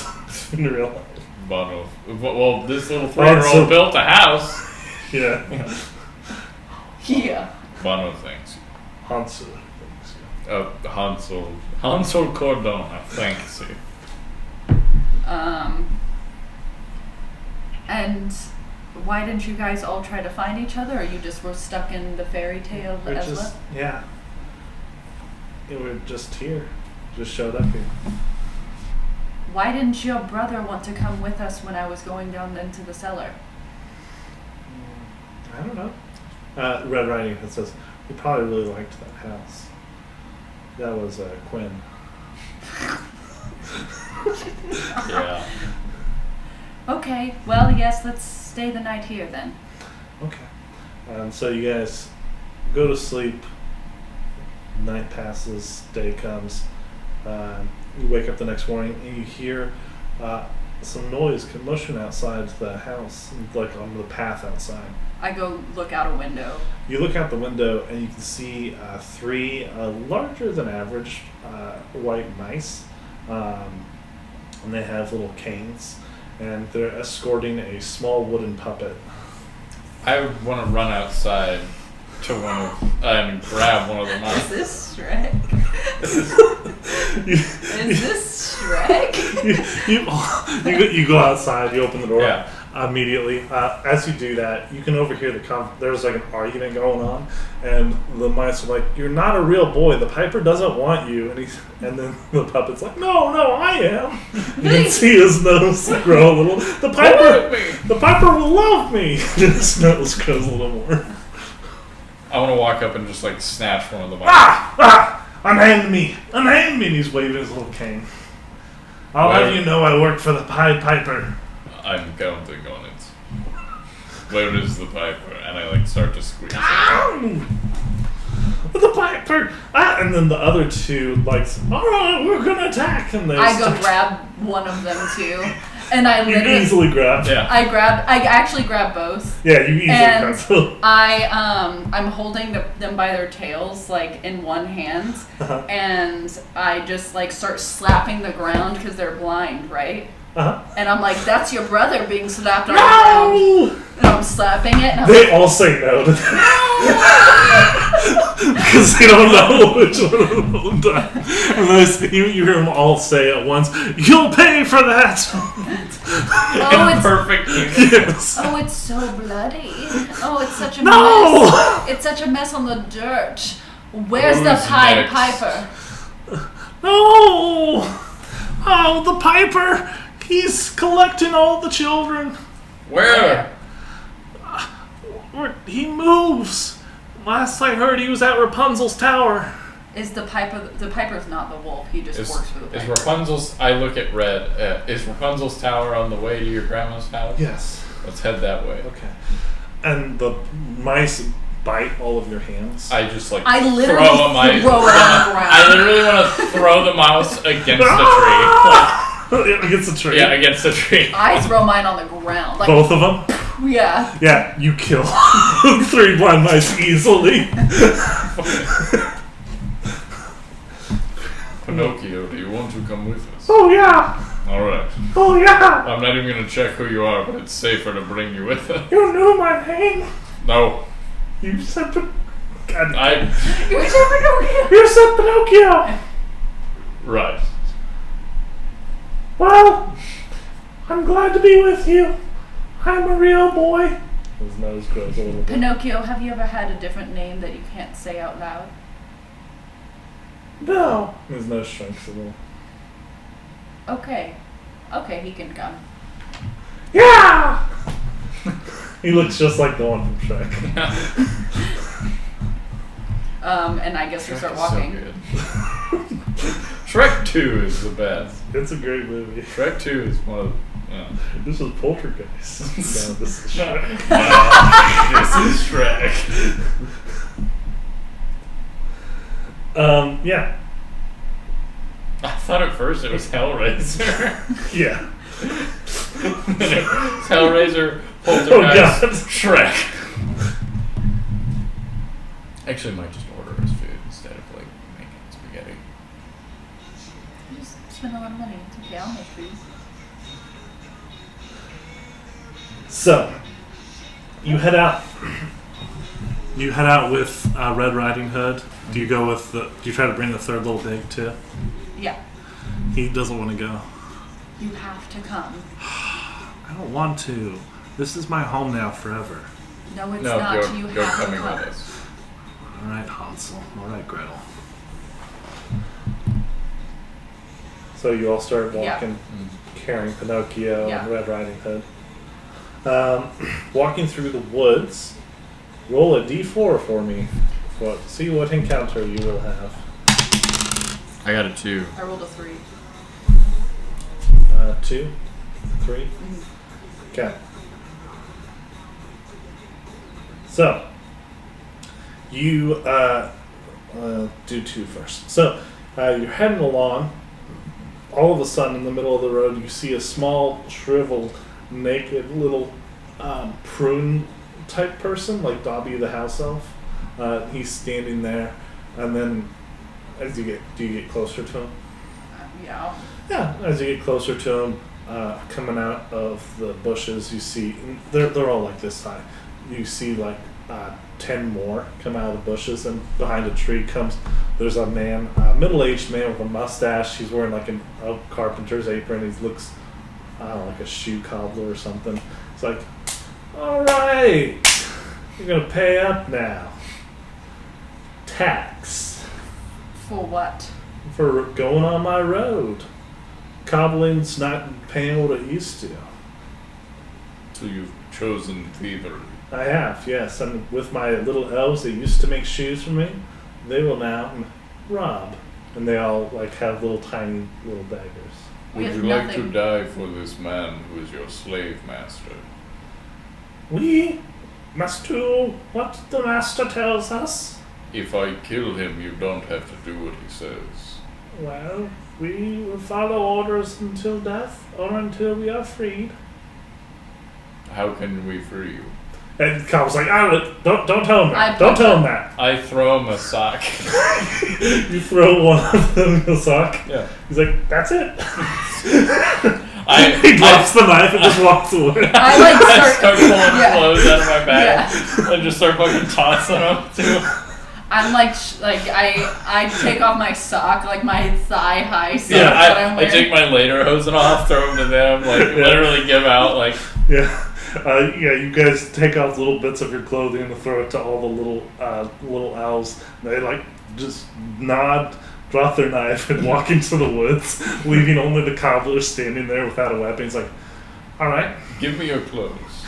[SPEAKER 1] in real life.
[SPEAKER 3] Well, this little 3-year-old built a house.
[SPEAKER 1] Yeah.
[SPEAKER 2] Yeah.
[SPEAKER 3] Bono thanks.
[SPEAKER 1] Hansu.
[SPEAKER 3] Hansel Cordona thanks you.
[SPEAKER 2] And why didn't you guys all try to find each other, or you just were stuck in the fairy tale
[SPEAKER 1] We're
[SPEAKER 2] as
[SPEAKER 1] just,
[SPEAKER 2] well?
[SPEAKER 1] yeah. We're just here. Just showed up here.
[SPEAKER 2] Why didn't your brother want to come with us when I was going down into the cellar?
[SPEAKER 1] I don't know. Red Riding Hood says, "We probably really liked that house." That was Quinn.
[SPEAKER 3] Yeah.
[SPEAKER 2] Okay, well, yes, let's stay the night here then.
[SPEAKER 1] Okay. So you guys go to sleep. Night passes, day comes. You wake up the next morning and you hear some noise, commotion outside the house, like on the path outside.
[SPEAKER 2] I go look out a window.
[SPEAKER 1] You look out the window and you can see 3 larger than average white mice, and they have little canes, and they're escorting a small wooden puppet.
[SPEAKER 3] I would want to run outside to and grab one of the mice.
[SPEAKER 2] Is this Shrek? Is this Shrek?
[SPEAKER 1] You go outside, you open the door.
[SPEAKER 3] Yeah.
[SPEAKER 1] Immediately, as you do that, you can overhear there's like an argument going on, and the mice are like, "You're not a real boy. The Piper doesn't want you." And then the puppet's like, "No, I am." You can see his nose grow a little. The Piper will love me. His nose grows a little more.
[SPEAKER 3] I want to walk up and just like snatch one of the mice.
[SPEAKER 1] Unhand me! And he's waving his little cane. I'll have you know I work for the Pied Piper.
[SPEAKER 3] I'm counting on it. Where is the Piper? And I like start to squeeze.
[SPEAKER 1] The Piper! And then the other 2 like, "Alright, we're gonna attack!" And they
[SPEAKER 2] I go grab one of them too. And I
[SPEAKER 1] You
[SPEAKER 2] literally
[SPEAKER 1] easily grab.
[SPEAKER 3] Yeah.
[SPEAKER 2] I actually grab both.
[SPEAKER 1] Yeah, you easily
[SPEAKER 2] And
[SPEAKER 1] grab them.
[SPEAKER 2] I'm holding them by their tails like in one hand,
[SPEAKER 1] Uh-huh.
[SPEAKER 2] and I just like start slapping the ground because they're blind, right?
[SPEAKER 1] Uh-huh.
[SPEAKER 2] And I'm like, "That's your brother being slapped on the ground."
[SPEAKER 1] No!
[SPEAKER 2] And I'm slapping it. And I'm
[SPEAKER 1] They all say no to that. because they don't know which one of them will die. Unless you hear them all say at once, "You'll pay for that."
[SPEAKER 2] Oh,
[SPEAKER 3] Perfect.
[SPEAKER 1] Yes.
[SPEAKER 2] Oh, it's so bloody. Oh, it's such a
[SPEAKER 1] No!
[SPEAKER 2] mess. It's such a mess on the dirt. Where's the
[SPEAKER 3] Who's
[SPEAKER 2] Pied
[SPEAKER 3] next?
[SPEAKER 2] Piper?
[SPEAKER 1] No! Oh, the Piper! He's collecting all the children.
[SPEAKER 3] Where?
[SPEAKER 1] He moves. Last I heard, he was at Rapunzel's tower.
[SPEAKER 2] Is the Piper? The Piper's not the wolf. He just works for the
[SPEAKER 3] Is
[SPEAKER 2] Piper.
[SPEAKER 3] Rapunzel's? I look at red. Is Rapunzel's tower on the way to your grandma's house?
[SPEAKER 1] Yes.
[SPEAKER 3] Let's head that way.
[SPEAKER 1] Okay. And the mice bite all of your hands.
[SPEAKER 3] I just like
[SPEAKER 2] I literally
[SPEAKER 3] throw a mice.
[SPEAKER 2] throw it on the ground.
[SPEAKER 3] I literally want to throw the mouse against the tree.
[SPEAKER 1] Against the tree.
[SPEAKER 3] Yeah, against the tree.
[SPEAKER 2] I throw mine on the ground. Like,
[SPEAKER 1] Both of them?
[SPEAKER 2] yeah.
[SPEAKER 1] Yeah, you kill 3 blind mice easily.
[SPEAKER 3] Pinocchio, do you want to come with us?
[SPEAKER 1] Oh yeah!
[SPEAKER 3] All right.
[SPEAKER 1] Oh yeah!
[SPEAKER 3] I'm not even gonna check who you are, but it's safer to bring you with us.
[SPEAKER 1] You knew my name.
[SPEAKER 3] No,
[SPEAKER 1] You said God.
[SPEAKER 2] You said Pinocchio.
[SPEAKER 1] You said Pinocchio.
[SPEAKER 3] Right.
[SPEAKER 1] Well, I'm glad to be with you. I'm a real boy. His nose grows a little bit.
[SPEAKER 2] Pinocchio, have you ever had a different name that you can't say out loud?
[SPEAKER 1] No. His nose shrinks a little.
[SPEAKER 2] Okay. Okay, he can come.
[SPEAKER 1] Yeah! He looks just like the one from Shrek.
[SPEAKER 2] And I guess we start
[SPEAKER 3] Shrek is
[SPEAKER 2] walking.
[SPEAKER 3] So good. Shrek 2 is the best.
[SPEAKER 1] It's a great movie.
[SPEAKER 3] Shrek 2 is one of
[SPEAKER 1] This is Poltergeist. No, this is
[SPEAKER 3] No.
[SPEAKER 1] Shrek.
[SPEAKER 3] This is Shrek.
[SPEAKER 1] Yeah.
[SPEAKER 3] I thought at first it was Hellraiser.
[SPEAKER 1] Yeah.
[SPEAKER 3] It's Hellraiser, Poltergeist,
[SPEAKER 1] Oh, God.
[SPEAKER 3] Shrek. Actually, might just order his food instead of like making spaghetti.
[SPEAKER 2] You just spend a lot of money. It's okay, I'll make food.
[SPEAKER 1] So, you head out. You head out with Red Riding Hood. Do you go with the? Do you try to bring the third little pig too?
[SPEAKER 2] Yeah.
[SPEAKER 1] He doesn't want to go.
[SPEAKER 2] You have to come.
[SPEAKER 1] I don't want to. This is my home now forever.
[SPEAKER 2] No, it's
[SPEAKER 3] No,
[SPEAKER 2] not. You
[SPEAKER 3] you're
[SPEAKER 2] have to
[SPEAKER 3] coming
[SPEAKER 2] come.
[SPEAKER 3] with us.
[SPEAKER 1] All right, Hansel. All right, Gretel. So you all start walking, carrying Pinocchio and Red Riding Hood. Walking through the woods. Roll a d4 for me. See what encounter you will have.
[SPEAKER 3] I got a 2.
[SPEAKER 2] I rolled a 3.
[SPEAKER 1] 2, 3. Okay. So you do 2 first. So you're heading along. All of a sudden, in the middle of the road, you see a small, shriveled, naked little prune type person, like Dobby the house elf. He's standing there, and then as do you get closer to him?
[SPEAKER 2] Yeah.
[SPEAKER 1] Yeah, as you get closer to him, coming out of the bushes, you see they're all like this high. You see like 10 more come out of the bushes, and behind a tree there's a man, a middle-aged man with a mustache. He's wearing like a carpenter's apron. He looks like a shoe cobbler or something. It's like, all right, you're gonna pay up now. Tax
[SPEAKER 2] For what?
[SPEAKER 1] for going on my road. Cobbling's not paying what it used to.
[SPEAKER 3] So you've chosen thievery.
[SPEAKER 1] I have, yes. And with my little elves that used to make shoes for me, they will now rob. And they all like have little tiny little daggers.
[SPEAKER 2] We
[SPEAKER 3] Would
[SPEAKER 2] have
[SPEAKER 3] you like to
[SPEAKER 2] nothing.
[SPEAKER 3] die for this man who is your slave master?
[SPEAKER 1] We must do what the master tells us.
[SPEAKER 3] If I kill him, you don't have to do what he says.
[SPEAKER 1] Well, we will follow orders until death or until we are freed.
[SPEAKER 3] How can we free you?
[SPEAKER 1] And Cobb's like, don't tell him that.
[SPEAKER 2] I
[SPEAKER 1] Don't
[SPEAKER 2] punch
[SPEAKER 1] tell
[SPEAKER 2] him.
[SPEAKER 1] him that.
[SPEAKER 3] I throw him a sock.
[SPEAKER 1] You throw one of them in a sock.
[SPEAKER 3] Yeah.
[SPEAKER 1] He's like, that's it.
[SPEAKER 3] I
[SPEAKER 1] He drops the knife and just walks away.
[SPEAKER 2] I like
[SPEAKER 3] I
[SPEAKER 2] start.
[SPEAKER 3] start pulling
[SPEAKER 2] Yeah.
[SPEAKER 3] clothes out of my bag and just start fucking tossing them to him.
[SPEAKER 2] I'm like I take off my sock, like my thigh high sock
[SPEAKER 3] Yeah,
[SPEAKER 2] that I'm
[SPEAKER 3] I
[SPEAKER 2] wearing.
[SPEAKER 3] take my lederhosen off, throw them to them, like literally give out like.
[SPEAKER 1] Yeah. You guys take off little bits of your clothing and throw it to all the little elves. They like just nod, drop their knife, and walk into the woods, leaving only the cobbler standing there without a weapon. He's like, "All right,
[SPEAKER 3] Give me your clothes.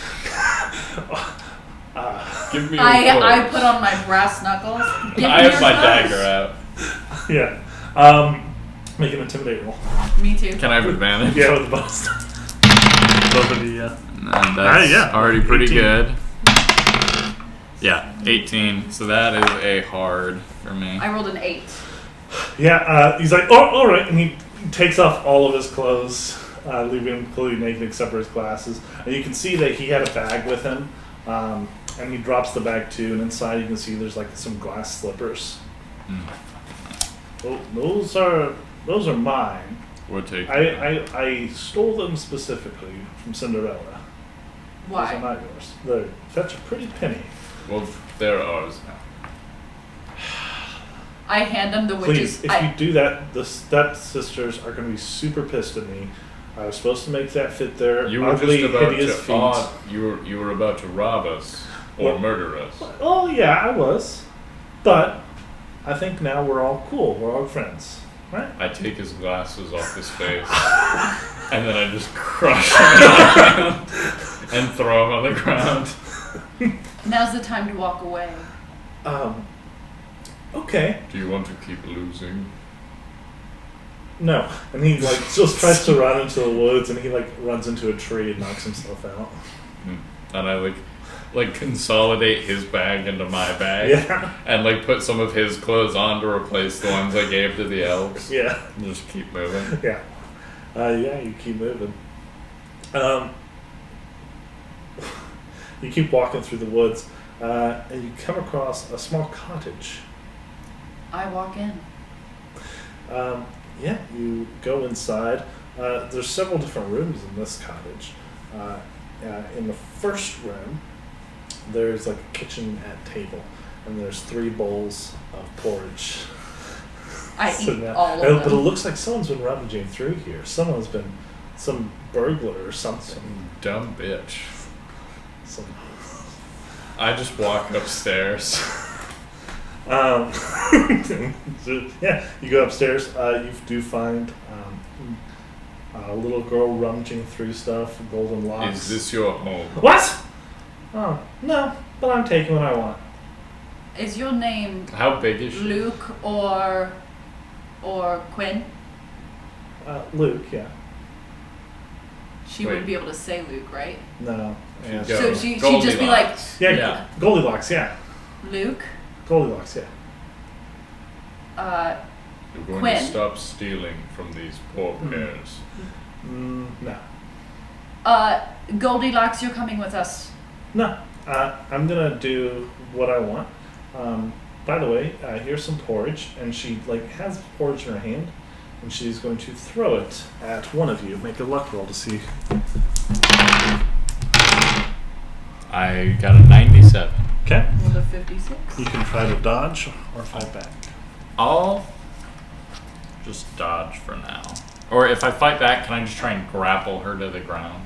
[SPEAKER 3] Give me your clothes.
[SPEAKER 2] I put on my brass knuckles. Give
[SPEAKER 3] I
[SPEAKER 2] me
[SPEAKER 3] have
[SPEAKER 2] your
[SPEAKER 3] my
[SPEAKER 2] clothes.
[SPEAKER 3] dagger out.
[SPEAKER 1] yeah." Make an intimidate roll.
[SPEAKER 2] Me too.
[SPEAKER 3] Can I have advantage?
[SPEAKER 1] Yeah, with the both. Both of you, yeah.
[SPEAKER 3] And that's
[SPEAKER 1] yeah.
[SPEAKER 3] already pretty
[SPEAKER 1] 18.
[SPEAKER 3] good. Yeah, 18. So that is a hard for me.
[SPEAKER 2] I rolled an 8.
[SPEAKER 1] Yeah, he's like, "Oh, all right," and he takes off all of his clothes, leaving him completely naked except for his glasses. And you can see that he had a bag with him, and he drops the bag too. And inside, you can see there's like some glass slippers. Oh, those are mine.
[SPEAKER 3] We'll take
[SPEAKER 1] I stole them specifically from Cinderella. Those are
[SPEAKER 2] Why?
[SPEAKER 1] not yours. They fetch a pretty penny.
[SPEAKER 3] Well, they're ours now.
[SPEAKER 2] I hand them the witch's.
[SPEAKER 1] Please, if you do that, the stepsisters are going to be super pissed at me. I was supposed to make that fit their
[SPEAKER 3] You were
[SPEAKER 1] ugly,
[SPEAKER 3] just about
[SPEAKER 1] hideous
[SPEAKER 3] to
[SPEAKER 1] feet.
[SPEAKER 3] you were about to rob us or
[SPEAKER 1] Well-
[SPEAKER 3] murder us.
[SPEAKER 1] Oh yeah, I was, but I think now we're all cool. We're all friends, right?
[SPEAKER 3] I take his glasses off his face, and then I just crush him in my hand and throw him on the ground.
[SPEAKER 2] Now's the time to walk away.
[SPEAKER 1] Okay.
[SPEAKER 3] Do you want to keep losing?
[SPEAKER 1] No, and he like just tries to run into the woods, and he like runs into a tree and knocks himself out.
[SPEAKER 3] And I like consolidate his bag into my bag,
[SPEAKER 1] Yeah.
[SPEAKER 3] and like put some of his clothes on to replace the ones I gave to the elves.
[SPEAKER 1] Yeah.
[SPEAKER 3] And just keep moving.
[SPEAKER 1] Yeah. You keep moving. You keep walking through the woods, and you come across a small cottage.
[SPEAKER 2] I walk in.
[SPEAKER 1] You go inside. There's several different rooms in this cottage. In the first room, there's like a kitchenette table, and there's 3 bowls of porridge.
[SPEAKER 2] I
[SPEAKER 1] sitting
[SPEAKER 2] eat
[SPEAKER 1] out.
[SPEAKER 2] all of
[SPEAKER 1] But it
[SPEAKER 2] them.
[SPEAKER 1] looks like someone's been rummaging through here. Someone's been, some burglar or something.
[SPEAKER 3] Some dumb bitch.
[SPEAKER 1] Some,
[SPEAKER 3] I just walk upstairs.
[SPEAKER 1] you go upstairs. You do find a little girl rummaging through stuff, golden locks.
[SPEAKER 3] Is this your home?
[SPEAKER 1] What? Oh, no, but I'm taking what I want.
[SPEAKER 2] Is your name
[SPEAKER 3] How big is she?
[SPEAKER 2] Luke or Quinn?
[SPEAKER 1] Luke, yeah.
[SPEAKER 2] She
[SPEAKER 3] Wait.
[SPEAKER 2] wouldn't be able to say Luke, right?
[SPEAKER 1] No. Yeah.
[SPEAKER 3] Go.
[SPEAKER 2] So she'd just be like,
[SPEAKER 3] Goldilocks.
[SPEAKER 1] Yeah, Goldilocks, yeah.
[SPEAKER 2] Luke,
[SPEAKER 1] Goldilocks, yeah.
[SPEAKER 3] You're going
[SPEAKER 2] Quinn.
[SPEAKER 3] to stop stealing from these poor bears.
[SPEAKER 1] No.
[SPEAKER 2] Goldilocks, you're coming with us.
[SPEAKER 1] No. I'm going to do what I want. By the way, here's some porridge. And she has porridge in her hand. And she's going to throw it at one of you. Make a luck roll to see.
[SPEAKER 3] I got a 97.
[SPEAKER 1] Okay.
[SPEAKER 2] With a 56.
[SPEAKER 1] You can try to dodge or fight back.
[SPEAKER 3] I'll just dodge for now. Or if I fight back, can I just try and grapple her to the ground?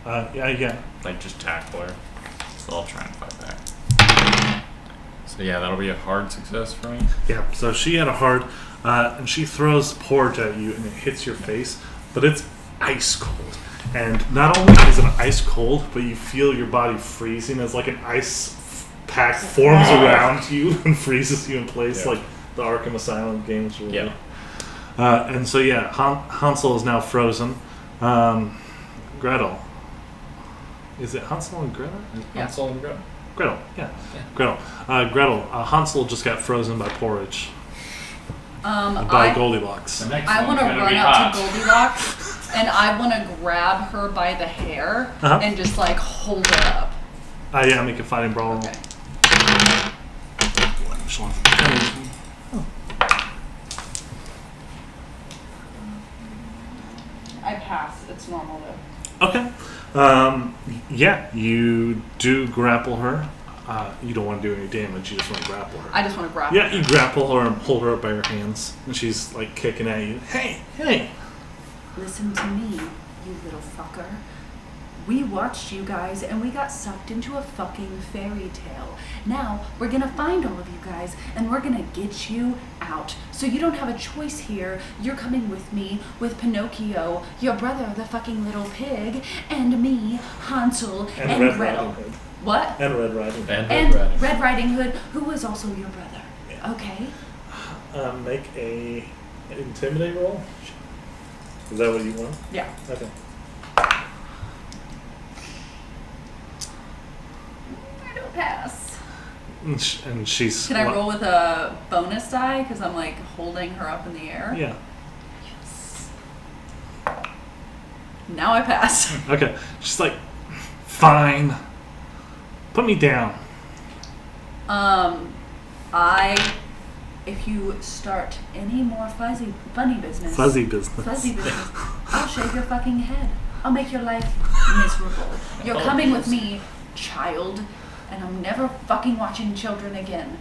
[SPEAKER 1] Yeah.
[SPEAKER 3] Like just tackle her. So I'll try and fight back. So yeah, that'll be a hard success for me.
[SPEAKER 1] Yeah, so she had a hard, and she throws porridge at you, and it hits your face, but it's ice cold. And not only is it ice cold, but you feel your body freezing as like an ice pack forms around you and freezes you in place,
[SPEAKER 3] Yeah.
[SPEAKER 1] like the Arkham Asylum games were.
[SPEAKER 3] Yeah.
[SPEAKER 1] And so yeah, Hansel is now frozen. Gretel. Is it Hansel and Gretel?
[SPEAKER 2] Yeah.
[SPEAKER 3] Hansel and Gretel.
[SPEAKER 1] Gretel, yeah. Gretel. Hansel just got frozen by porridge. By Goldilocks.
[SPEAKER 3] The next
[SPEAKER 2] I
[SPEAKER 3] one's
[SPEAKER 2] want to
[SPEAKER 3] gonna
[SPEAKER 2] run
[SPEAKER 3] be
[SPEAKER 2] up
[SPEAKER 3] hot.
[SPEAKER 2] to Goldilocks and I want to grab her by the hair
[SPEAKER 1] Uh-huh.
[SPEAKER 2] and just like hold her up.
[SPEAKER 1] Yeah, make a fighting brawl.
[SPEAKER 2] Okay. I pass. It's normal though.
[SPEAKER 1] Okay. Yeah, you do grapple her. You don't want to do any damage. You just want to grapple her.
[SPEAKER 2] I just want to grapple.
[SPEAKER 1] Yeah, you grapple her and hold her up by your hands, and she's like kicking at you. Hey!
[SPEAKER 2] Listen to me, you little fucker. We watched you guys and we got sucked into a fucking fairy tale. Now, we're gonna find all of you guys and we're gonna get you out. So you don't have a choice here. You're coming with me, with Pinocchio, your brother, the fucking little pig, and me, Hansel, and
[SPEAKER 1] Red
[SPEAKER 2] Gretel.
[SPEAKER 1] Riding Hood.
[SPEAKER 2] What?
[SPEAKER 1] And Red Riding Hood.
[SPEAKER 2] And Red Riding Hood, who was also your brother.
[SPEAKER 1] Yeah.
[SPEAKER 2] Okay?
[SPEAKER 1] Make a intimidate roll. Is that what you want?
[SPEAKER 2] Yeah.
[SPEAKER 1] Okay.
[SPEAKER 2] I don't pass.
[SPEAKER 1] And she's...
[SPEAKER 2] Can I roll with a bonus die? Because I'm like holding her up in the air?
[SPEAKER 1] Yeah.
[SPEAKER 2] Yes. Now I pass.
[SPEAKER 1] Okay. She's like, fine. Put me down.
[SPEAKER 2] If you start any more funny business,
[SPEAKER 1] Fuzzy business.
[SPEAKER 2] I'll shave your fucking head. I'll make your life miserable. You're coming with me, child, and I'm never fucking watching children again.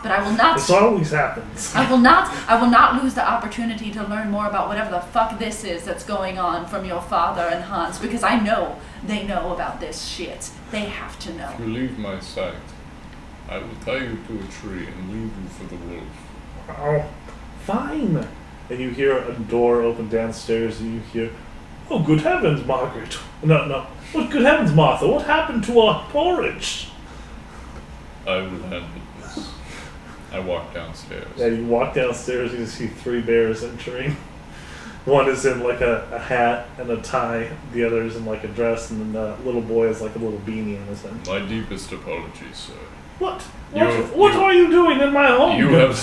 [SPEAKER 2] But I will not.
[SPEAKER 1] This always happens.
[SPEAKER 2] I will not lose the opportunity to learn more about whatever the fuck this is that's going on from your father and Hans, because I know they know about this shit. They have to know.
[SPEAKER 3] If you leave my sight, I will tie you to a tree and leave you for the wolves.
[SPEAKER 1] Oh, fine. And you hear a door open downstairs, and you hear, oh, good heavens, Margaret. No. What good heavens, Martha? What happened to our porridge?
[SPEAKER 3] I will handle this. I walk downstairs.
[SPEAKER 1] Yeah, you walk downstairs, you see 3 bears entering. One is in like a hat and a tie, the other is in like a dress, and then the little boy has like a little beanie on his head.
[SPEAKER 3] My deepest apologies, sir.
[SPEAKER 1] What? What are you doing in my home?
[SPEAKER 3] You have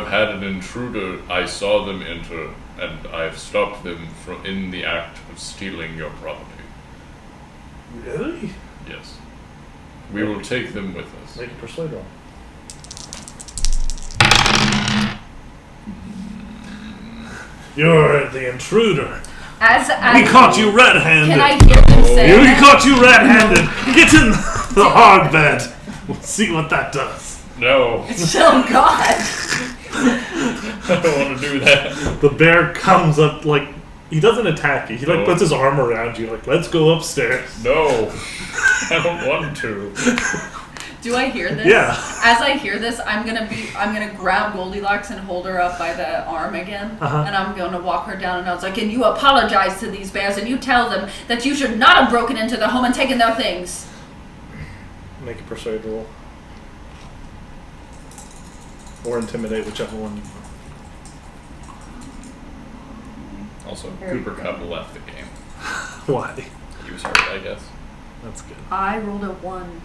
[SPEAKER 3] had an intruder. I saw them enter, and I've stopped them from in the act of stealing your property.
[SPEAKER 1] Really?
[SPEAKER 3] Yes. We will take them with us.
[SPEAKER 1] Make a persuade roll. You're the intruder.
[SPEAKER 2] As
[SPEAKER 1] We caught you red-handed.
[SPEAKER 2] Can I hear them say
[SPEAKER 1] We
[SPEAKER 2] that?
[SPEAKER 1] caught you red-handed. Get in the hard bed. We'll see what that does.
[SPEAKER 3] No.
[SPEAKER 2] Oh God.
[SPEAKER 3] I don't want to do that.
[SPEAKER 1] The bear comes up like he doesn't attack you. He like puts his arm around you like, let's go upstairs.
[SPEAKER 3] No. I don't want to.
[SPEAKER 2] Do I hear this?
[SPEAKER 1] Yeah.
[SPEAKER 2] As I hear this, I'm gonna grab Goldilocks and hold her up by the arm again, and I'm gonna walk her down. And I was like, and you apologize to these bears, and you tell them that you should not have broken into their home and taken their things.
[SPEAKER 1] Make a persuade roll. Or intimidate, whichever one you want.
[SPEAKER 3] Also, Cooper Cup left the game.
[SPEAKER 1] Why?
[SPEAKER 3] He was hurt, I guess.
[SPEAKER 1] That's good.
[SPEAKER 2] I rolled a 1.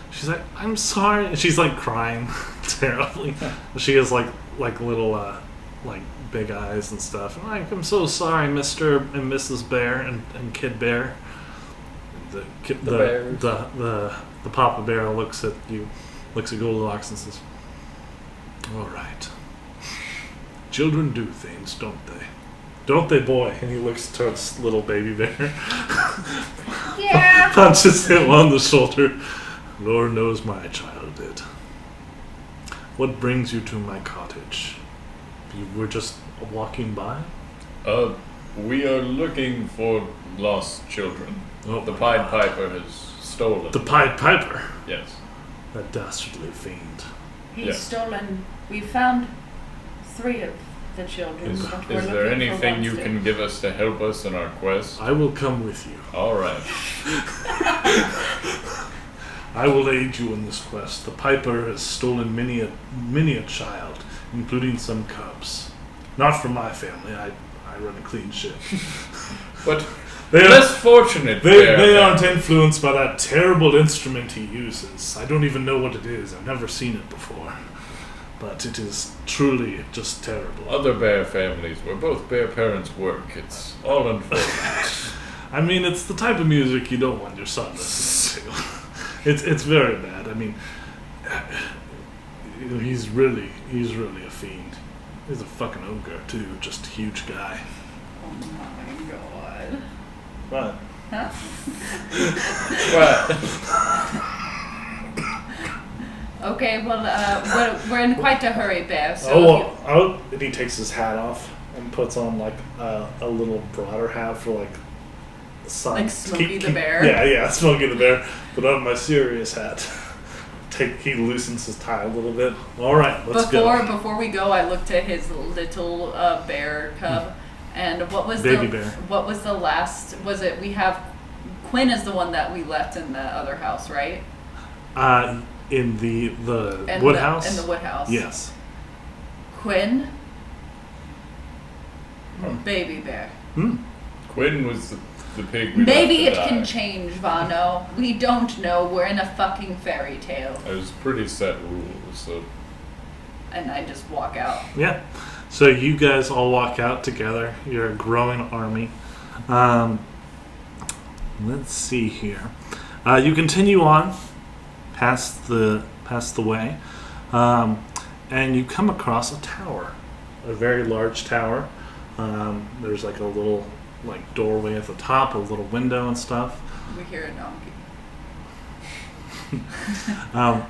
[SPEAKER 1] She's like, I'm sorry. And she's like crying terribly. She has like little like big eyes and stuff. And like, I'm so sorry, Mr. and Mrs. Bear and Kid Bear. The Papa Bear looks at you, looks at Goldilocks and says, all right. Children do things, don't they? Don't they, boy? And he looks towards little baby bear.
[SPEAKER 2] Yeah.
[SPEAKER 1] Punches him on the shoulder. Lord knows my child did. What brings you to my cottage? You were just walking by?
[SPEAKER 3] We are looking for lost children.
[SPEAKER 1] Oh,
[SPEAKER 3] the Pied Piper has stolen.
[SPEAKER 1] The Pied Piper?
[SPEAKER 3] Yes.
[SPEAKER 1] That dastardly fiend.
[SPEAKER 2] He's stolen. We found 3 of the children.
[SPEAKER 3] Is
[SPEAKER 2] but we're
[SPEAKER 3] there
[SPEAKER 2] looking for
[SPEAKER 3] anything
[SPEAKER 2] one
[SPEAKER 3] you
[SPEAKER 2] still.
[SPEAKER 3] can give us to help us in our quest?
[SPEAKER 1] I will come with you.
[SPEAKER 3] All right.
[SPEAKER 1] I will aid you in this quest. The Piper has stolen many a child, including some cubs. Not from my family. I run a clean ship.
[SPEAKER 3] But
[SPEAKER 1] They are-
[SPEAKER 3] less fortunate.
[SPEAKER 1] They aren't influenced by that terrible instrument he uses. I don't even know what it is. I've never seen it before. But it is truly just terrible.
[SPEAKER 3] Other bear families where both bear parents work. It's all unfortunate.
[SPEAKER 1] I mean, it's the type of music you don't want your son listening to. It's very bad. I mean, he's really a fiend. He's a fucking ogre too, just a huge guy.
[SPEAKER 2] Oh my God.
[SPEAKER 1] What?
[SPEAKER 2] Huh?
[SPEAKER 3] What?
[SPEAKER 2] Okay, well, we're in quite a hurry, Bear. So
[SPEAKER 1] And he takes his hat off and puts on like a little broader hat for like sun.
[SPEAKER 2] Like Smokey the Bear?
[SPEAKER 1] Yeah, Smokey the Bear. Put on my serious hat. He loosens his tie a little bit. All right, let's go.
[SPEAKER 2] Before we go, I looked at his little bear cub, and what was
[SPEAKER 1] Baby bear.
[SPEAKER 2] What was the last? Was it we have? Quinn is the one that we left in the other house, right?
[SPEAKER 1] In the wood house.
[SPEAKER 2] In the wood house.
[SPEAKER 1] Yes.
[SPEAKER 2] Quinn. Baby bear.
[SPEAKER 3] Quinn was the pig.
[SPEAKER 2] Maybe it can change, Vano. We don't know. We're in a fucking fairy tale.
[SPEAKER 3] It was pretty set rules, so.
[SPEAKER 2] And I just walk out.
[SPEAKER 1] Yeah. So you guys all walk out together. You're a growing army. Let's see here. You continue on past the way, and you come across a tower, a very large tower. There's like a little doorway at the top, a little window and stuff.
[SPEAKER 2] We hear a donkey.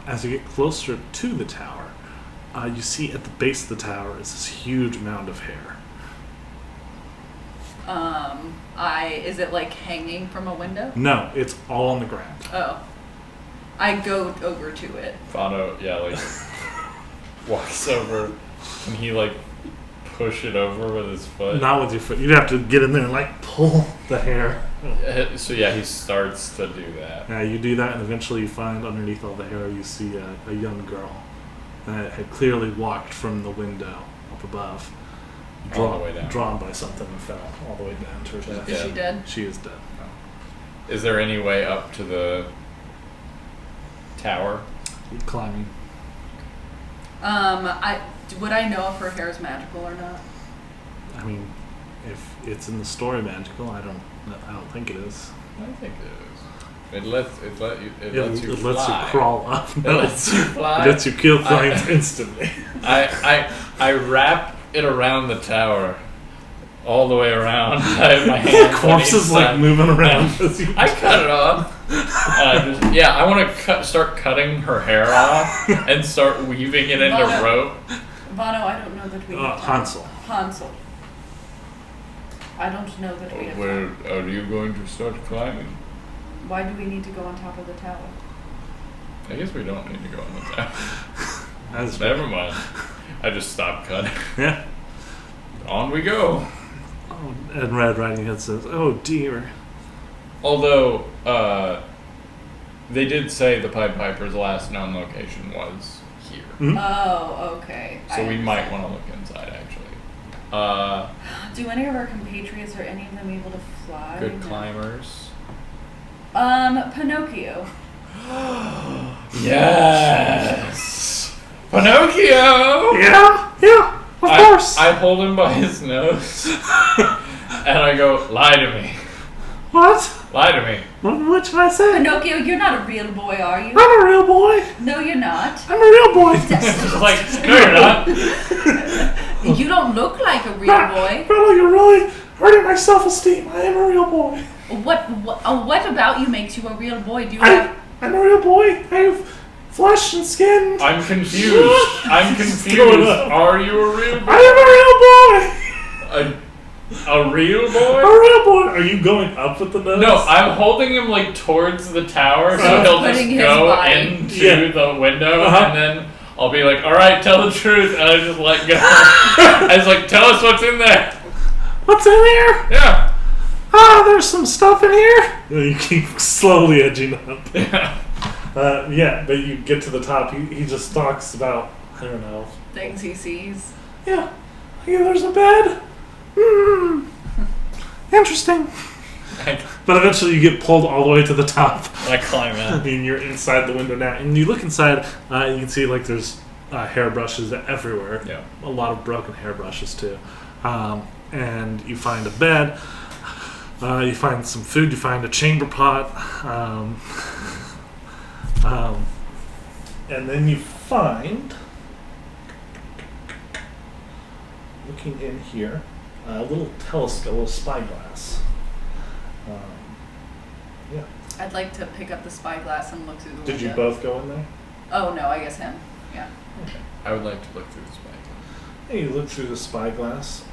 [SPEAKER 1] As you get closer to the tower, you see at the base of the tower is this huge mound of hair.
[SPEAKER 2] Is it like hanging from a window?
[SPEAKER 1] No, it's all on the ground.
[SPEAKER 2] Oh. I go over to it.
[SPEAKER 3] Fano, walks over and he push it over with his foot.
[SPEAKER 1] Not with your foot. You'd have to get in there and pull the hair.
[SPEAKER 3] So he starts to do that.
[SPEAKER 1] Yeah, you do that, and eventually you find underneath all the hair, you see a young girl that had clearly walked from the window up above.
[SPEAKER 3] All the way down.
[SPEAKER 1] Drawn by something and fell all the way down to her death.
[SPEAKER 2] Is she dead?
[SPEAKER 1] She is dead.
[SPEAKER 3] Is there any way up to the tower?
[SPEAKER 1] Keep climbing.
[SPEAKER 2] Would I know if her hair is magical or not?
[SPEAKER 1] I mean, if it's in the story magical, I don't think it is.
[SPEAKER 3] I think it is. It lets you
[SPEAKER 1] It
[SPEAKER 3] fly.
[SPEAKER 1] lets you crawl up.
[SPEAKER 3] It lets you fly.
[SPEAKER 1] It lets you kill things instantly.
[SPEAKER 3] I wrap it around the tower, all the way around. I have my hands.
[SPEAKER 1] Corpses moving around.
[SPEAKER 3] I cut it off. I want to start cutting her hair off and start weaving it into rope.
[SPEAKER 2] Vano, I don't know that we have
[SPEAKER 1] Hansel.
[SPEAKER 2] Hansel. I don't know that we have
[SPEAKER 3] Where
[SPEAKER 2] time.
[SPEAKER 3] are you going to start climbing?
[SPEAKER 2] Why do we need to go on top of the tower?
[SPEAKER 3] I guess we don't need to go on the tower.
[SPEAKER 1] That's
[SPEAKER 3] Never mind. I just stopped cutting.
[SPEAKER 1] Yeah.
[SPEAKER 3] On we go.
[SPEAKER 1] Oh, and Red Riding Hood says, "Oh dear."
[SPEAKER 3] Although, they did say the Pied Piper's last known location was here.
[SPEAKER 1] Mm-hmm.
[SPEAKER 2] Oh, okay.
[SPEAKER 3] So we might want to look inside, actually.
[SPEAKER 2] Do any of our compatriots, are any of them able to fly?
[SPEAKER 3] Good climbers.
[SPEAKER 2] Pinocchio.
[SPEAKER 3] Yes! Pinocchio!
[SPEAKER 1] Yeah, of course.
[SPEAKER 3] I hold him by his nose, and I go, lie to me.
[SPEAKER 1] What?
[SPEAKER 3] Lie to me.
[SPEAKER 1] What should I say?
[SPEAKER 2] Pinocchio, you're not a real boy, are you?
[SPEAKER 1] I'm a real boy.
[SPEAKER 2] No, you're not.
[SPEAKER 1] I'm a real boy.
[SPEAKER 3] No, you're not.
[SPEAKER 2] You don't look like a real boy.
[SPEAKER 1] Bro, you're really hurting my self-esteem. I am a real boy.
[SPEAKER 2] What about you makes you a real boy? Do you have...
[SPEAKER 1] I'm a real boy. I have flesh and skin.
[SPEAKER 3] I'm confused. I'm confused. Are you a real boy?
[SPEAKER 1] I am a real boy.
[SPEAKER 3] A real boy?
[SPEAKER 1] A real boy. Are you going up with the nose?
[SPEAKER 3] No, I'm holding him towards the tower, so he'll just go into the window, and then I'll be like, all right, tell the truth, and I just let go. I was tell us what's in there.
[SPEAKER 1] What's in there?
[SPEAKER 3] Yeah.
[SPEAKER 1] There's some stuff in here. You keep slowly edging up.
[SPEAKER 3] Yeah.
[SPEAKER 1] But you get to the top. He just talks about, I don't know.
[SPEAKER 2] things he sees?
[SPEAKER 1] Yeah, there's a bed. Interesting. But eventually you get pulled all the way to the top.
[SPEAKER 3] I climb in.
[SPEAKER 1] I mean, you're inside the window now. And you look inside, you can see there's hairbrushes everywhere.
[SPEAKER 3] Yeah. A
[SPEAKER 1] lot of broken hairbrushes too. And you find a bed. You find some food. You find a chamber pot. And then you find, looking in here, a little telescope, a little spyglass.
[SPEAKER 2] I'd like to pick up the spyglass and look through the window.
[SPEAKER 1] Did you both go in there?
[SPEAKER 2] Oh no, I guess him. Yeah.
[SPEAKER 1] Okay.
[SPEAKER 3] I would like to look through the spyglass.
[SPEAKER 1] Hey, you look through the spyglass,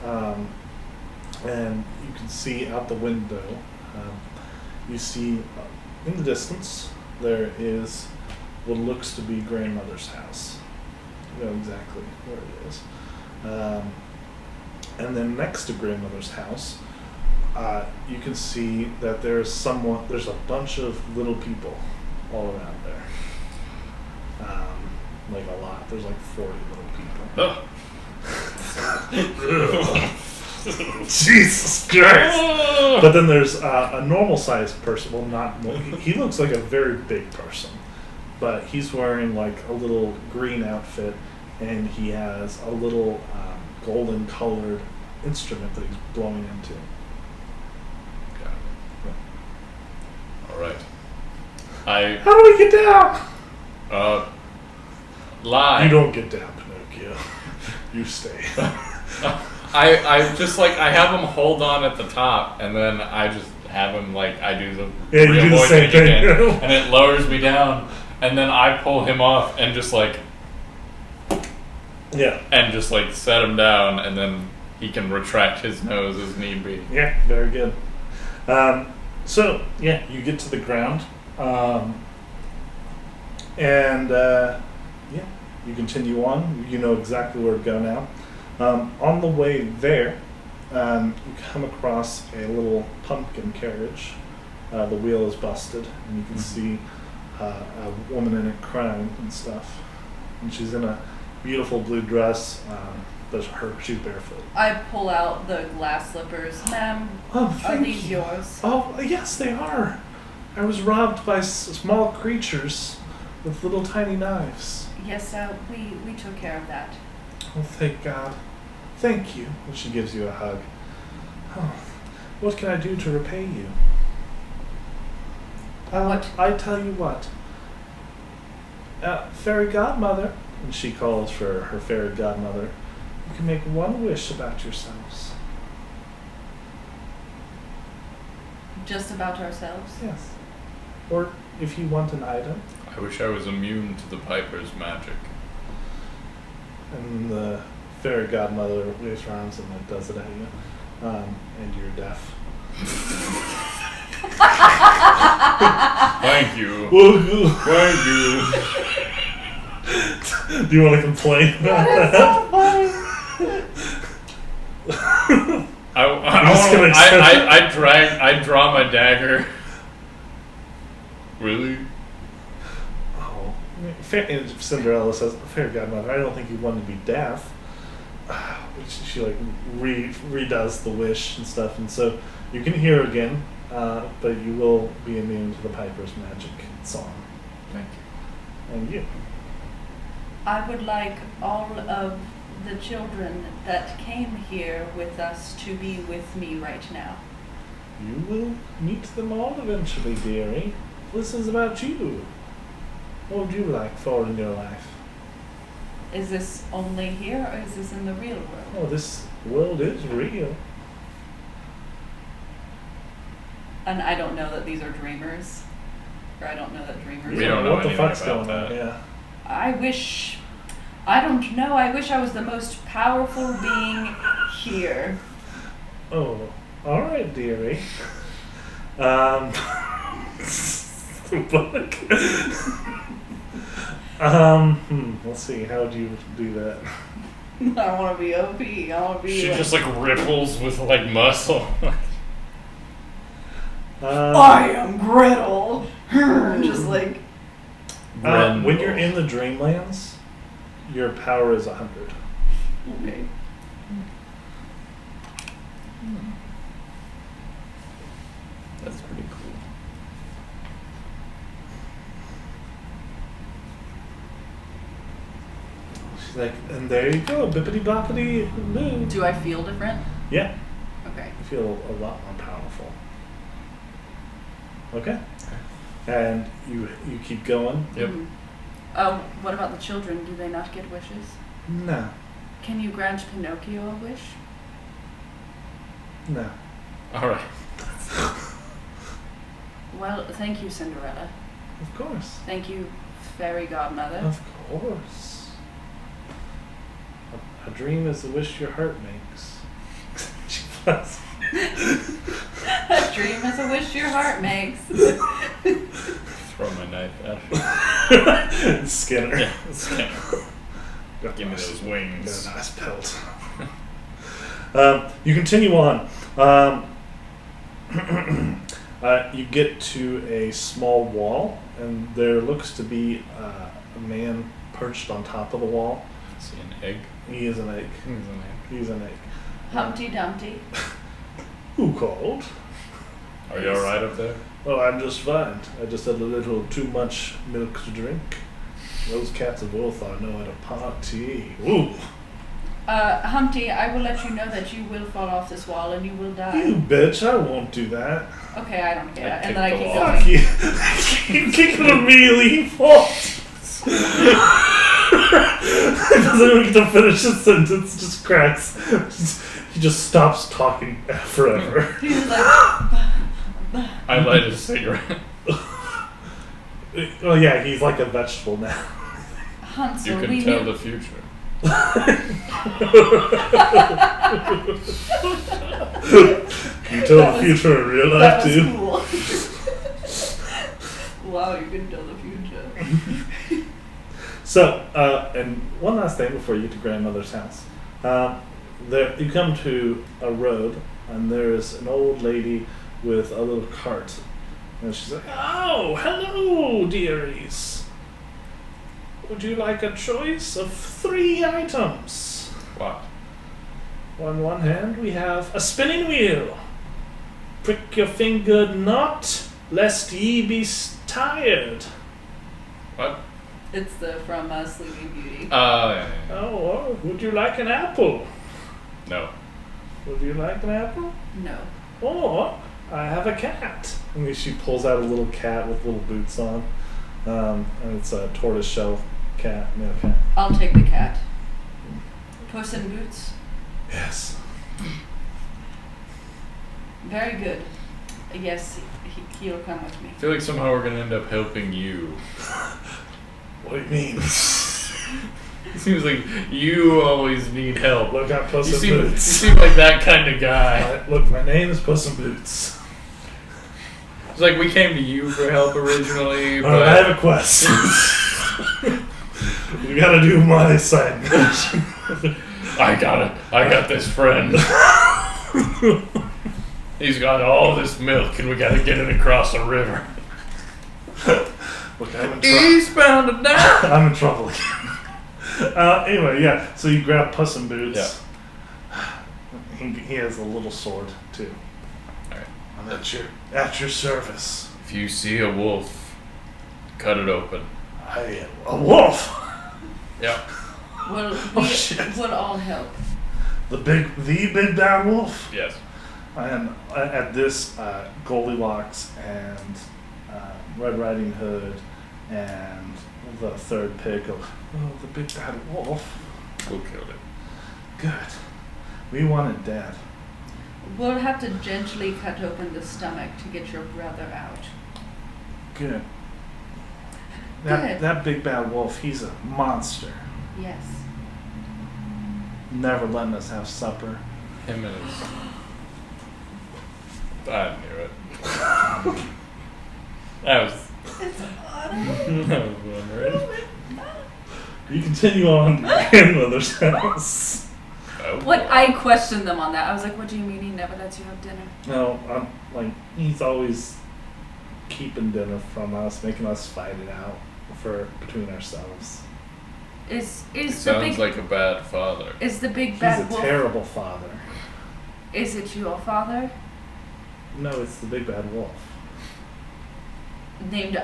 [SPEAKER 1] and you can see out the window. You see in the distance there is what looks to be grandmother's house. You know exactly where it is. And then next to grandmother's house, you can see that there's a bunch of little people all around there. Like a lot. There's like 40 little people. Jesus Christ! But then there's a normal-sized person. Well, not he looks like a very big person, but he's wearing like a little green outfit, and he has a little golden-colored instrument that he's blowing into.
[SPEAKER 3] Got it. All right.
[SPEAKER 1] How do we get down?
[SPEAKER 3] Lie.
[SPEAKER 1] You don't get down, Pinocchio. You stay.
[SPEAKER 3] I just like I have him hold on at the top, and then I just have him like I do the
[SPEAKER 1] Yeah, you
[SPEAKER 3] real
[SPEAKER 1] do the
[SPEAKER 3] voice
[SPEAKER 1] same thing.
[SPEAKER 3] again, and it lowers me down, and then I pull him off and just like set him down, and then he can retract his nose as need be.
[SPEAKER 1] Yeah, very good. So yeah, you get to the ground, and you continue on. You know exactly where to go now. On the way there, you come across a little pumpkin carriage. The wheel is busted, and you can see a woman in it crying and stuff. And she's in a beautiful blue dress, but she's barefoot.
[SPEAKER 2] I pull out the glass slippers. Ma'am,
[SPEAKER 1] Oh,
[SPEAKER 2] are
[SPEAKER 1] thank
[SPEAKER 2] these
[SPEAKER 1] you.
[SPEAKER 2] yours?
[SPEAKER 1] Oh, yes, they are. I was robbed by small creatures with little tiny knives.
[SPEAKER 2] Yes, we took care of that.
[SPEAKER 1] Oh, thank God. Thank you. And she gives you a hug. Oh, what can I do to repay you?
[SPEAKER 2] What?
[SPEAKER 1] I tell you what. Fairy godmother, and she calls for her fairy godmother, you can make one wish about yourselves.
[SPEAKER 2] Just about ourselves?
[SPEAKER 1] Yes. Or if you want an item.
[SPEAKER 3] I wish I was immune to the Piper's magic.
[SPEAKER 1] And the fairy godmother waves her arms and like does it at you. And you're deaf.
[SPEAKER 3] Thank you.
[SPEAKER 1] Woohoo!
[SPEAKER 3] Thank you.
[SPEAKER 1] Do you want to complain about that?
[SPEAKER 3] I draw my dagger. Really?
[SPEAKER 1] Oh, Cinderella says, "Fairy godmother, I don't think you want to be deaf." She like redoes the wish and stuff, and so you can hear again, but you will be immune to the Piper's magic song.
[SPEAKER 3] Thank you.
[SPEAKER 1] And you.
[SPEAKER 2] I would like all of the children that came here with us to be with me right now.
[SPEAKER 1] You will meet them all eventually, dearie. This is about you. What would you like for in your life?
[SPEAKER 2] Is this only here, or is this in the real world?
[SPEAKER 1] Oh, this world is real.
[SPEAKER 2] And I don't know that these are dreamers. Or I don't know that dreamers
[SPEAKER 3] We
[SPEAKER 2] are.
[SPEAKER 3] don't know
[SPEAKER 1] what the
[SPEAKER 3] anything
[SPEAKER 1] fuck's
[SPEAKER 3] about
[SPEAKER 1] going on.
[SPEAKER 3] that.
[SPEAKER 1] Yeah.
[SPEAKER 2] I wish I was the most powerful being here.
[SPEAKER 1] Oh, all right, dearie. The book. Let's see. How would you do that?
[SPEAKER 2] I want to be OP. I want to be.
[SPEAKER 3] She just like ripples with like muscle.
[SPEAKER 2] I am Gretel. Just like.
[SPEAKER 1] When you're in the Dreamlands, your power is 100.
[SPEAKER 2] Okay.
[SPEAKER 3] That's pretty cool.
[SPEAKER 1] She's like, and there you go, bippity boppity boo.
[SPEAKER 2] Do I feel different?
[SPEAKER 1] Yeah,
[SPEAKER 2] Okay.
[SPEAKER 1] you feel a lot more powerful. Okay. And you keep going.
[SPEAKER 3] Yep.
[SPEAKER 2] Mhm. Oh, what about the children? Do they not get wishes?
[SPEAKER 1] No,
[SPEAKER 2] Can you grant Pinocchio a wish?
[SPEAKER 1] no.
[SPEAKER 3] All right.
[SPEAKER 2] Well, thank you, Cinderella.
[SPEAKER 1] Of course.
[SPEAKER 2] Thank you, fairy godmother.
[SPEAKER 1] Of course. A dream is a wish your heart makes. She was.
[SPEAKER 2] A dream is a wish your heart makes.
[SPEAKER 3] Throw my knife at you.
[SPEAKER 1] Skinner.
[SPEAKER 3] Yeah, Skinner. Give me those wings.
[SPEAKER 1] Got a nice pelt. You continue on. You get to a small wall, and there looks to be a man perched on top of the wall.
[SPEAKER 3] Is he an egg?
[SPEAKER 1] He is an egg.
[SPEAKER 3] He's an egg.
[SPEAKER 1] He's an egg.
[SPEAKER 2] Humpty Dumpty.
[SPEAKER 1] Who called?
[SPEAKER 3] Are you alright up there?
[SPEAKER 1] Oh, I'm just fine. I just had a little too much milk to drink. Those cats of Wolfar know how to party. Ooh.
[SPEAKER 2] Humpty, I will let you know that you will fall off this wall and you will die.
[SPEAKER 1] You bitch, I won't do that.
[SPEAKER 2] Okay, I don't care.
[SPEAKER 3] I
[SPEAKER 2] And then I
[SPEAKER 3] kicked
[SPEAKER 2] keep
[SPEAKER 3] the wall.
[SPEAKER 2] going.
[SPEAKER 1] Fuck you. You kick it immediately, he falls. He doesn't even get to finish his sentence, just cracks. He just stops talking forever.
[SPEAKER 2] He's like,
[SPEAKER 3] I light a cigarette.
[SPEAKER 1] Oh yeah, he's like a vegetable now.
[SPEAKER 2] Hansel,
[SPEAKER 3] You
[SPEAKER 2] we
[SPEAKER 3] can tell
[SPEAKER 2] knew.
[SPEAKER 3] the future.
[SPEAKER 1] You tell
[SPEAKER 2] That
[SPEAKER 1] the
[SPEAKER 2] was-
[SPEAKER 1] future in real
[SPEAKER 2] That
[SPEAKER 1] life
[SPEAKER 2] was
[SPEAKER 1] too.
[SPEAKER 2] cool. Wow, you can tell the future.
[SPEAKER 1] So, and one last thing before you get to grandmother's house. There, you come to a road, and there is an old lady with a little cart, and she's like, "Oh, hello, dearies. Would you like a choice of 3 items?
[SPEAKER 3] What?
[SPEAKER 1] On one hand, we have a spinning wheel. Prick your finger not, lest ye be tired.
[SPEAKER 3] What?
[SPEAKER 2] It's from Sleeping Beauty.
[SPEAKER 3] Yeah.
[SPEAKER 1] Oh, or would you like an apple?
[SPEAKER 3] No.
[SPEAKER 1] Would you like an apple?
[SPEAKER 2] No.
[SPEAKER 1] Or I have a cat." And she pulls out a little cat with little boots on, and it's a tortoiseshell cat. Male cat.
[SPEAKER 2] I'll take the cat. Puss in Boots.
[SPEAKER 1] Yes.
[SPEAKER 2] Very good. Yes, he'll come with me.
[SPEAKER 3] I feel like somehow we're gonna end up helping you.
[SPEAKER 1] What do you mean?
[SPEAKER 3] It seems like you always need help.
[SPEAKER 1] Look, I'm Puss
[SPEAKER 3] You
[SPEAKER 1] in
[SPEAKER 3] seem
[SPEAKER 1] Boots.
[SPEAKER 3] like that kind of guy.
[SPEAKER 1] Look, my name is Puss in Boots.
[SPEAKER 3] It's like we came to you for help originally,
[SPEAKER 1] All
[SPEAKER 3] but
[SPEAKER 1] right, I have a quest. We gotta do my side mission.
[SPEAKER 3] I got it. I got this friend. He's got all this milk, and we gotta get it across a river.
[SPEAKER 1] Look, I'm in trouble.
[SPEAKER 3] Eastbound and down.
[SPEAKER 1] I'm in trouble again. Anyway, yeah. So you grab Puss in Boots. He has a little sword too.
[SPEAKER 3] All right.
[SPEAKER 1] I'm at your service.
[SPEAKER 3] If you see a wolf, cut it open.
[SPEAKER 1] I am a wolf.
[SPEAKER 3] Yep.
[SPEAKER 2] We'll
[SPEAKER 1] shit.
[SPEAKER 2] all help.
[SPEAKER 1] The big bad wolf.
[SPEAKER 3] Yes.
[SPEAKER 1] And at this, Goldilocks and Red Riding Hood and the third pig go, "Oh, the big bad wolf.
[SPEAKER 3] Who killed it?
[SPEAKER 1] Good. We want it dead."
[SPEAKER 2] We'll have to gently cut open the stomach to get your brother out.
[SPEAKER 1] Good.
[SPEAKER 2] Good.
[SPEAKER 1] That big bad wolf, he's a monster.
[SPEAKER 2] Yes.
[SPEAKER 1] Never letting us have supper.
[SPEAKER 3] Him and his. I knew it. That was. That was one, right?
[SPEAKER 1] You continue on to your grandmother's house.
[SPEAKER 3] Oh,
[SPEAKER 2] What
[SPEAKER 3] boy.
[SPEAKER 2] I questioned them on that. I was like, "What do you mean he never lets you have dinner?"
[SPEAKER 1] No, I'm like, he's always keeping dinner from us, making us fight it out between ourselves.
[SPEAKER 2] Is
[SPEAKER 3] He
[SPEAKER 2] the
[SPEAKER 3] sounds
[SPEAKER 2] big
[SPEAKER 3] like a bad father.
[SPEAKER 2] is the big
[SPEAKER 1] He's
[SPEAKER 2] bad
[SPEAKER 1] a
[SPEAKER 2] wolf?
[SPEAKER 1] terrible father.
[SPEAKER 2] Is it your father?
[SPEAKER 1] No, it's the big bad wolf.
[SPEAKER 2] Named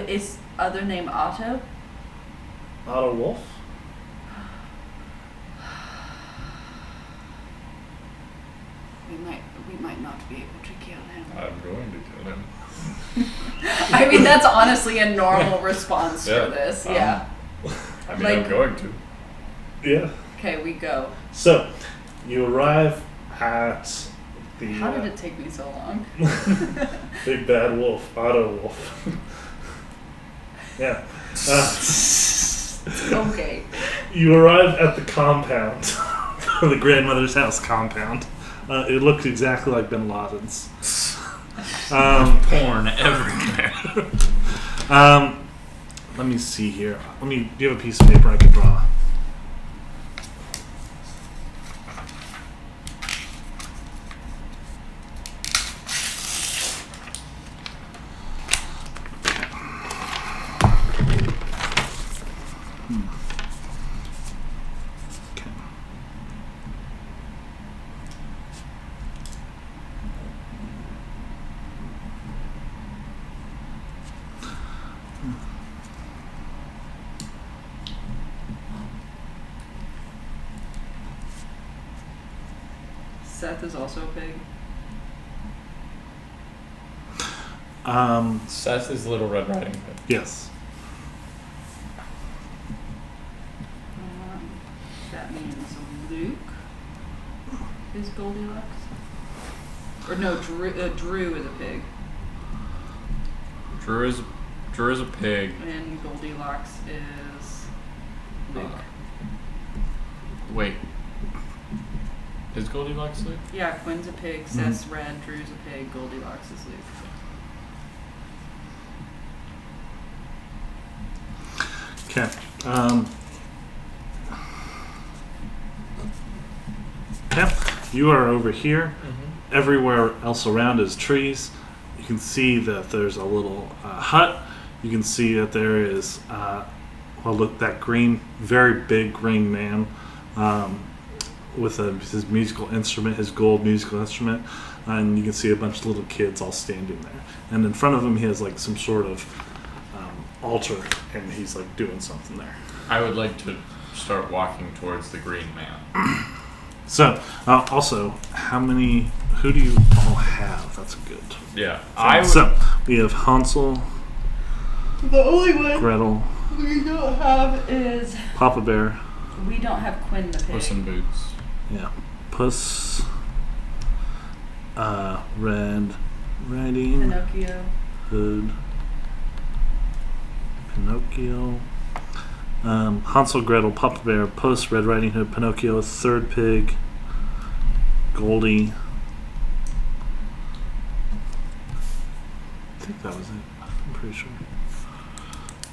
[SPEAKER 2] is other name Otto?
[SPEAKER 1] Otto Wolf?
[SPEAKER 2] We might not be able to kill him.
[SPEAKER 3] I'm going to kill him.
[SPEAKER 2] I mean, that's honestly a normal response
[SPEAKER 3] Yeah.
[SPEAKER 2] for this. Yeah.
[SPEAKER 3] I mean,
[SPEAKER 2] Like-
[SPEAKER 3] I'm going to.
[SPEAKER 1] Yeah.
[SPEAKER 2] Okay, we go.
[SPEAKER 1] So, you arrive at the
[SPEAKER 2] How did it take me so long?
[SPEAKER 1] big bad wolf, Otto Wolf. Yeah.
[SPEAKER 2] Okay.
[SPEAKER 1] You arrive at the compound, the grandmother's house compound. It looked exactly like Bin Laden's.
[SPEAKER 3] Porn everywhere.
[SPEAKER 1] Let me see here. Do you have a piece of paper I could draw?
[SPEAKER 2] Seth is also a pig.
[SPEAKER 3] Seth is Little Red Riding Hood.
[SPEAKER 1] Yes.
[SPEAKER 2] That means Luke is Goldilocks. Or no, Drew is a pig.
[SPEAKER 3] Drew is a pig.
[SPEAKER 2] And Goldilocks is Luke.
[SPEAKER 3] Wait. Is Goldilocks Luke?
[SPEAKER 2] Yeah, Quinn's a pig, Seth's red, Drew's a pig, Goldilocks is Luke.
[SPEAKER 1] Okay. Okay. You are over here.
[SPEAKER 3] Mm-hmm.
[SPEAKER 1] Everywhere else around is trees. You can see that there's a little hut. You can see that there is, look, that green, very big green man with his musical instrument, his gold musical instrument. And you can see a bunch of little kids all standing there. And in front of him, he has like some sort of altar, and he's like doing something there.
[SPEAKER 3] I would like to start walking towards the green man.
[SPEAKER 1] So, also, who do you all have? That's good.
[SPEAKER 3] Yeah.
[SPEAKER 1] So, we have Hansel,
[SPEAKER 2] The only one
[SPEAKER 1] Gretel,
[SPEAKER 2] we don't have is...
[SPEAKER 1] Papa Bear.
[SPEAKER 2] We don't have Quinn the pig.
[SPEAKER 3] Puss in Boots.
[SPEAKER 1] Yeah. Puss, Red Riding
[SPEAKER 2] Pinocchio.
[SPEAKER 1] Hood, Pinocchio, Hansel, Gretel, Papa Bear, Puss, Red Riding Hood, Pinocchio, Third Pig, Goldie. I think that was it. I'm pretty sure.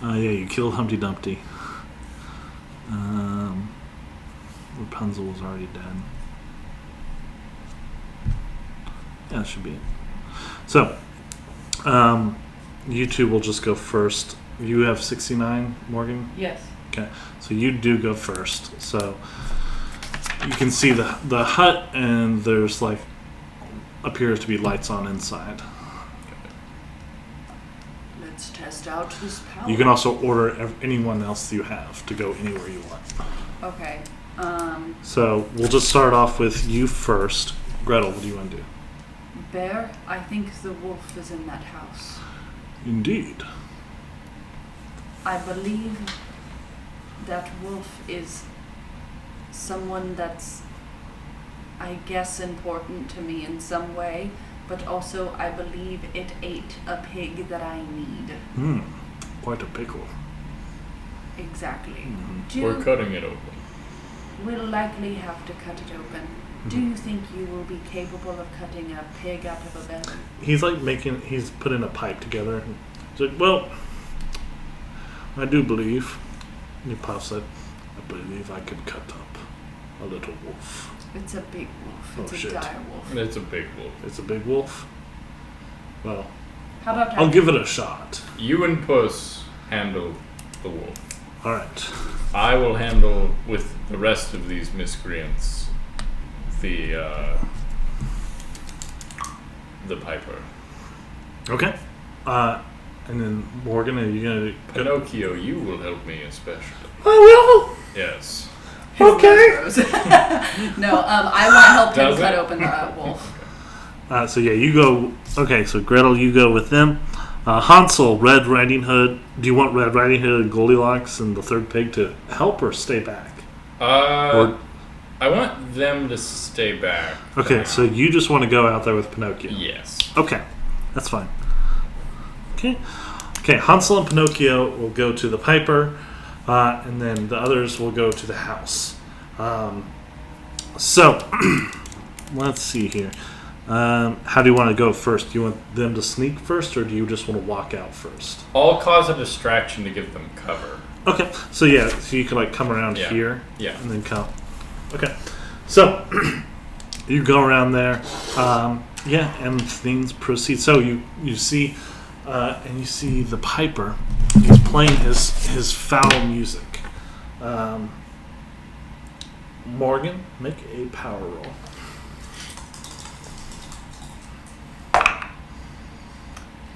[SPEAKER 1] Yeah, you killed Humpty Dumpty. Rapunzel was already dead. Yeah, that should be it. So, you two will just go first. You have 69, Morgan?
[SPEAKER 2] Yes.
[SPEAKER 1] Okay, so you do go first. So, you can see the hut, and there's like, appears to be lights on inside.
[SPEAKER 2] Let's test out this power.
[SPEAKER 1] You can also order anyone else you have to go anywhere you want.
[SPEAKER 2] Okay.
[SPEAKER 1] So, we'll just start off with you first. Gretel, what do you want to do?
[SPEAKER 2] Bear, I think the wolf is in that house.
[SPEAKER 1] Indeed.
[SPEAKER 2] I believe that wolf is someone that's, I guess, important to me in some way, but also I believe it ate a pig that I need.
[SPEAKER 1] Quite a pickle.
[SPEAKER 2] Exactly.
[SPEAKER 3] We're cutting it open.
[SPEAKER 2] We'll likely have to cut it open. Do you think you will be capable of cutting a pig out of a belly?
[SPEAKER 1] He's putting a pipe together. He's like, well, I do believe, and he puffs it, I believe I could cut up a little wolf.
[SPEAKER 2] It's a big wolf. It's a
[SPEAKER 1] Shit.
[SPEAKER 2] dire wolf.
[SPEAKER 3] It's a big wolf.
[SPEAKER 1] It's a big wolf? Well,
[SPEAKER 2] How about
[SPEAKER 1] I'll give it a shot.
[SPEAKER 3] You and Puss handle the wolf.
[SPEAKER 1] Alright.
[SPEAKER 3] I will handle with the rest of these miscreants the piper.
[SPEAKER 1] Okay. And then Morgan, are you gonna
[SPEAKER 3] Pinocchio, you will help me especially.
[SPEAKER 1] I will.
[SPEAKER 3] Yes.
[SPEAKER 1] Okay.
[SPEAKER 2] No, I want to help him
[SPEAKER 3] Does
[SPEAKER 2] cut
[SPEAKER 3] it?
[SPEAKER 2] open the wolf.
[SPEAKER 1] So yeah, you go. Okay, so Gretel, you go with them. Hansel, Red Riding Hood. Do you want Red Riding Hood and Goldilocks and the third pig to help or stay back?
[SPEAKER 3] I want them to stay back.
[SPEAKER 1] Okay, so you just want to go out there with Pinocchio.
[SPEAKER 3] Yes.
[SPEAKER 1] Okay, that's fine. Okay, Okay, Hansel and Pinocchio will go to the Piper, and then the others will go to the house. So, let's see here. How do you want to go first? Do you want them to sneak first, or do you just want to walk out first?
[SPEAKER 3] I'll cause a distraction to give them cover.
[SPEAKER 1] Okay, so you can like come around here, and then come. Okay, so you go around there, and things proceed. So you see, and you see the Piper. He's playing his foul music. Morgan, make a power roll.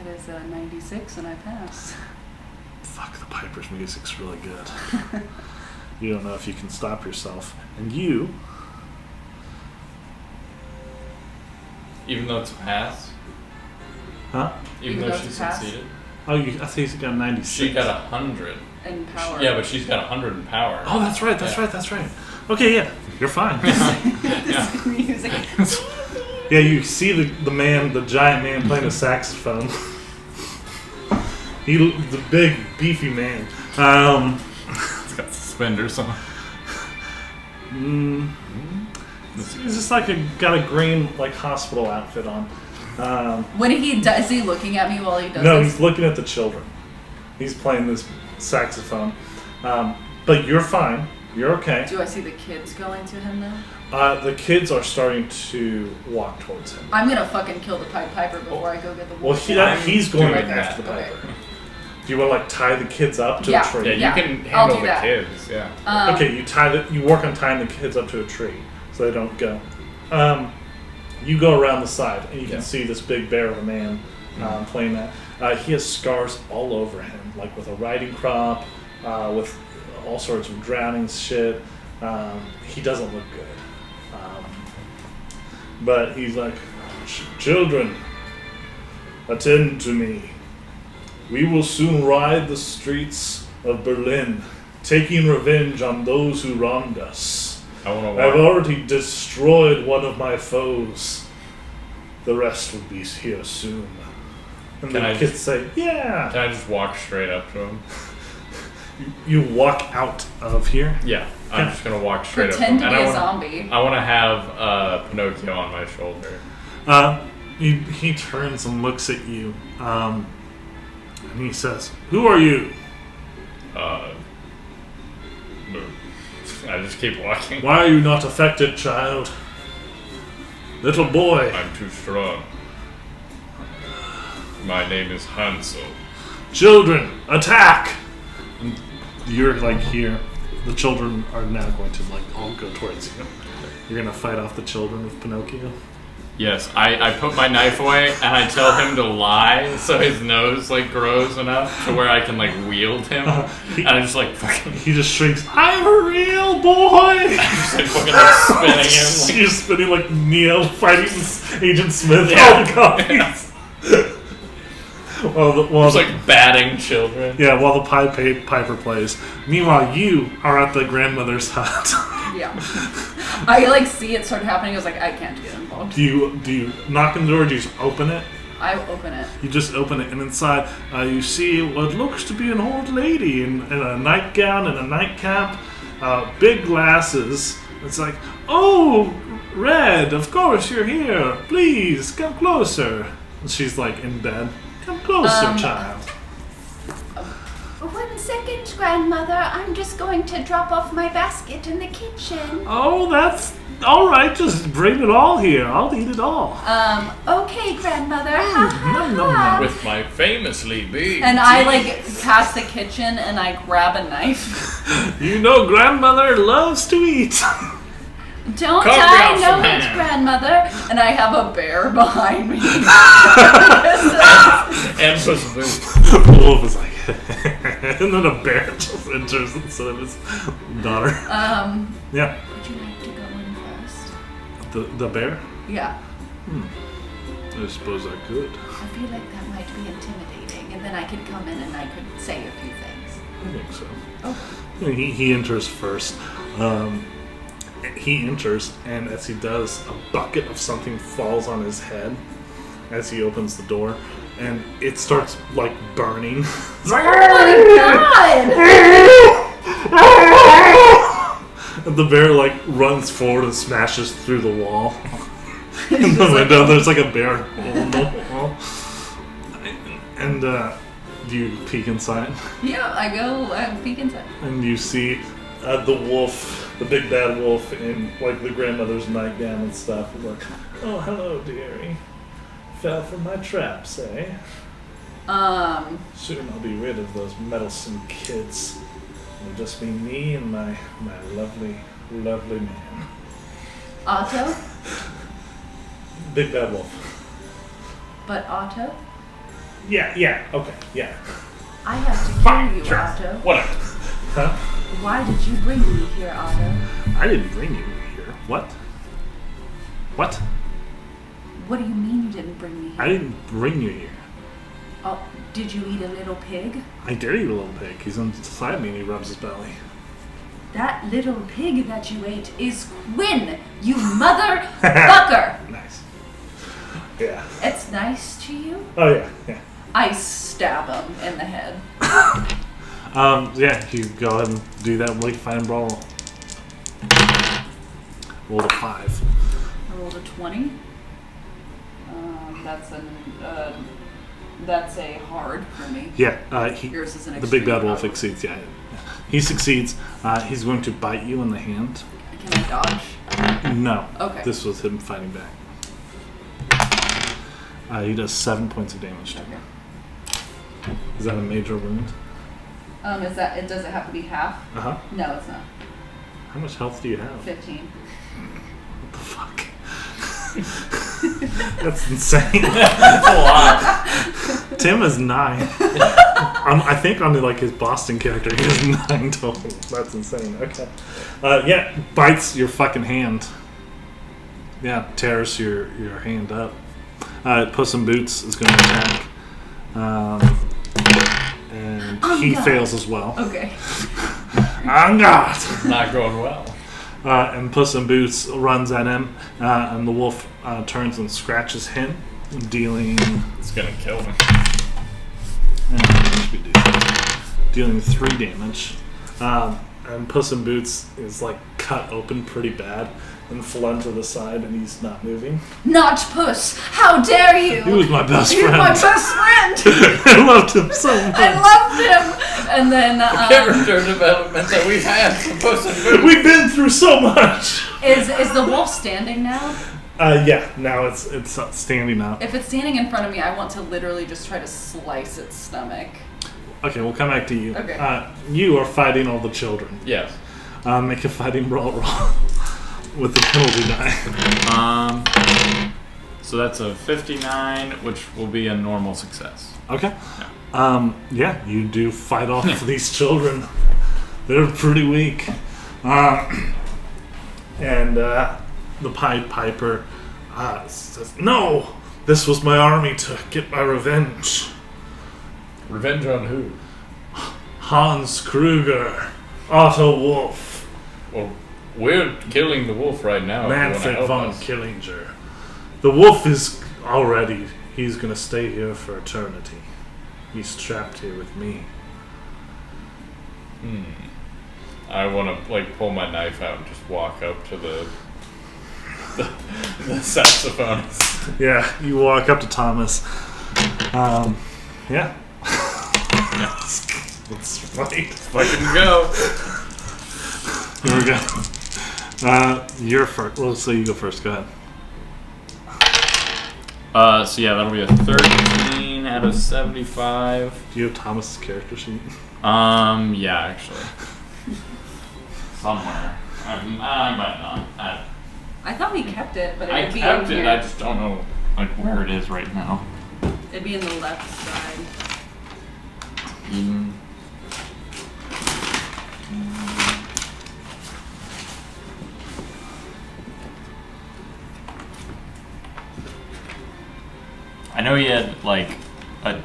[SPEAKER 2] It is a 96 and I pass.
[SPEAKER 1] Fuck, the Piper's music's really good. You don't know if you can stop yourself. And you...
[SPEAKER 3] Even though it's a pass?
[SPEAKER 1] Huh?
[SPEAKER 3] Even though she succeeded?
[SPEAKER 1] Oh, I think you got 96.
[SPEAKER 3] She got 100.
[SPEAKER 2] In power.
[SPEAKER 3] Yeah, but she's got 100 in power.
[SPEAKER 1] Oh, that's right. Okay, yeah. You're fine.
[SPEAKER 2] This music.
[SPEAKER 1] Yeah, you see the man, the giant man playing a saxophone. The big, beefy man.
[SPEAKER 3] He's got suspenders on.
[SPEAKER 1] He's just like got a green like hospital outfit on.
[SPEAKER 2] When he does, is he looking at me while he does
[SPEAKER 1] No,
[SPEAKER 2] this?
[SPEAKER 1] he's looking at the children. He's playing this saxophone. But you're fine. You're okay.
[SPEAKER 2] Do I see the kids going to him now?
[SPEAKER 1] The kids are starting to walk towards him.
[SPEAKER 2] I'm gonna fucking kill the Pied Piper before I go get the
[SPEAKER 1] Well,
[SPEAKER 2] wolf.
[SPEAKER 1] he's going
[SPEAKER 3] doing
[SPEAKER 1] after
[SPEAKER 3] that.
[SPEAKER 1] the Piper.
[SPEAKER 2] Okay.
[SPEAKER 1] Do you want to like tie the kids up to a tree?
[SPEAKER 3] Yeah,
[SPEAKER 2] Yeah,
[SPEAKER 3] you can
[SPEAKER 2] I'll
[SPEAKER 3] handle
[SPEAKER 2] do
[SPEAKER 3] the
[SPEAKER 2] that.
[SPEAKER 3] kids, yeah.
[SPEAKER 1] Okay, you work on tying the kids up to a tree so they don't go. You go around the side and you can see this big bear of a man playing that. He has scars all over him, like with a riding crop, with all sorts of drowning shit. He doesn't look good. But he's like, children, attend to me. We will soon ride the streets of Berlin, taking revenge on those who wronged us. I've already destroyed one of my foes. The rest will be here soon. And the kids say, yeah.
[SPEAKER 3] Can I just walk straight up to him?
[SPEAKER 1] You walk out of here?
[SPEAKER 3] Yeah, I'm just going to walk straight
[SPEAKER 2] Pretend
[SPEAKER 3] up
[SPEAKER 2] to
[SPEAKER 3] to him.
[SPEAKER 2] be a zombie.
[SPEAKER 3] I want to have Pinocchio on my shoulder.
[SPEAKER 1] He turns and looks at you. And he says, who are you?
[SPEAKER 3] I just keep walking.
[SPEAKER 1] Why are you not affected, child? Little boy.
[SPEAKER 3] I'm too strong. My name is Hansel.
[SPEAKER 1] Children, attack! And you're like here. The children are now going to like all go towards you. You're gonna fight off the children with Pinocchio.
[SPEAKER 3] Yes, I put my knife away and I tell him to lie so his nose like grows enough to where I can like wield him. And I just like fucking.
[SPEAKER 1] He just shrieks, I'm a real boy!
[SPEAKER 3] Just like fucking like spinning him. Like,
[SPEAKER 1] You're spinning like Neo fighting Agent Smith.
[SPEAKER 3] Yeah.
[SPEAKER 1] Oh god.
[SPEAKER 3] just like batting children.
[SPEAKER 1] Yeah, while the Piper plays. Meanwhile, you are at the grandmother's hut.
[SPEAKER 2] Yeah. I like see it start happening. I was like, I can't get involved.
[SPEAKER 1] Do you knock on the door or do you just open it?
[SPEAKER 2] I open it.
[SPEAKER 1] You just open it, and inside you see what looks to be an old lady in a nightgown and a nightcap, big glasses. It's like, oh, Red, of course you're here. Please, come closer. And she's like in bed. Come closer, child.
[SPEAKER 5] 1 second, grandmother. I'm just going to drop off my basket in the kitchen.
[SPEAKER 1] Oh, that's all right. Just bring it all here. I'll eat it all.
[SPEAKER 5] Okay, grandmother. Ha ha
[SPEAKER 1] Nom, nom,
[SPEAKER 5] ha.
[SPEAKER 1] nom.
[SPEAKER 3] With my famously big
[SPEAKER 2] And I
[SPEAKER 3] teeth.
[SPEAKER 2] like pass the kitchen and I grab a knife.
[SPEAKER 1] You know, grandmother loves to eat.
[SPEAKER 5] Don't
[SPEAKER 3] Carve
[SPEAKER 5] I
[SPEAKER 3] off
[SPEAKER 5] know
[SPEAKER 3] some
[SPEAKER 5] it,
[SPEAKER 3] ham.
[SPEAKER 5] grandmother?
[SPEAKER 2] And I have a bear behind me.
[SPEAKER 3] And Puss in Boots.
[SPEAKER 1] Wolf is like, and then a bear just enters instead of his daughter. Yeah,
[SPEAKER 5] Would you like to go in first?
[SPEAKER 1] the bear.
[SPEAKER 2] Yeah.
[SPEAKER 1] I suppose I could.
[SPEAKER 5] I feel like that might be intimidating, and then I could come in and I could say a few things.
[SPEAKER 1] I think so.
[SPEAKER 5] Oh.
[SPEAKER 1] He enters first. He enters, and as he does, a bucket of something falls on his head as he opens the door, and it starts like burning.
[SPEAKER 5] Oh my god!
[SPEAKER 1] And the bear like runs forward and smashes through the wall. In the window, there's like a bear hole in the wall. And do you peek inside?
[SPEAKER 2] Yeah, I go peek inside.
[SPEAKER 1] And you see the wolf, the big bad wolf, in like the grandmother's nightgown and stuff. He's like, "Oh, hello, dearie. Fell for my traps, eh? Soon I'll be rid of those meddlesome kids. It'll just be me and my lovely, lovely man."
[SPEAKER 2] Otto?
[SPEAKER 1] Big bad wolf.
[SPEAKER 2] But Otto?
[SPEAKER 1] Yeah, okay, yeah.
[SPEAKER 2] I have to
[SPEAKER 1] Fine,
[SPEAKER 2] kill you,
[SPEAKER 1] sure.
[SPEAKER 2] Otto.
[SPEAKER 3] Whatever.
[SPEAKER 1] Huh?
[SPEAKER 2] Why did you bring me here, Otto?
[SPEAKER 1] I didn't bring you here. What? What?
[SPEAKER 2] What do you mean you didn't bring me here?
[SPEAKER 1] I didn't bring you here.
[SPEAKER 2] Oh, did you eat a little pig?
[SPEAKER 1] I did eat a little pig. He's inside me and he rubs his belly.
[SPEAKER 2] That little pig that you ate is Quinn, you motherfucker!
[SPEAKER 1] Nice. Yeah.
[SPEAKER 2] It's nice to you?
[SPEAKER 1] Oh yeah, yeah.
[SPEAKER 2] I stab him in the head.
[SPEAKER 1] Yeah, you go ahead and do that like find brawl. Roll a 5.
[SPEAKER 2] I rolled a 20. That's a hard for me.
[SPEAKER 1] Yeah,
[SPEAKER 2] Yours is an
[SPEAKER 1] the big bad
[SPEAKER 2] extreme
[SPEAKER 1] wolf
[SPEAKER 2] hard.
[SPEAKER 1] succeeds. Yeah, he succeeds. He's going to bite you in the hand.
[SPEAKER 2] Can I dodge?
[SPEAKER 1] No.
[SPEAKER 2] Okay.
[SPEAKER 1] This was him fighting back. He does 7 points of damage to you.
[SPEAKER 2] Okay.
[SPEAKER 1] Is that a major wound?
[SPEAKER 2] Does it have to be half?
[SPEAKER 1] Uh huh.
[SPEAKER 2] No, it's not.
[SPEAKER 1] How much health do you have?
[SPEAKER 2] 15.
[SPEAKER 1] What the fuck? That's insane.
[SPEAKER 3] That's a lot.
[SPEAKER 1] Tim is 9. I think on like his Boston character, he has 9 total. That's insane. Okay. Yeah, bites your fucking hand. Yeah, tears your hand up. Puss in Boots is going to attack. And he fails as well.
[SPEAKER 2] Okay.
[SPEAKER 1] On God!
[SPEAKER 3] Not going well.
[SPEAKER 1] And Puss in Boots runs at him, and the wolf turns and scratches him, dealing...
[SPEAKER 3] It's gonna kill him.
[SPEAKER 1] Dealing 3 damage. And Puss in Boots is like cut open pretty bad and flung to the side, and he's not moving.
[SPEAKER 2] Not Puss! How dare you!
[SPEAKER 1] He was my best
[SPEAKER 2] He's
[SPEAKER 1] friend.
[SPEAKER 2] my best friend!
[SPEAKER 1] I loved him so much.
[SPEAKER 2] I loved him! And then,
[SPEAKER 3] Character development that we've had from Puss in Boots.
[SPEAKER 1] We've been through so much.
[SPEAKER 2] is the wolf standing now?
[SPEAKER 1] Yeah, now it's standing up.
[SPEAKER 2] If it's standing in front of me, I want to literally just try to slice its stomach.
[SPEAKER 1] Okay, we'll come back to you.
[SPEAKER 2] Okay.
[SPEAKER 1] You are fighting all the children.
[SPEAKER 3] Yes.
[SPEAKER 1] Make a fighting brawl roll with the penalty die.
[SPEAKER 3] So that's a 59, which will be a normal success.
[SPEAKER 1] Okay. Yeah, you do fight off these children. They're pretty weak. And the Pied Piper says, "No, this was my army to get my revenge.
[SPEAKER 3] Revenge on who?
[SPEAKER 1] Hans Kruger, Otto Wolf,
[SPEAKER 3] Well, we're killing the wolf right now. if you wanna
[SPEAKER 1] Manfred
[SPEAKER 3] help
[SPEAKER 1] von
[SPEAKER 3] us.
[SPEAKER 1] Killinger. The wolf is already, he's going to stay here for eternity. He's trapped here with me."
[SPEAKER 3] I want to like pull my knife out and just walk up to the saxophonist.
[SPEAKER 1] Yeah, you walk up to Thomas. Yeah. Let's fight.
[SPEAKER 3] Fucking go.
[SPEAKER 1] Here we go. You're first. Well, let's say you go first. Go ahead.
[SPEAKER 3] So yeah, that'll be a 13 out of 75.
[SPEAKER 1] Do you have Thomas's character sheet?
[SPEAKER 3] Yeah, actually. Somewhere. I might not.
[SPEAKER 2] I thought we kept it, but it
[SPEAKER 3] I
[SPEAKER 2] would be
[SPEAKER 3] kept
[SPEAKER 2] in
[SPEAKER 3] it,
[SPEAKER 2] here.
[SPEAKER 3] I just don't know like where it is right now.
[SPEAKER 2] It'd be in the left side.
[SPEAKER 3] I know he had like a.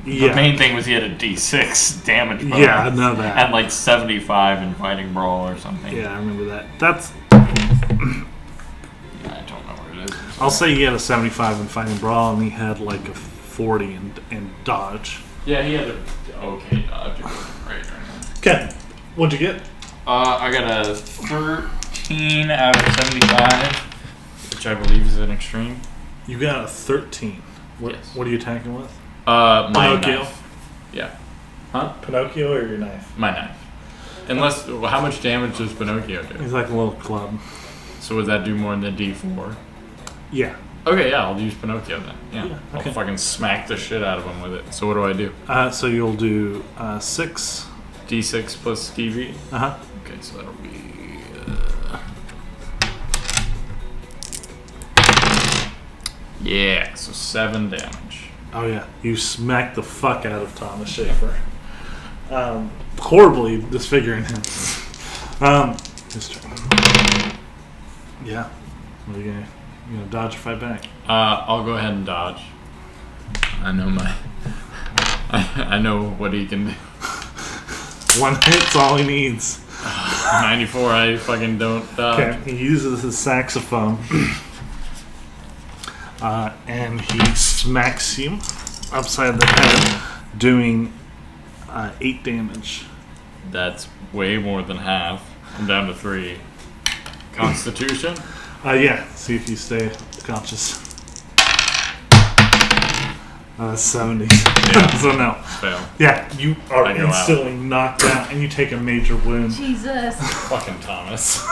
[SPEAKER 1] Yeah.
[SPEAKER 3] The main thing was he had a D6 damage bonus.
[SPEAKER 1] Yeah, I know that.
[SPEAKER 3] And like 75 in Fighting Brawl or something.
[SPEAKER 1] Yeah, I remember that. That's.
[SPEAKER 3] I don't know where it is.
[SPEAKER 1] I'll say he had a 75 in Fighting Brawl, and he had like a 40 and dodge.
[SPEAKER 3] Yeah, he had a okay dodge. Right.
[SPEAKER 1] Okay, what'd you get?
[SPEAKER 3] I got a 13 out of 75, which I believe is an extreme.
[SPEAKER 1] You got a 13.
[SPEAKER 3] Yes.
[SPEAKER 1] What are you attacking with?
[SPEAKER 3] My
[SPEAKER 1] Pinocchio?
[SPEAKER 3] knife. Yeah. Huh?
[SPEAKER 1] Pinocchio or your knife?
[SPEAKER 3] My knife. Unless, how much damage does Pinocchio do?
[SPEAKER 1] He's like a little club.
[SPEAKER 3] So would that do more than D4?
[SPEAKER 1] Yeah.
[SPEAKER 3] Okay, yeah, I'll use Pinocchio then. Yeah.
[SPEAKER 1] Yeah, okay.
[SPEAKER 3] I'll fucking smack the shit out of him with it. So what do I do?
[SPEAKER 1] So you'll do 6.
[SPEAKER 3] D6 plus DV?
[SPEAKER 1] Uh-huh.
[SPEAKER 3] Okay, so that'll be... Yeah, so 7 damage.
[SPEAKER 1] Oh, yeah. You smack the fuck out of Thomas Schaefer. Horribly disfiguring him. His turn. Yeah. What are you gonna dodge or fight back?
[SPEAKER 3] I'll go ahead and dodge. I know I know what he can do.
[SPEAKER 1] 1 hit's all he needs.
[SPEAKER 3] 94, I fucking don't dodge.
[SPEAKER 1] Okay, he uses his saxophone. And he smacks you upside the head, doing 8 damage.
[SPEAKER 3] That's way more than half. I'm down to 3. Constitution?
[SPEAKER 1] Yeah, see if you stay conscious. 70.
[SPEAKER 3] Yeah.
[SPEAKER 1] So no.
[SPEAKER 3] Fail.
[SPEAKER 1] Yeah, you are
[SPEAKER 3] I go out.
[SPEAKER 1] instantly knocked out and you take a major wound.
[SPEAKER 5] Jesus.
[SPEAKER 3] Fucking Thomas.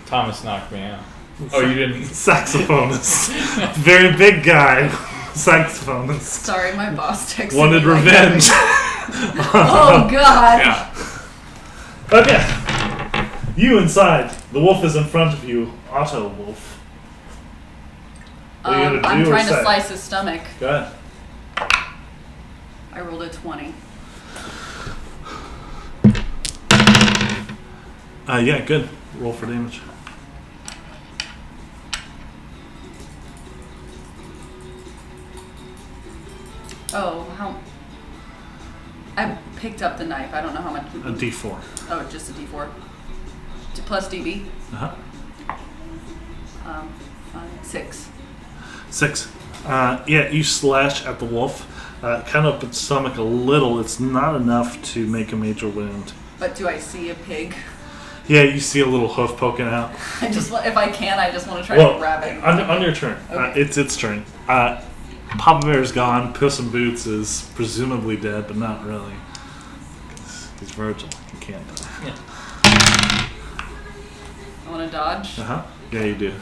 [SPEAKER 3] Thomas knocked me out. Oh, you didn't?
[SPEAKER 1] Saxophonist. Very big guy. Saxophonist.
[SPEAKER 5] Sorry, my boss texted
[SPEAKER 1] Wanted
[SPEAKER 5] me like
[SPEAKER 1] revenge.
[SPEAKER 5] that. Oh God.
[SPEAKER 3] Yeah.
[SPEAKER 1] Okay. You inside. The wolf is in front of you. Otto Wolf. What are you gonna
[SPEAKER 5] I'm
[SPEAKER 1] do or
[SPEAKER 5] trying to
[SPEAKER 1] say?
[SPEAKER 5] slice his stomach.
[SPEAKER 1] Go ahead.
[SPEAKER 5] I rolled a 20.
[SPEAKER 1] Yeah, good. Roll for damage.
[SPEAKER 5] Oh, how? I picked up the knife. I don't know how much.
[SPEAKER 1] A D4.
[SPEAKER 5] Oh, just a D4. Plus DB.
[SPEAKER 1] Uh-huh.
[SPEAKER 5] 6.
[SPEAKER 1] 6. Yeah, you slash at the wolf. Kind of up its stomach a little. It's not enough to make a major wound.
[SPEAKER 5] But do I see a pig?
[SPEAKER 1] Yeah, you see a little hoof poking out.
[SPEAKER 5] I just, if I can, I just want to try
[SPEAKER 1] Well,
[SPEAKER 5] to grab it.
[SPEAKER 1] on your turn.
[SPEAKER 5] Okay.
[SPEAKER 1] It's its turn. Papa Bear's gone. Puss in Boots is presumably dead, but not really. 'Cause he's Virgil. He can't die.
[SPEAKER 3] Yeah.
[SPEAKER 5] I want to dodge.
[SPEAKER 1] Uh-huh. Yeah, you do.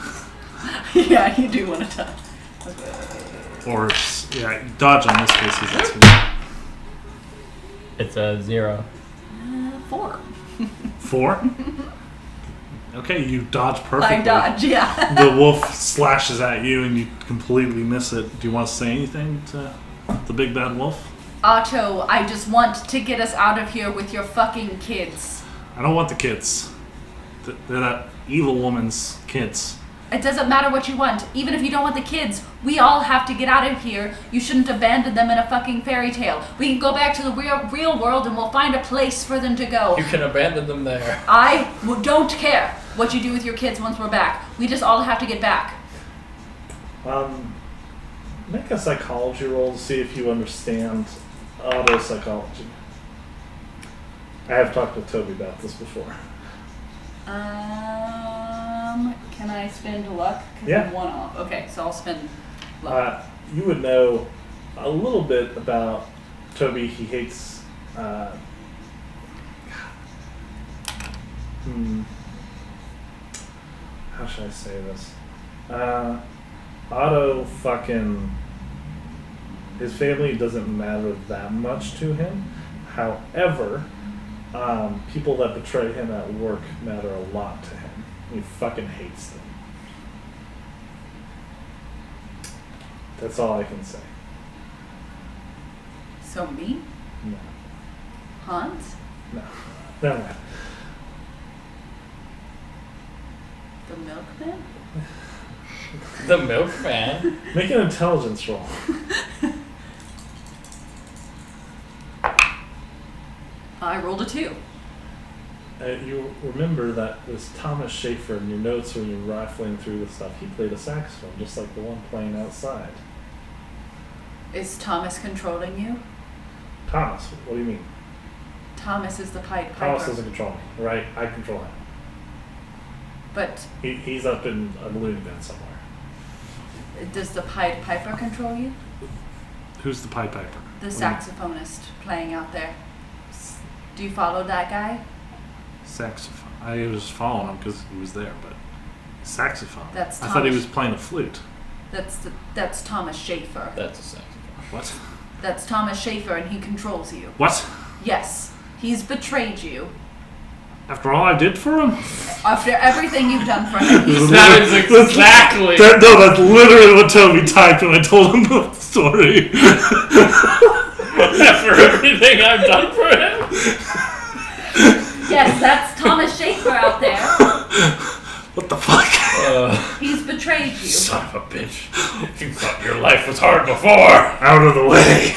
[SPEAKER 5] Yeah, you do want to dodge. Okay.
[SPEAKER 1] Or, yeah, dodge on this case.
[SPEAKER 6] It's a 0.
[SPEAKER 5] 4.
[SPEAKER 1] 4? Okay, you dodge perfectly.
[SPEAKER 5] I dodge, yeah.
[SPEAKER 1] The wolf slashes at you and you completely miss it. Do you want to say anything to the big bad wolf?
[SPEAKER 5] Otto, I just want to get us out of here with your fucking kids.
[SPEAKER 1] I don't want the kids. They're that evil woman's kids.
[SPEAKER 5] It doesn't matter what you want. Even if you don't want the kids, we all have to get out of here. You shouldn't abandon them in a fucking fairy tale. We can go back to the real world and we'll find a place for them to go.
[SPEAKER 3] You can abandon them there.
[SPEAKER 5] I don't care what you do with your kids once we're back. We just all have to get back.
[SPEAKER 1] Make a psychology roll to see if you understand auto psychology. I have talked with Toby about this before.
[SPEAKER 5] Can I spend luck? 'Cause
[SPEAKER 1] Yeah.
[SPEAKER 5] I'm 1 off. Okay, so I'll spend luck.
[SPEAKER 1] You would know a little bit about Toby. He hates. How should I say this? Otto fucking. His family doesn't matter that much to him. However, people that betray him at work matter a lot to him. He fucking hates them. That's all I can say.
[SPEAKER 5] So me?
[SPEAKER 1] No.
[SPEAKER 5] Hans?
[SPEAKER 1] No. No.
[SPEAKER 5] The milkman?
[SPEAKER 3] The milkman?
[SPEAKER 1] Make an intelligence roll.
[SPEAKER 5] I rolled a 2.
[SPEAKER 1] you remember that this Thomas Schaefer in your notes when you're rifling through the stuff, he played a saxophone just like the one playing outside.
[SPEAKER 5] Is Thomas controlling you?
[SPEAKER 1] Thomas, what do you mean?
[SPEAKER 5] Thomas is the Pied Piper.
[SPEAKER 1] Thomas doesn't control me, right? I control him.
[SPEAKER 5] But
[SPEAKER 1] He's up in a loony bin somewhere.
[SPEAKER 5] does the Pied Piper control you?
[SPEAKER 1] Who's the Pied Piper?
[SPEAKER 5] The saxophonist playing out there. Do you follow that guy?
[SPEAKER 1] Saxophone. I was following him because he was there, but saxophone.
[SPEAKER 5] That's
[SPEAKER 1] I thought he
[SPEAKER 5] Thomas.
[SPEAKER 1] was playing a flute.
[SPEAKER 5] That's Thomas Schaefer.
[SPEAKER 3] That's a saxophone.
[SPEAKER 1] What?
[SPEAKER 5] That's Thomas Schaefer, and he controls you.
[SPEAKER 1] What?
[SPEAKER 5] Yes, he's betrayed you.
[SPEAKER 1] After all I did for him?
[SPEAKER 5] After everything you've done for him, he's
[SPEAKER 3] That is exactly.
[SPEAKER 1] That's literally what Toby typed when I told him the story.
[SPEAKER 3] After everything I've done for him.
[SPEAKER 5] yes, that's Thomas Schaefer out there.
[SPEAKER 1] What the fuck?
[SPEAKER 5] He's betrayed you.
[SPEAKER 3] Son of a bitch. You thought your life was hard before.
[SPEAKER 1] Out of the way.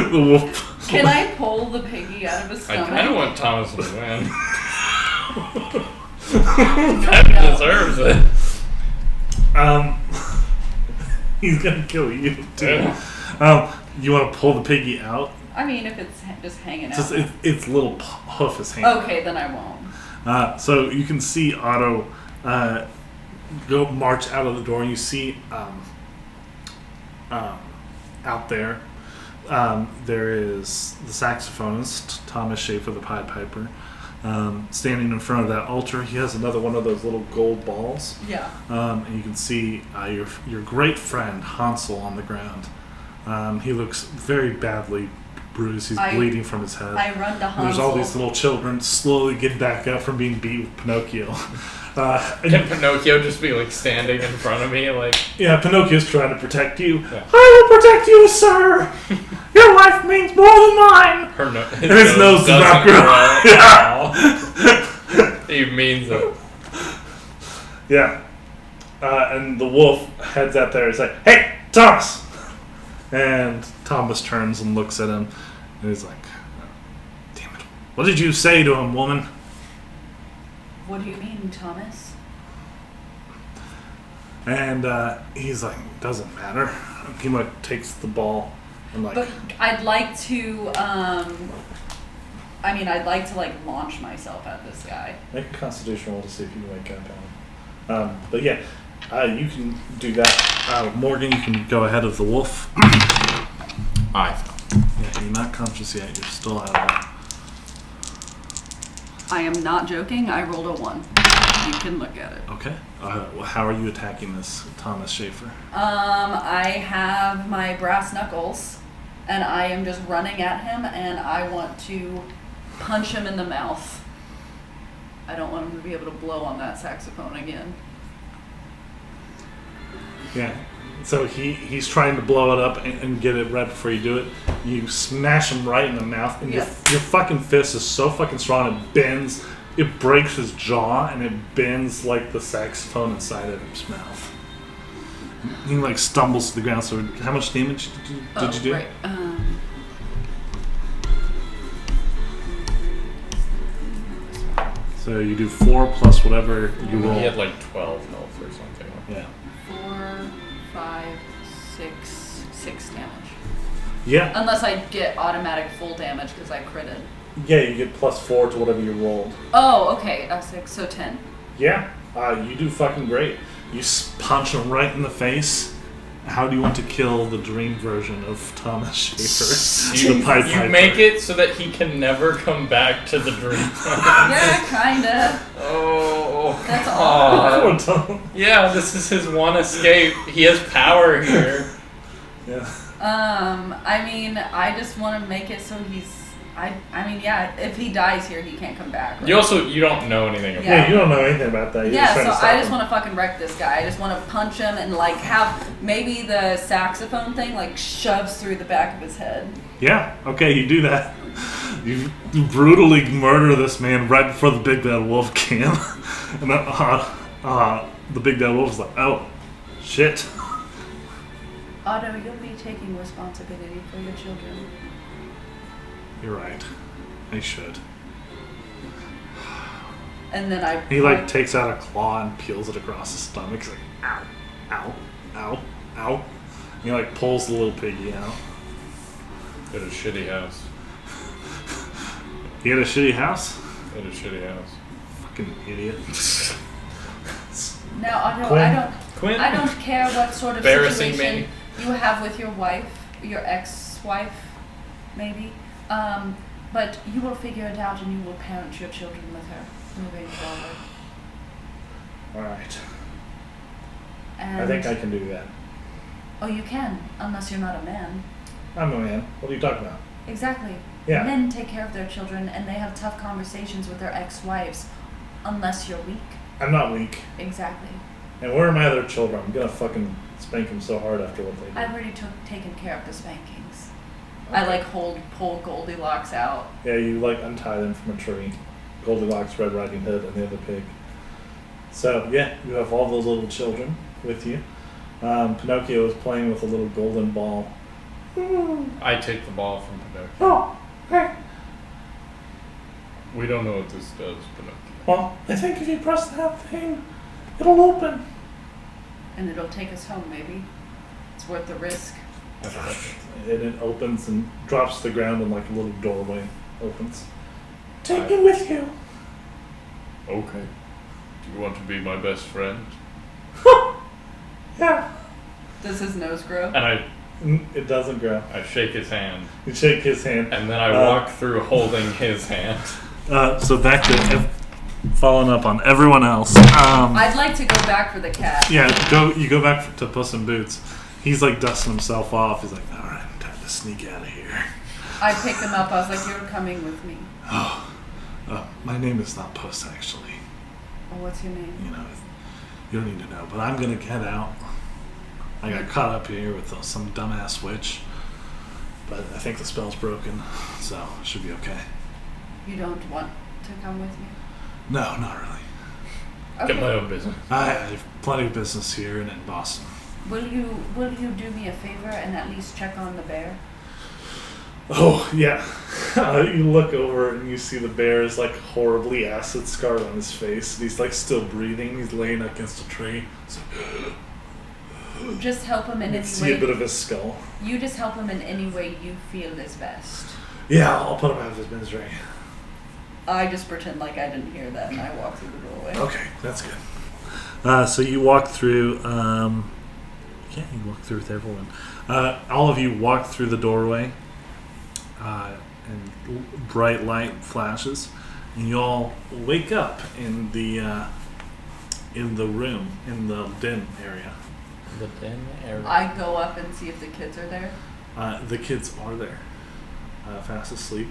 [SPEAKER 1] The wolf.
[SPEAKER 2] Can I pull the piggy out of his
[SPEAKER 3] I
[SPEAKER 2] stomach?
[SPEAKER 3] kind of want Thomas to win. Kind of deserves it.
[SPEAKER 1] He's gonna kill you too.
[SPEAKER 3] Yeah.
[SPEAKER 1] You want to pull the piggy out?
[SPEAKER 2] I mean, if it's just hanging out.
[SPEAKER 1] Just its little hoof is hanging.
[SPEAKER 2] Okay, then I won't.
[SPEAKER 1] So you can see Otto go march out of the door, and you see out there there is the saxophonist Thomas Schaefer, the Pied Piper, standing in front of that altar. He has another one of those little gold balls,
[SPEAKER 2] Yeah.
[SPEAKER 1] and you can see your great friend Hansel on the ground. He looks very badly bruised. He's bleeding from his head.
[SPEAKER 2] I run to Hansel.
[SPEAKER 1] There's all these little children slowly getting back up from being beat with Pinocchio.
[SPEAKER 3] Can Pinocchio just be like standing in front of me, like?
[SPEAKER 1] Yeah, Pinocchio's trying to protect you.
[SPEAKER 3] Yeah.
[SPEAKER 1] I will protect you, sir. Your life means more than mine. His nose does not grow.
[SPEAKER 3] Yeah. He means it.
[SPEAKER 1] Yeah. And the wolf heads out there. He's like, "Hey, Thomas!" And Thomas turns and looks at him, and he's like, "Damn it! What did you say to him, woman?"
[SPEAKER 5] What do you mean, Thomas?
[SPEAKER 1] And he's like, "Doesn't matter." He like takes the ball and like.
[SPEAKER 2] But I'd like to, I'd like to like launch myself at this guy.
[SPEAKER 1] Make a constitution roll to see if you can wake up on him. But yeah, you can do that. Morgan, you can go ahead of the wolf.
[SPEAKER 3] I fell.
[SPEAKER 1] Yeah, you're not conscious yet. You're still out of it.
[SPEAKER 2] I am not joking. I rolled a 1. You can look at it.
[SPEAKER 1] Okay. How are you attacking this Thomas Schaefer?
[SPEAKER 2] I have my brass knuckles, and I am just running at him, and I want to punch him in the mouth. I don't want him to be able to blow on that saxophone again.
[SPEAKER 1] Yeah. So he's trying to blow it up and get it right before you do it. You smash him right in the mouth, and
[SPEAKER 2] Yes.
[SPEAKER 1] your fucking fist is so fucking strong it bends. It breaks his jaw, and it bends like the saxophone inside of his mouth. He like stumbles to the ground. So how much damage did you do?
[SPEAKER 2] Right.
[SPEAKER 1] So you do 4 plus whatever you roll.
[SPEAKER 3] He had like 12 health or something.
[SPEAKER 1] Yeah.
[SPEAKER 2] 4, 5, 6 damage.
[SPEAKER 1] Yeah.
[SPEAKER 2] Unless I get automatic full damage because I critted.
[SPEAKER 1] Yeah, you get +4 to whatever you rolled.
[SPEAKER 2] Oh, okay. 6, so 10.
[SPEAKER 1] Yeah. You do fucking great. You punch him right in the face. How do you want to kill the dream version of Thomas Schaefer? The Pied
[SPEAKER 3] You
[SPEAKER 1] Piper?
[SPEAKER 3] make it so that he can never come back to the dream.
[SPEAKER 2] Yeah, kinda.
[SPEAKER 3] Oh.
[SPEAKER 2] That's
[SPEAKER 3] God.
[SPEAKER 1] Poor Tom.
[SPEAKER 3] Yeah, this is his one escape. He has power here.
[SPEAKER 1] Yeah.
[SPEAKER 2] I just want to make it so he's. If he dies here, he can't come back. Right?
[SPEAKER 3] You don't know anything about
[SPEAKER 1] Yeah, you don't know anything about that. You're
[SPEAKER 2] Yeah,
[SPEAKER 1] just trying
[SPEAKER 2] so
[SPEAKER 1] to stop
[SPEAKER 2] I just
[SPEAKER 1] him.
[SPEAKER 2] want to fucking wreck this guy. I just want to punch him and like have maybe the saxophone thing like shoves through the back of his head.
[SPEAKER 1] Yeah, okay, you do that. You brutally murder this man right before the big bad wolf came. And the big bad wolf was like, "Oh, shit."
[SPEAKER 2] Otto, you'll be taking responsibility for your children.
[SPEAKER 1] You're right. I should.
[SPEAKER 5] And then I.
[SPEAKER 1] He like takes out a claw and peels it across his stomach. He's like, ow, ow, ow, ow. He like pulls the little piggy out.
[SPEAKER 3] At a shitty house.
[SPEAKER 1] You got a shitty house?
[SPEAKER 3] At a shitty house.
[SPEAKER 1] Fucking idiot.
[SPEAKER 5] Now
[SPEAKER 3] Quinn?
[SPEAKER 5] I don't care what sort of
[SPEAKER 3] Embarrassing
[SPEAKER 5] situation
[SPEAKER 3] me.
[SPEAKER 5] you have with your wife, your ex-wife, maybe. But you will figure it out, and you will parent your children with her moving forward.
[SPEAKER 1] All right.
[SPEAKER 5] And
[SPEAKER 1] I think I can do that.
[SPEAKER 5] Oh, you can, unless you're not a man.
[SPEAKER 1] I'm a man. What are you talking about?
[SPEAKER 5] Exactly.
[SPEAKER 1] Yeah.
[SPEAKER 5] Men take care of their children, and they have tough conversations with their ex-wives, unless you're weak.
[SPEAKER 1] I'm not weak.
[SPEAKER 5] Exactly.
[SPEAKER 1] And where are my other children? I'm gonna fucking spank them so hard after what they do.
[SPEAKER 5] I've already taken care of the spankings. I like pull Goldilocks out.
[SPEAKER 1] Yeah, you like untie them from a tree. Goldilocks, Red Riding Hood, and the other pig. So yeah, you have all those little children with you. Pinocchio is playing with a little golden ball.
[SPEAKER 3] I take the ball from Pinocchio.
[SPEAKER 1] Oh, hey.
[SPEAKER 3] We don't know what this does, Pinocchio.
[SPEAKER 1] Well, I think if you press that thing, it'll open.
[SPEAKER 5] And it'll take us home, maybe. It's worth the risk.
[SPEAKER 1] And it opens and drops to the ground, and like a little doorway opens. Take me with you.
[SPEAKER 3] Okay. Do you want to be my best friend?
[SPEAKER 1] Yeah.
[SPEAKER 5] Does his nose grow?
[SPEAKER 3] And
[SPEAKER 1] It doesn't grow.
[SPEAKER 3] I shake his hand.
[SPEAKER 1] You shake his hand.
[SPEAKER 3] And then I walk through holding his hand.
[SPEAKER 1] So back to following up on everyone else.
[SPEAKER 5] I'd like to go back for the cat.
[SPEAKER 1] Yeah, you go back to Puss in Boots. He's like dusting himself off. He's like, all right, time to sneak out of here.
[SPEAKER 5] I picked him up. I was like, you're coming with me.
[SPEAKER 1] My name is not Puss, actually.
[SPEAKER 5] Oh, what's your name?
[SPEAKER 1] You know, you don't need to know. But I'm gonna get out. I got caught up here with some dumbass witch. But I think the spell's broken, so it should be okay.
[SPEAKER 5] You don't want to come with me?
[SPEAKER 1] No, not really.
[SPEAKER 5] Okay.
[SPEAKER 3] Get my own business.
[SPEAKER 1] I have plenty of business here and in Boston.
[SPEAKER 5] Will you do me a favor and at least check on the bear?
[SPEAKER 1] Oh, yeah. You look over and you see the bear is like horribly acid scarred on his face. And he's like still breathing. He's laying against a tree. It's like,
[SPEAKER 5] Just help him in
[SPEAKER 1] you
[SPEAKER 5] any
[SPEAKER 1] see a bit
[SPEAKER 5] way.
[SPEAKER 1] of his skull.
[SPEAKER 5] You just help him in any way you feel is best.
[SPEAKER 1] Yeah, I'll put him out of his misery.
[SPEAKER 5] I just pretend like I didn't hear that and I walk through the doorway.
[SPEAKER 1] Okay, that's good. So you walk through. Yeah, you walk through with everyone. All of you walk through the doorway, and bright light flashes, and you all wake up in the room in the den area.
[SPEAKER 3] The den area.
[SPEAKER 5] I go up and see if the kids are there.
[SPEAKER 1] The kids are there, fast asleep.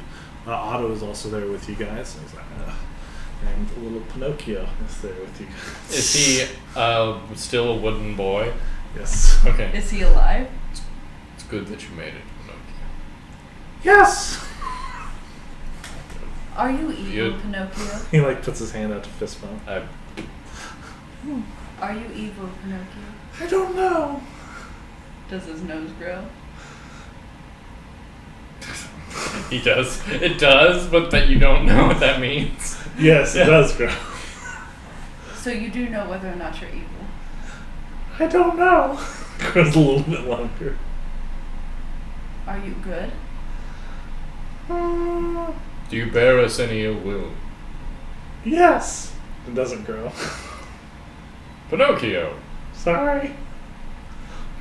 [SPEAKER 1] Otto is also there with you guys. He's like, and little Pinocchio is there with you guys.
[SPEAKER 3] Is he still a wooden boy?
[SPEAKER 1] Yes.
[SPEAKER 3] Okay.
[SPEAKER 5] Is he alive?
[SPEAKER 3] It's good that you made it, Pinocchio.
[SPEAKER 1] Yes.
[SPEAKER 5] Are you evil,
[SPEAKER 3] You-
[SPEAKER 5] Pinocchio?
[SPEAKER 1] He like puts his hand out to fist bump.
[SPEAKER 5] Are you evil, Pinocchio?
[SPEAKER 1] I don't know.
[SPEAKER 5] Does his nose grow?
[SPEAKER 3] He does. It does, but that you don't know what that means.
[SPEAKER 1] Yes, it does grow.
[SPEAKER 5] So you do know whether or not you're evil.
[SPEAKER 1] I don't know. Grows a little bit longer.
[SPEAKER 5] Are you good?
[SPEAKER 3] Do you bear us any ill will?
[SPEAKER 1] Yes. It doesn't grow.
[SPEAKER 3] Pinocchio!
[SPEAKER 1] Sorry. I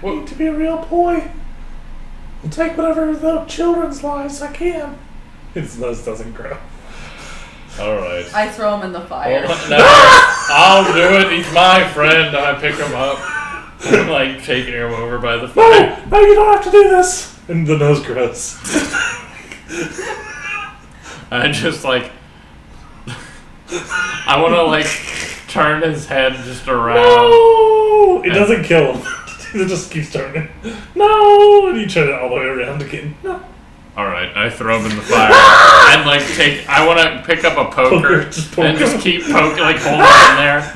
[SPEAKER 3] What?
[SPEAKER 1] need to be a real boy. I'll take whatever of the children's lives I can. His nose doesn't grow.
[SPEAKER 3] Alright.
[SPEAKER 5] I throw him in the fire.
[SPEAKER 3] Well, no, I'll do it. He's my friend. I pick him up. I'm like taking him over by the fire.
[SPEAKER 1] No, you don't have to do this. And the nose grows.
[SPEAKER 3] I just like. I want to like turn his head just around.
[SPEAKER 1] No! It doesn't kill him. It just keeps turning. No! And you turn it all the way around again. No.
[SPEAKER 3] Alright, I throw him in the fire. And like I want to pick up a poker and just keep poking, like hold it in there.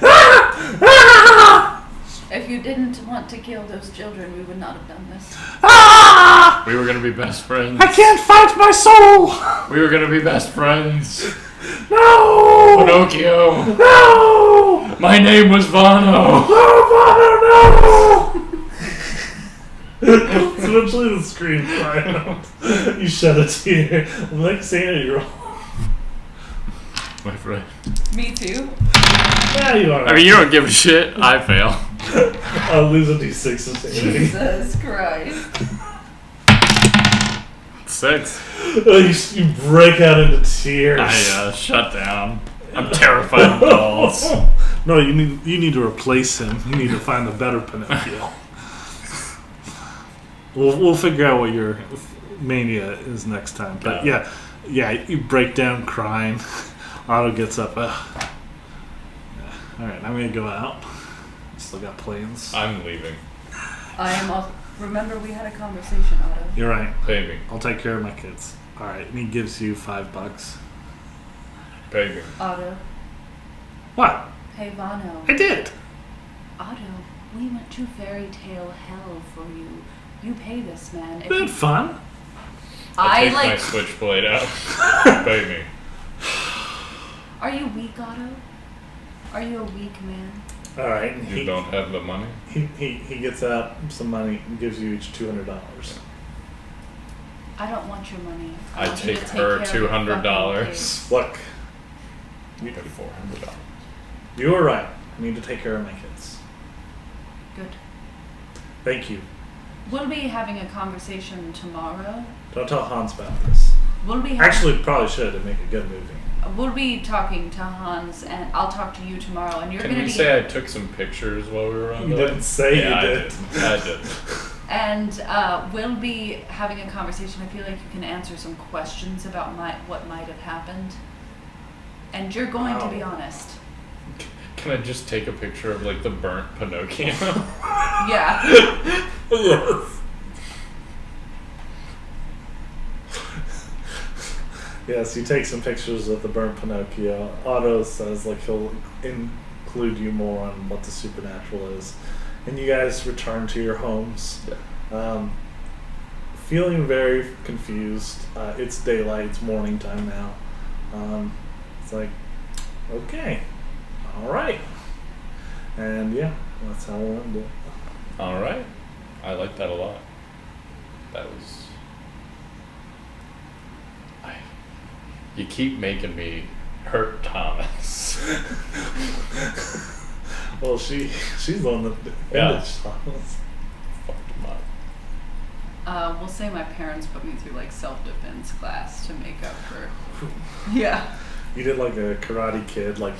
[SPEAKER 5] If you didn't want to kill those children, we would not have done this.
[SPEAKER 3] We were going to be best friends.
[SPEAKER 1] I can't fight my soul!
[SPEAKER 3] We were going to be best friends.
[SPEAKER 1] No!
[SPEAKER 3] Pinocchio!
[SPEAKER 1] No!
[SPEAKER 3] My name was Vano!
[SPEAKER 1] Oh, Vano, no! It's eventually the scream crying out. You shed a tear. Like sanity roll.
[SPEAKER 3] My friend.
[SPEAKER 5] Me too.
[SPEAKER 1] Yeah, you are.
[SPEAKER 3] I mean, you don't give a shit. I fail.
[SPEAKER 1] I'll lose a d6 of sanity.
[SPEAKER 5] Jesus Christ.
[SPEAKER 3] 6.
[SPEAKER 1] You break out into tears.
[SPEAKER 3] I shut down. I'm terrified of dolls.
[SPEAKER 1] No, you need to replace him. You need to find a better Pinocchio. We'll figure out what your mania is next time. But yeah, you break down crying. Otto gets up. All right, I'm gonna go out. Still got plans.
[SPEAKER 3] I'm leaving.
[SPEAKER 5] I am also. Remember, we had a conversation, Otto.
[SPEAKER 1] You're right.
[SPEAKER 3] Pay me.
[SPEAKER 1] I'll take care of my kids. All right, and he gives you $5.
[SPEAKER 3] Pay me.
[SPEAKER 5] Otto.
[SPEAKER 1] What?
[SPEAKER 5] Hey, Vano.
[SPEAKER 1] I did.
[SPEAKER 5] Otto, we went to fairy tale hell for you. You pay this man. If
[SPEAKER 1] We
[SPEAKER 5] you-
[SPEAKER 1] had fun.
[SPEAKER 3] I
[SPEAKER 5] I
[SPEAKER 3] take my
[SPEAKER 5] like.
[SPEAKER 3] switchblade out. Pay me.
[SPEAKER 5] Are you weak, Otto? Are you a weak man?
[SPEAKER 1] All right, and
[SPEAKER 3] You don't have the money?
[SPEAKER 1] he gets out some money and gives you each $200.
[SPEAKER 5] I don't want your money.
[SPEAKER 3] I
[SPEAKER 5] want you
[SPEAKER 3] take
[SPEAKER 5] to
[SPEAKER 3] her
[SPEAKER 5] care of your fucking kids.
[SPEAKER 3] $200.
[SPEAKER 1] Look,
[SPEAKER 3] You pay $400.
[SPEAKER 1] you were right. I need to take care of my kids.
[SPEAKER 5] Good.
[SPEAKER 1] Thank you.
[SPEAKER 5] We'll be having a conversation tomorrow.
[SPEAKER 1] Don't tell Hans about this.
[SPEAKER 5] We'll be
[SPEAKER 1] Actually, probably should to make a good movie.
[SPEAKER 5] We'll be talking to Hans, and I'll talk to you tomorrow. And you're
[SPEAKER 3] Can
[SPEAKER 5] gonna
[SPEAKER 3] we
[SPEAKER 5] be.
[SPEAKER 3] say I took some pictures while we were on
[SPEAKER 1] You
[SPEAKER 3] the
[SPEAKER 1] didn't say
[SPEAKER 3] yeah,
[SPEAKER 1] you did.
[SPEAKER 3] I did.
[SPEAKER 5] And we'll be having a conversation. I feel like you can answer some questions about what might have happened. And you're going to be
[SPEAKER 1] Wow.
[SPEAKER 5] honest.
[SPEAKER 3] Can I just take a picture of like the burnt Pinocchio?
[SPEAKER 5] Yeah.
[SPEAKER 1] Yes. Yes, you take some pictures of the burnt Pinocchio. Otto says like he'll include you more on what the supernatural is, and you guys return to your homes. Feeling very confused. It's daylight. It's morning time now. It's like, okay, all right, and yeah, that's how we'll end it.
[SPEAKER 3] All right. I like that a lot. That was. You keep making me hurt Thomas.
[SPEAKER 1] Well, she's the one that
[SPEAKER 3] Yeah.
[SPEAKER 1] ended Thomas.
[SPEAKER 3] Fucked him up.
[SPEAKER 5] We'll say my parents put me through like self-defense class to make up for. Yeah.
[SPEAKER 1] You did like a Karate Kid, like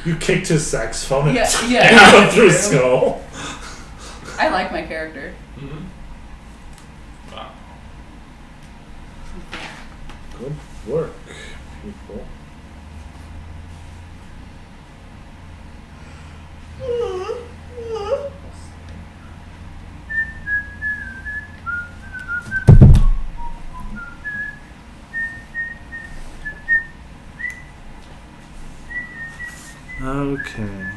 [SPEAKER 1] you kicked his saxophone and
[SPEAKER 5] Yeah.
[SPEAKER 1] through his skull.
[SPEAKER 5] I like my character.
[SPEAKER 3] Mm-hmm. Wow.
[SPEAKER 1] Good work, people. Okay.